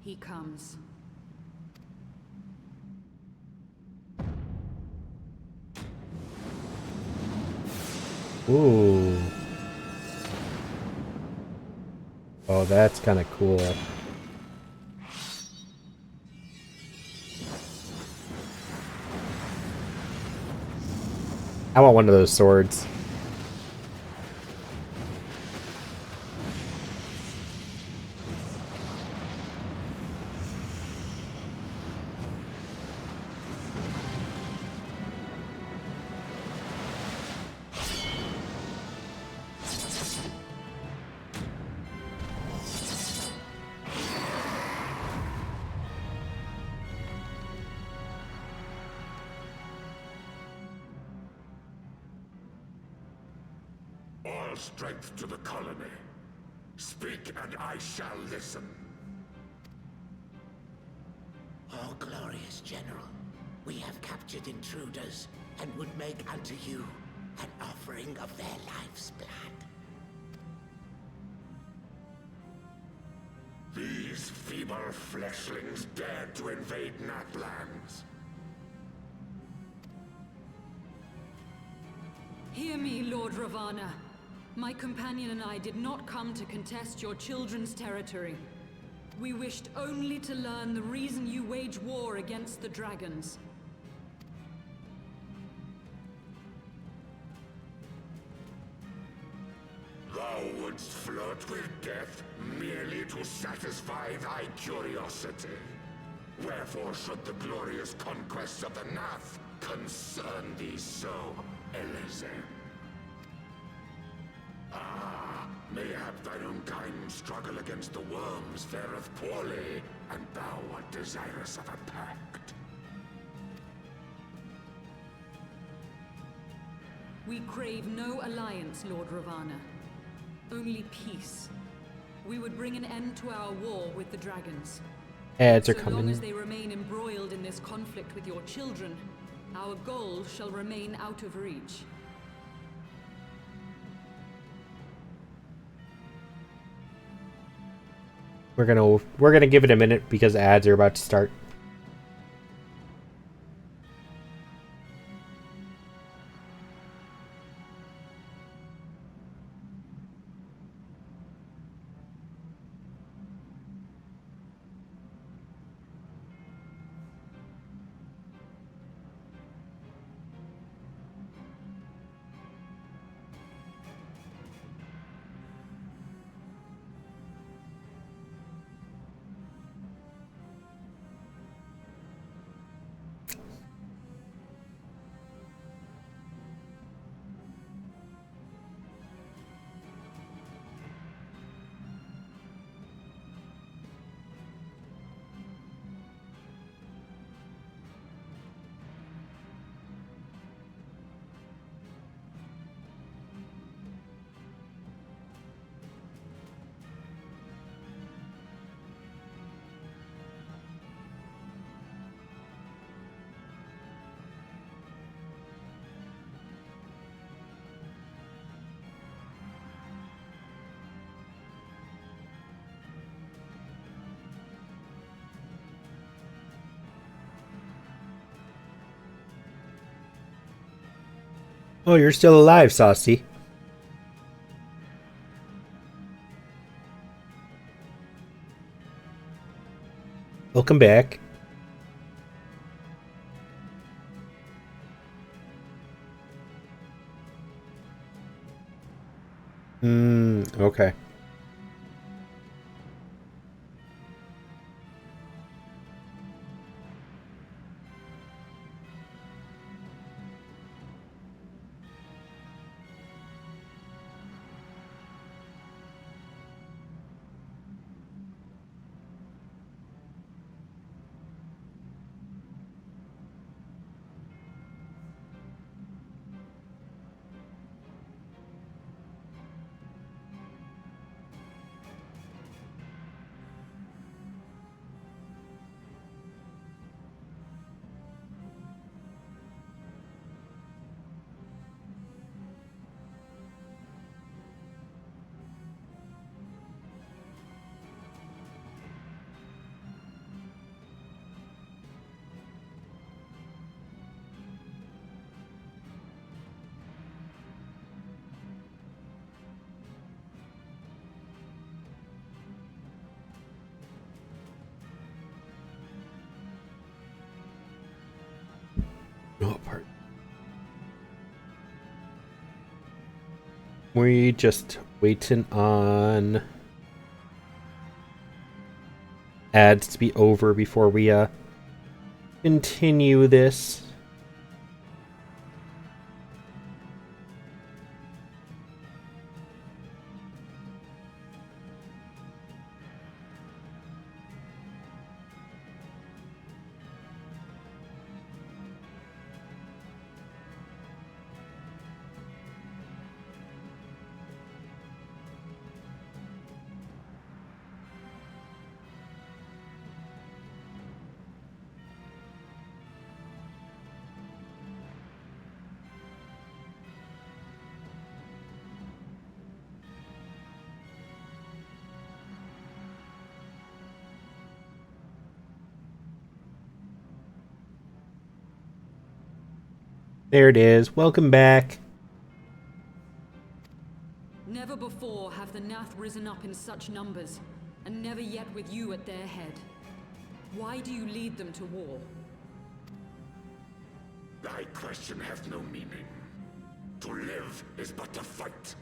Speaker 4: He comes.
Speaker 3: Ooh. Oh, that's kind of cool. I want one of those swords.
Speaker 6: All strength to the colony. Speak and I shall listen.
Speaker 7: O glorious General, we have captured intruders and would make unto you an offering of their life's blood.
Speaker 6: These feeble fleshlings dared to invade Natlands.
Speaker 4: Hear me, Lord Ravana. My companion and I did not come to contest your children's territory. We wished only to learn the reason you wage war against the dragons.
Speaker 6: Thou wouldst flirt with death merely to satisfy thy curiosity. Wherefore should the glorious conquests of the Nath concern thee so, Elezer? Ah, mayhap thine own kind struggle against the worms fareth poorly, and thou art desirous of a pact.
Speaker 4: We crave no alliance, Lord Ravana. Only peace. we would bring an end to our war with the dragons.
Speaker 3: Ads are
Speaker 4: So long as
Speaker 3: coming.
Speaker 4: they remain embroiled in this conflict with your children, our goal shall remain out of reach.
Speaker 3: We're gonna give it a minute because ads are about to start. Oh, you're still alive, Saucy. Welcome back. Okay. No part. We just waiting on ads to be over before we continue this. There it is. Welcome back.
Speaker 4: Never before have the Nath risen up in such numbers, and never yet with you at their head. Why do you lead them to war?
Speaker 6: Thy question hath no meaning. To live is but to fight.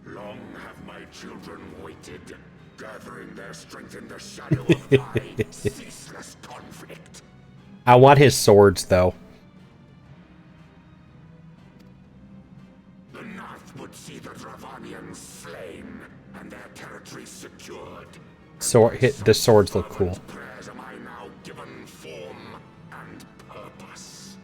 Speaker 6: Long have my children waited, gathering their strength in the shadow of thy ceaseless conflict.
Speaker 3: I want his swords, though.
Speaker 6: The Nath would see the Dravanians slain and their territory secured.
Speaker 3: The swords look cool.
Speaker 6: Prayers am I now given form and purpose.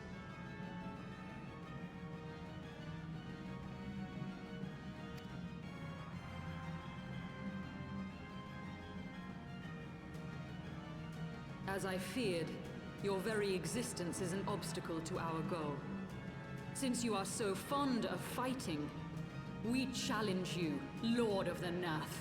Speaker 4: As I feared, your very existence is an obstacle to our goal. Since you are so fond of fighting, we challenge you, Lord of the Nath.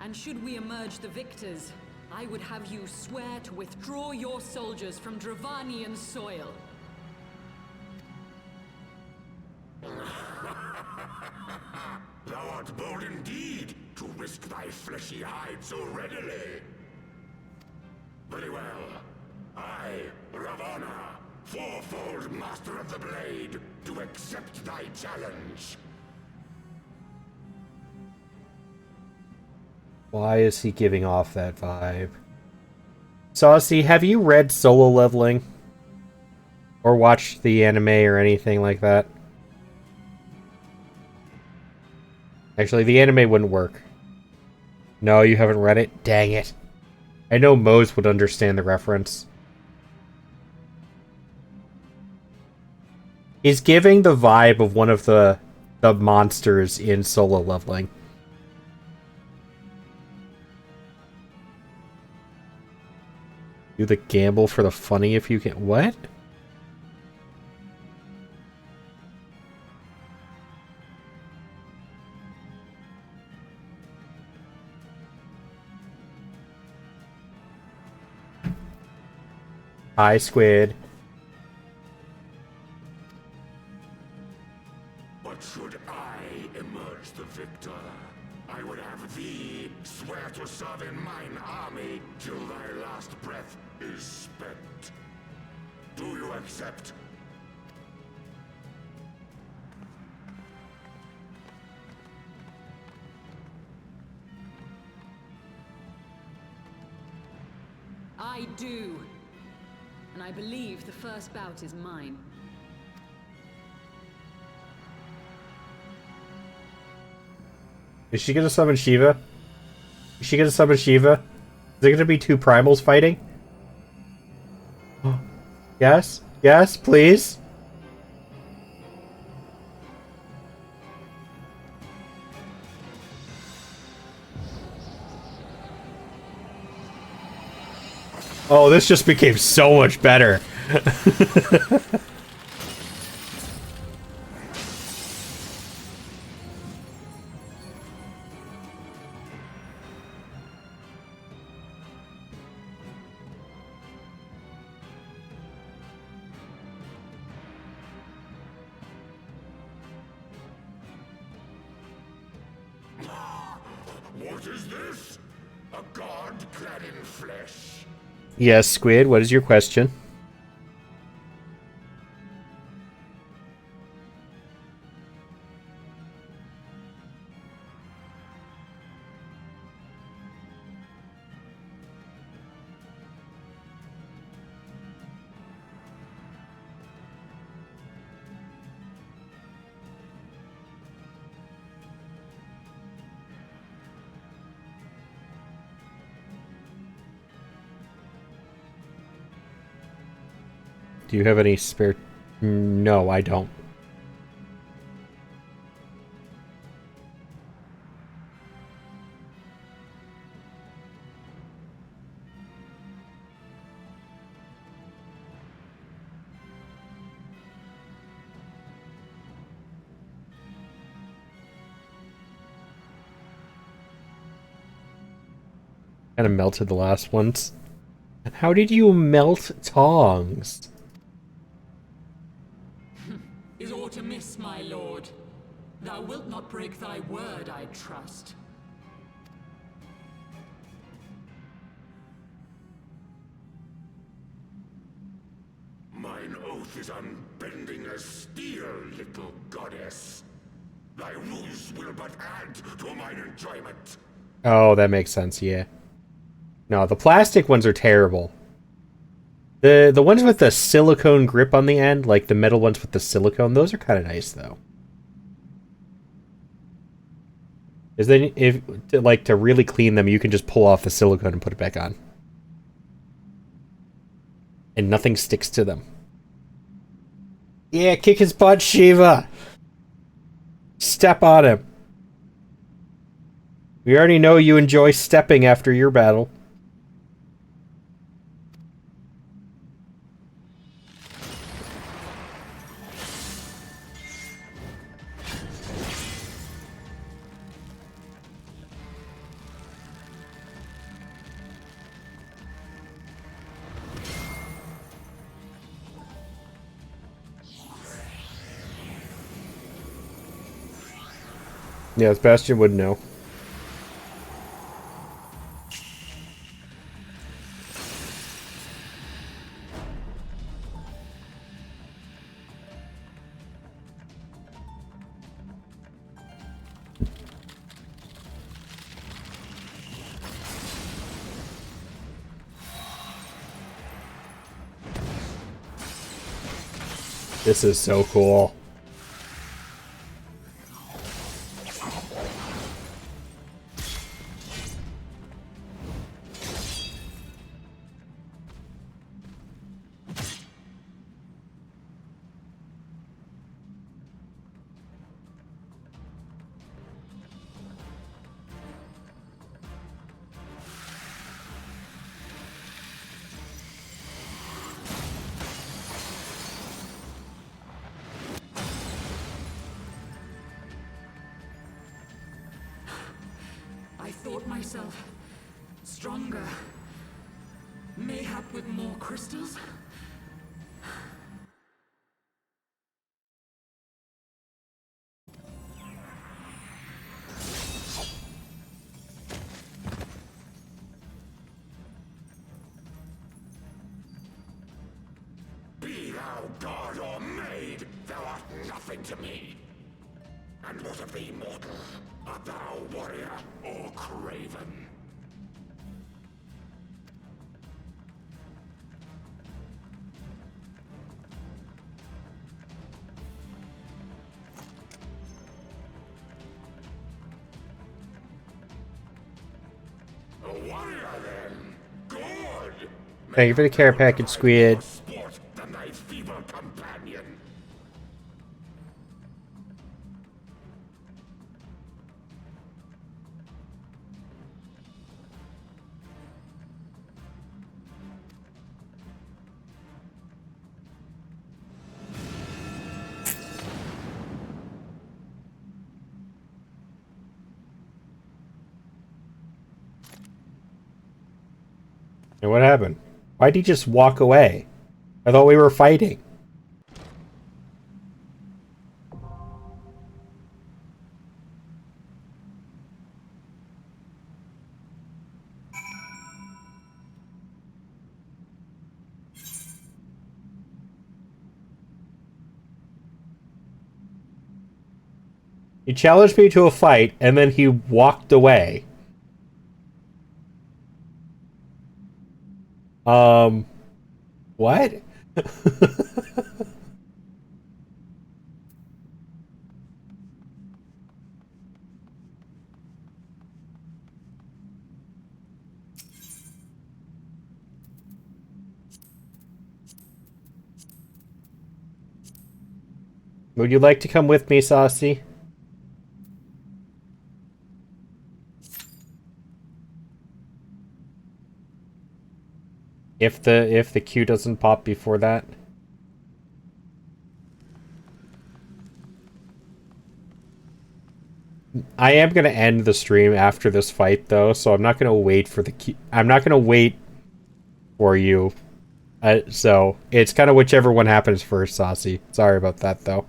Speaker 4: And should we emerge the victors, I would have you swear to withdraw your soldiers from Dravanian soil.
Speaker 6: Thou art bold indeed to risk thy fleshy hide so readily. Very well. I, Ravana, fourfold Master of the Blade, do accept thy challenge.
Speaker 3: Why is he giving off that vibe? Saucy, have you read Solo Leveling? Or watched the anime or anything like that? Actually, the anime wouldn't work. No, you haven't read it? Dang it. I know Mose would understand the reference. He's giving the vibe of one of the monsters in Solo Leveling. Do the gamble for the funny if you can. What? Hi, Squid.
Speaker 6: But should I emerge the victor, I would have thee swear to serve in mine army till thy last breath is spent. Do you accept?
Speaker 4: I do. And I believe the first bout is mine.
Speaker 3: Is she gonna summon Shiva? Is she gonna summon Shiva? Is there gonna be two primals fighting? Yes? Yes, please? Oh, this just became so much better.
Speaker 6: What is this? A god clad in flesh?
Speaker 3: Yes, Squid, what is your question? Do you have any spare... No, I don't. Kind of melted the last ones. How did you melt tongs?
Speaker 4: Is aught amiss, my lord? Thou wilt not break thy word, I trust.
Speaker 6: Mine oath is unbending as steel, little goddess. Thy ruse will but add to mine enjoyment.
Speaker 3: Oh, that makes sense, yeah. No, the plastic ones are terrible. The ones with the silicone grip on the end, like the metal ones with the silicone, those are kind of nice, though. Is then if to really clean them, you can just pull off the silicone and put it back on, and nothing sticks to them. Yeah, kick his butt, Shiva. Step on him. We already know you enjoy stepping after your battle. Yeah, Sebastian would know. This is so cool.
Speaker 4: I thought myself stronger. Mayhap with more crystals?
Speaker 6: Be thou god or maid, thou art nothing to me. And what of thee, mortal? Art thou warrior or craven? A warrior, then? Good!
Speaker 3: Thank you for the care package, Squid.
Speaker 6: Sport than thy feeble companion.
Speaker 3: And what happened? Why'd he just walk away? I thought we were fighting. He challenged me to a fight, and then he walked away. What? Would you like to come with me, Saucy? If the queue doesn't pop before that. I am gonna end the stream after this fight though, so I'm not gonna wait for the queue. I'm not gonna wait for you. So it's kind of whichever one happens first, Saucy. Sorry about that though.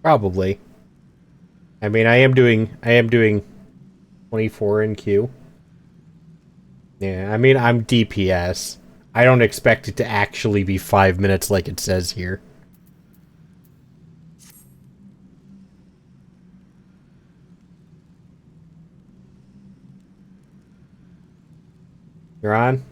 Speaker 3: Probably. I mean, I am doing 24 in Q. Yeah, I mean, I'm DPS. I don't expect it to actually be 5 minutes like it says here. You're on?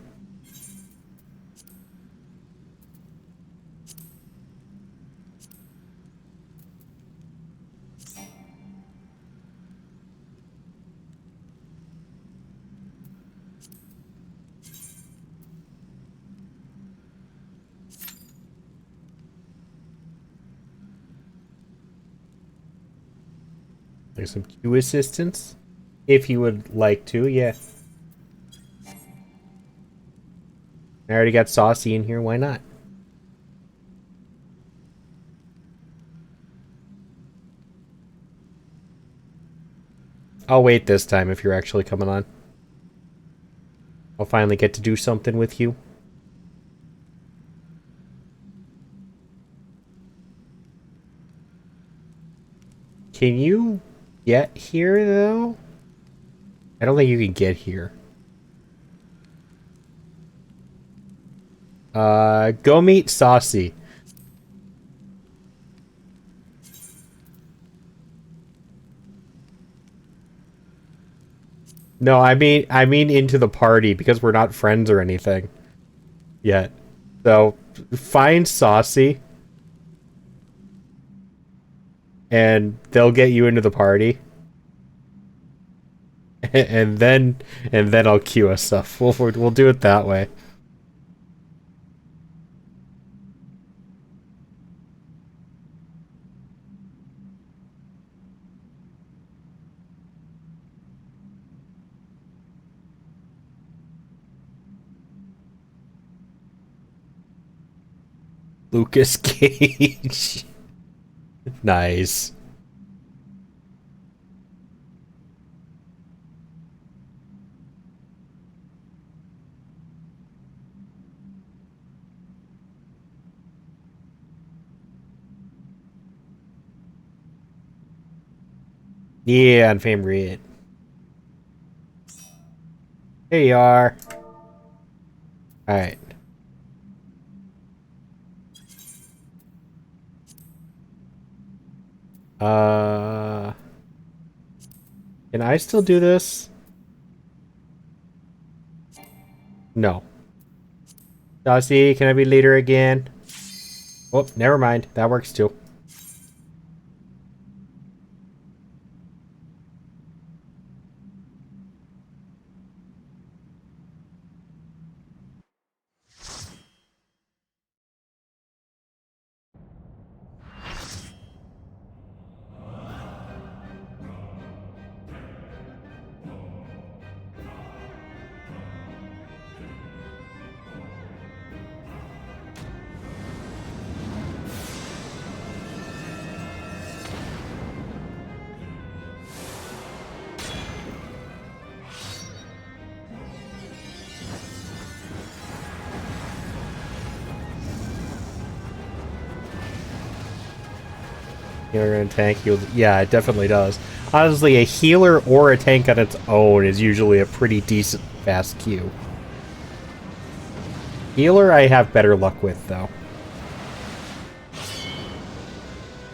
Speaker 3: There's some queue assistance. If you would like to, yeah. I already got Saucy in here, why not? I'll wait this time if you're actually coming on. I'll finally get to do something with you. Can you get here, though? I don't think you can get here. Go meet Saucy. No, I mean into the party, because we're not friends or anything yet. So, find Saucy, and they'll get you into the party. and then I'll queue us stuff. We'll do it that way. Lucas Cage. Nice. Yeah, on favorite. There you are. Alright. Can I still do this? No. Saucy, can I be leader again? Oh, never mind. That works too. Healer and tank heals. Yeah, it definitely does. Honestly, a healer or a tank on its own is usually a pretty decent fast queue. Healer I have better luck with, though.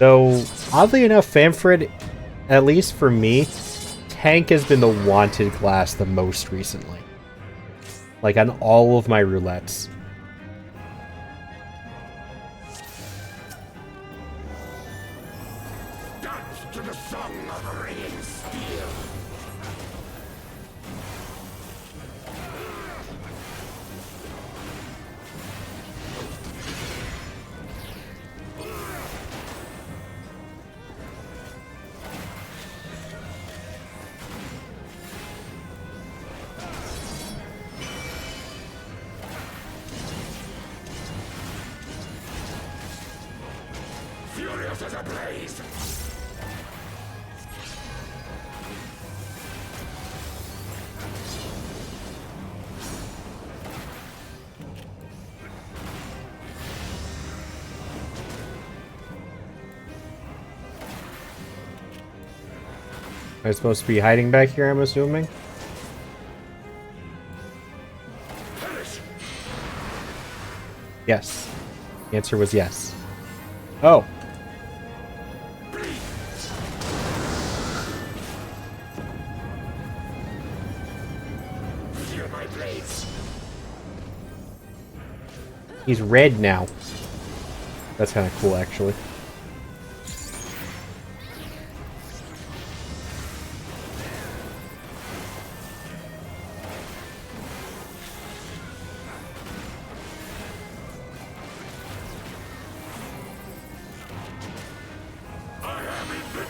Speaker 3: Though, oddly enough, Famfred, at least for me, tank has been the wanted class the most recently. Like, on all of my roulettes.
Speaker 6: To the song of ringing steel. Furious as a blaze.
Speaker 3: Am I supposed to be hiding back here, I'm assuming? Yes. The answer was yes. Oh.
Speaker 6: Feel my blades.
Speaker 3: He's red now. That's kind of cool, actually.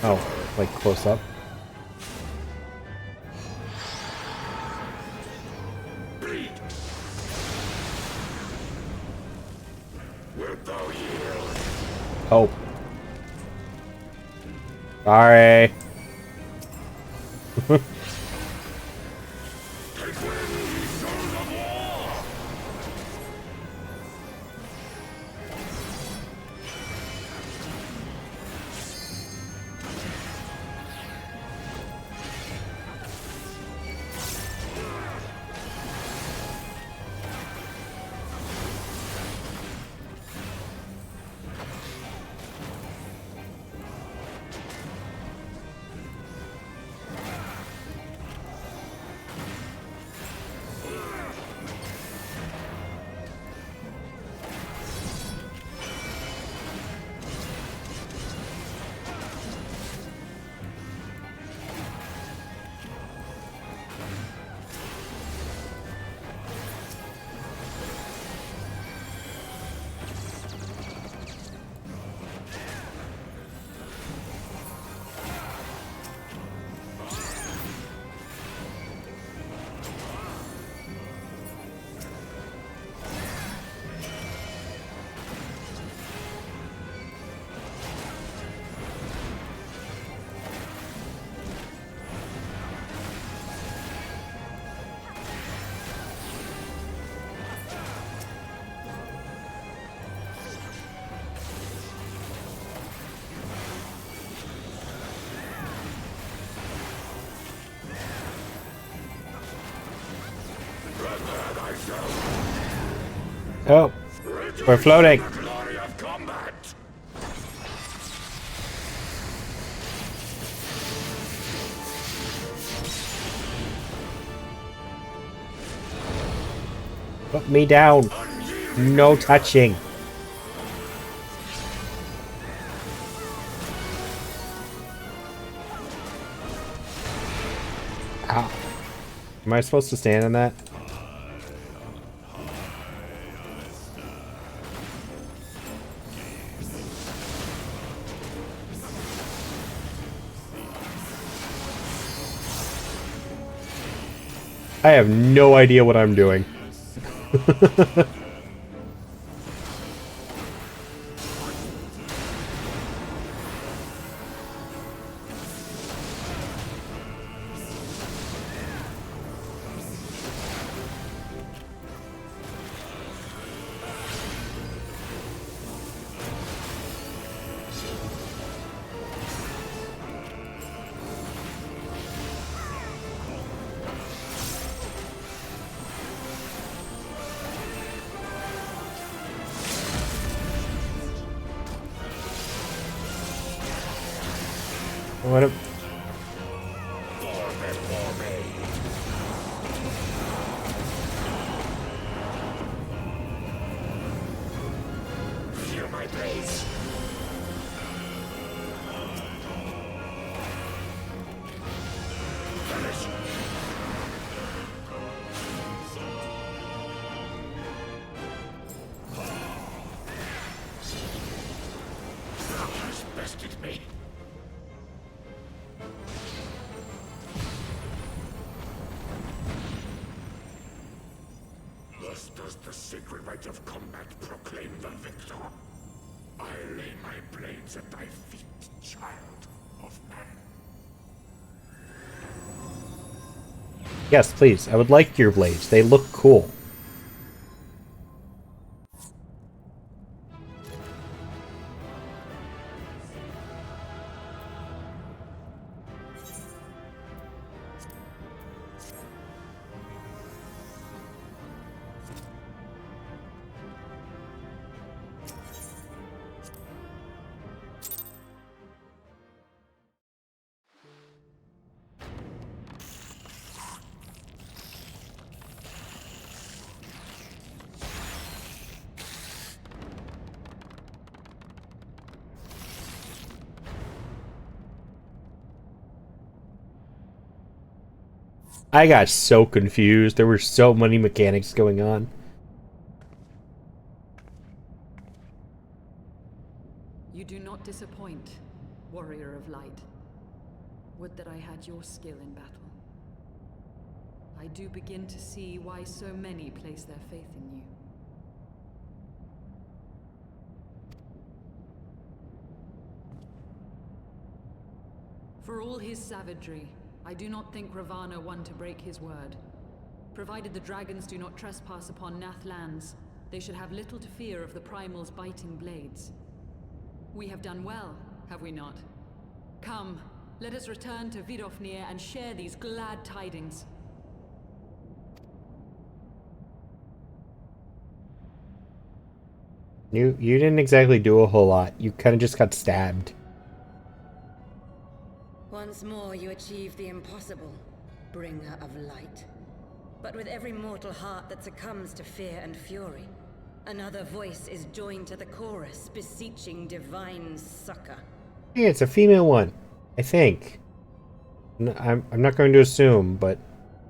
Speaker 3: Oh, like close up.
Speaker 6: Wilt thou yield?
Speaker 3: Oh. Sorry.
Speaker 6: Take wing, ye sons of war!
Speaker 3: Oh. We're floating.
Speaker 6: The glory of combat!
Speaker 3: Put me down. No touching. Ow. Am I supposed to stand in that? I have no idea what I'm doing. What a...
Speaker 6: Feel my blades. Finish. Thou hast bested me. Thus does the sacred rite of combat proclaim the victor. I lay my blades at thy feet, child of man.
Speaker 3: Yes, please. I would like your blades. They look cool. I got so confused. There were so many mechanics going on.
Speaker 4: You do not disappoint, warrior of light. Would that I had your skill in battle. I do begin to see why so many place their faith in you. For all his savagery, I do not think Ravana one to break his word. Provided the dragons do not trespass upon Nath lands, they should have little to fear of the Primal's biting blades. We have done well, have we not? Come, let us return to Vidofnir and share these glad tidings.
Speaker 3: You didn't exactly do a whole lot. You kind of just got stabbed.
Speaker 8: Once more you achieve the impossible, bringer of light. But with every mortal heart that succumbs to fear and fury, another voice is joined to the chorus, beseeching divine succor.
Speaker 3: Hey, it's a female one, I think. I'm not going to assume, but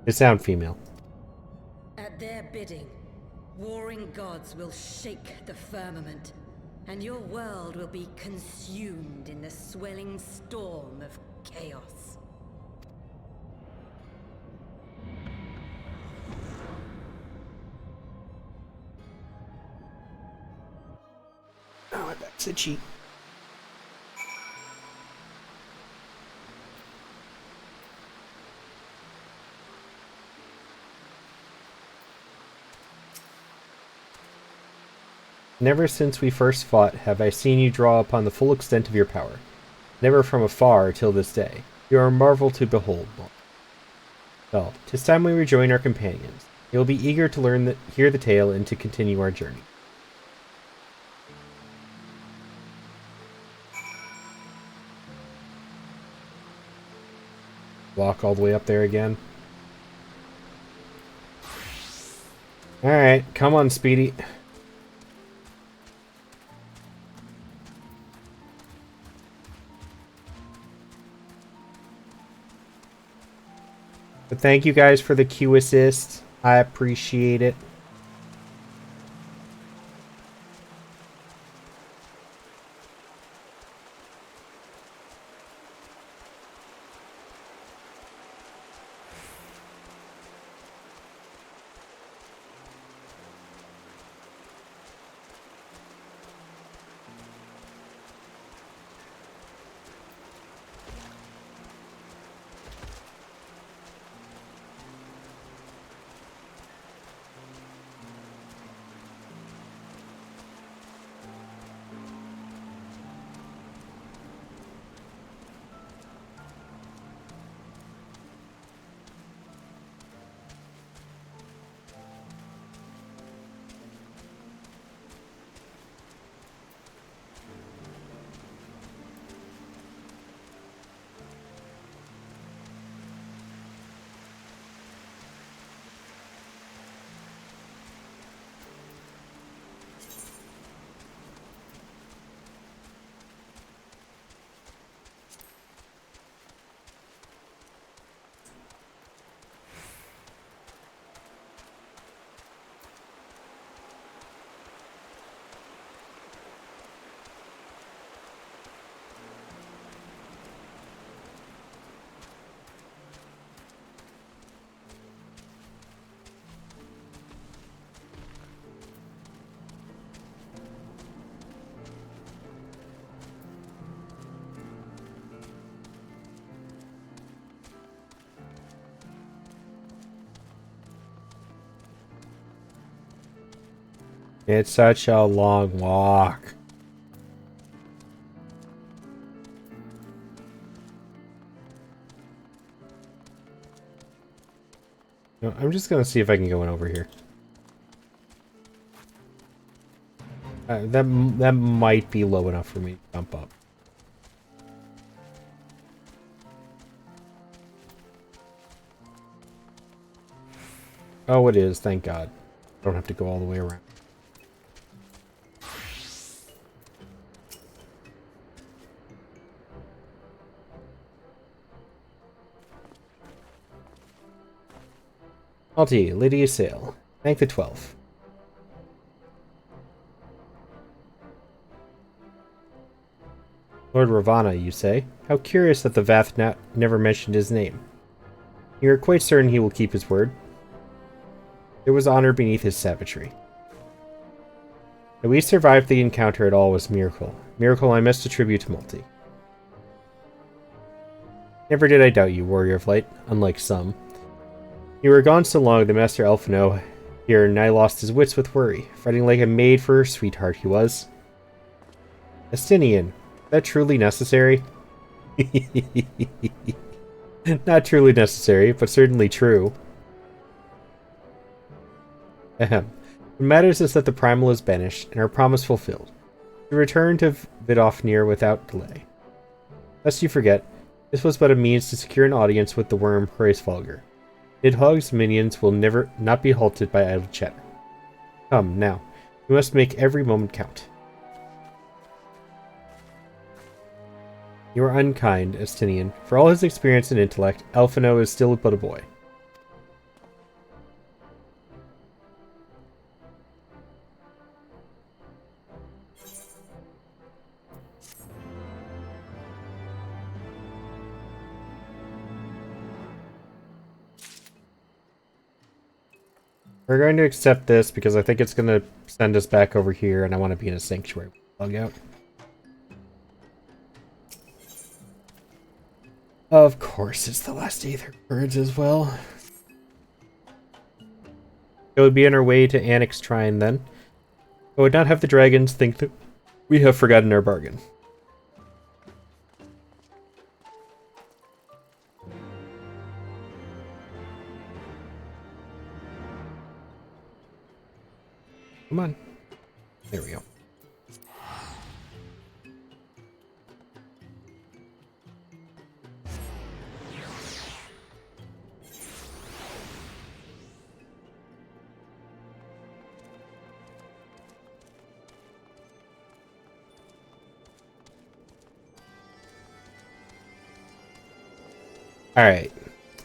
Speaker 3: they sound female.
Speaker 8: At their bidding, warring gods will shake the firmament, and your world will be consumed in the swelling storm of chaos.
Speaker 3: Oh, my back's itchy. Never since we first fought have I seen you draw upon the full extent of your power. Never from afar till this day. You are a marvel to behold. Well, 'tis time we rejoin our companions. They will be eager to hear the tale and to continue our journey. Walk all the way up there again. Alright, come on, Speedy. But thank you guys for the Q assist. I appreciate it. It's such a long walk. No, I'm just gonna see if I can go in over here. That might be low enough for me to jump up. Oh, it is. Thank God. Don't have to go all the way around. Malty, Lydia Sale. Thank the 12. Lord Ravana, you say? How curious that the Vath never mentioned his name. You are quite certain he will keep his word. There was honor beneath his savagery. That we survived the encounter at all was a miracle. Miracle I must attribute to Malty. Never did I doubt you, Warrior of Light, unlike some. You were gone so long, the Master Elfino here nigh lost his wits with worry, fighting like a maid for her sweetheart he was. Estinian, is that truly necessary? Not truly necessary, but certainly true. Ahem. What matters is that the Primal is banished, and our promise fulfilled. To return to Vidofnir without delay. Lest you forget, this was but a means to secure an audience with the worm Hraesvalgr. Nidhogg's minions will not be halted by idle chatter. Come, now. We must make every moment count. You are unkind, Estinian. For all his experience and intellect, Elfino is still but a boy. We're going to accept this because I think it's going to send us back over here and I want to be in a sanctuary. Log out. Of course, it's the last Aether Birds as well. It would be on our way to Annex Shrine then. I would not have the dragons think that we have forgotten our bargain. Come on. There we go. Alright.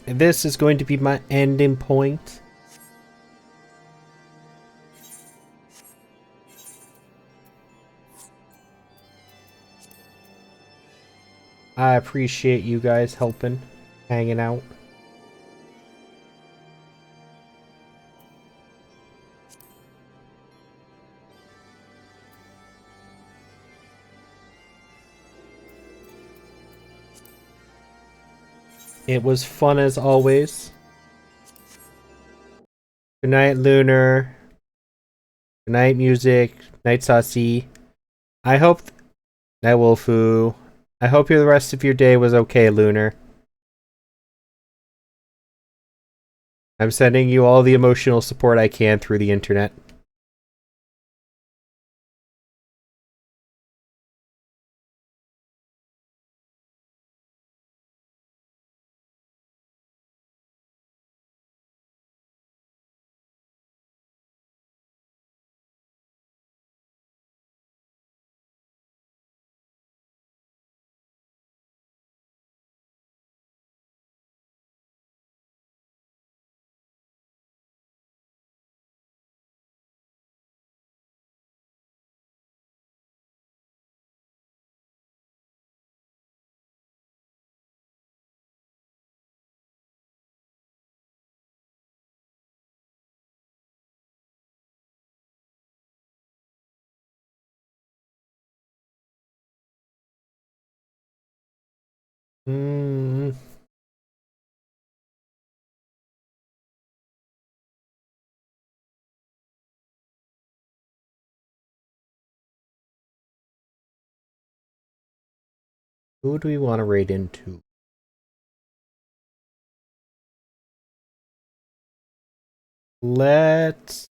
Speaker 3: This is going to be my ending point. I appreciate you guys helping, hanging out. It was fun as always. Good night, Lunar. Good night, Music. Night, Saucy. I hope... Night, Wolfu. I hope the rest of your day was okay, Lunar. I'm sending you all the emotional support I can through the internet. Hmm. Who do we want to raid into? Let's...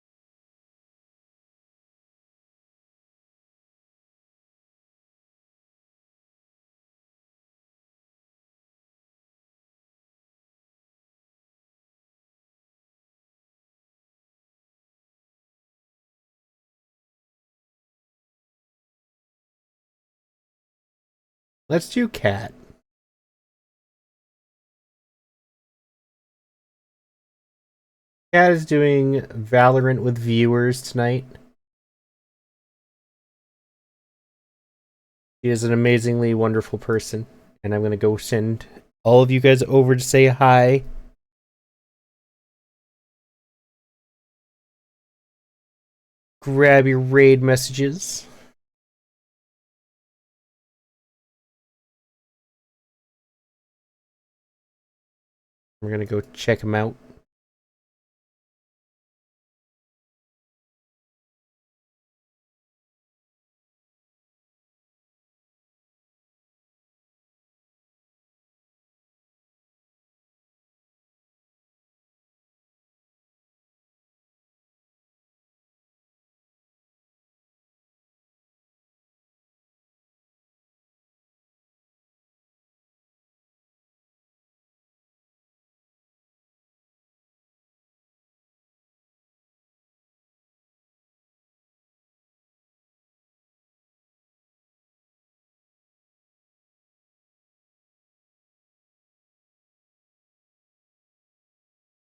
Speaker 3: Let's do Cat. Cat is doing Valorant with viewers tonight. She is an amazingly wonderful person, and I'm gonna go send all of you guys over to say hi. Grab your raid messages. We're gonna go check them out.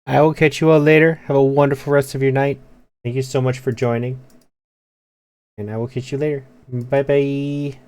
Speaker 3: I will catch you all later. Have a wonderful rest of your night. Thank you so much for joining. And I will catch you later. Bye bye.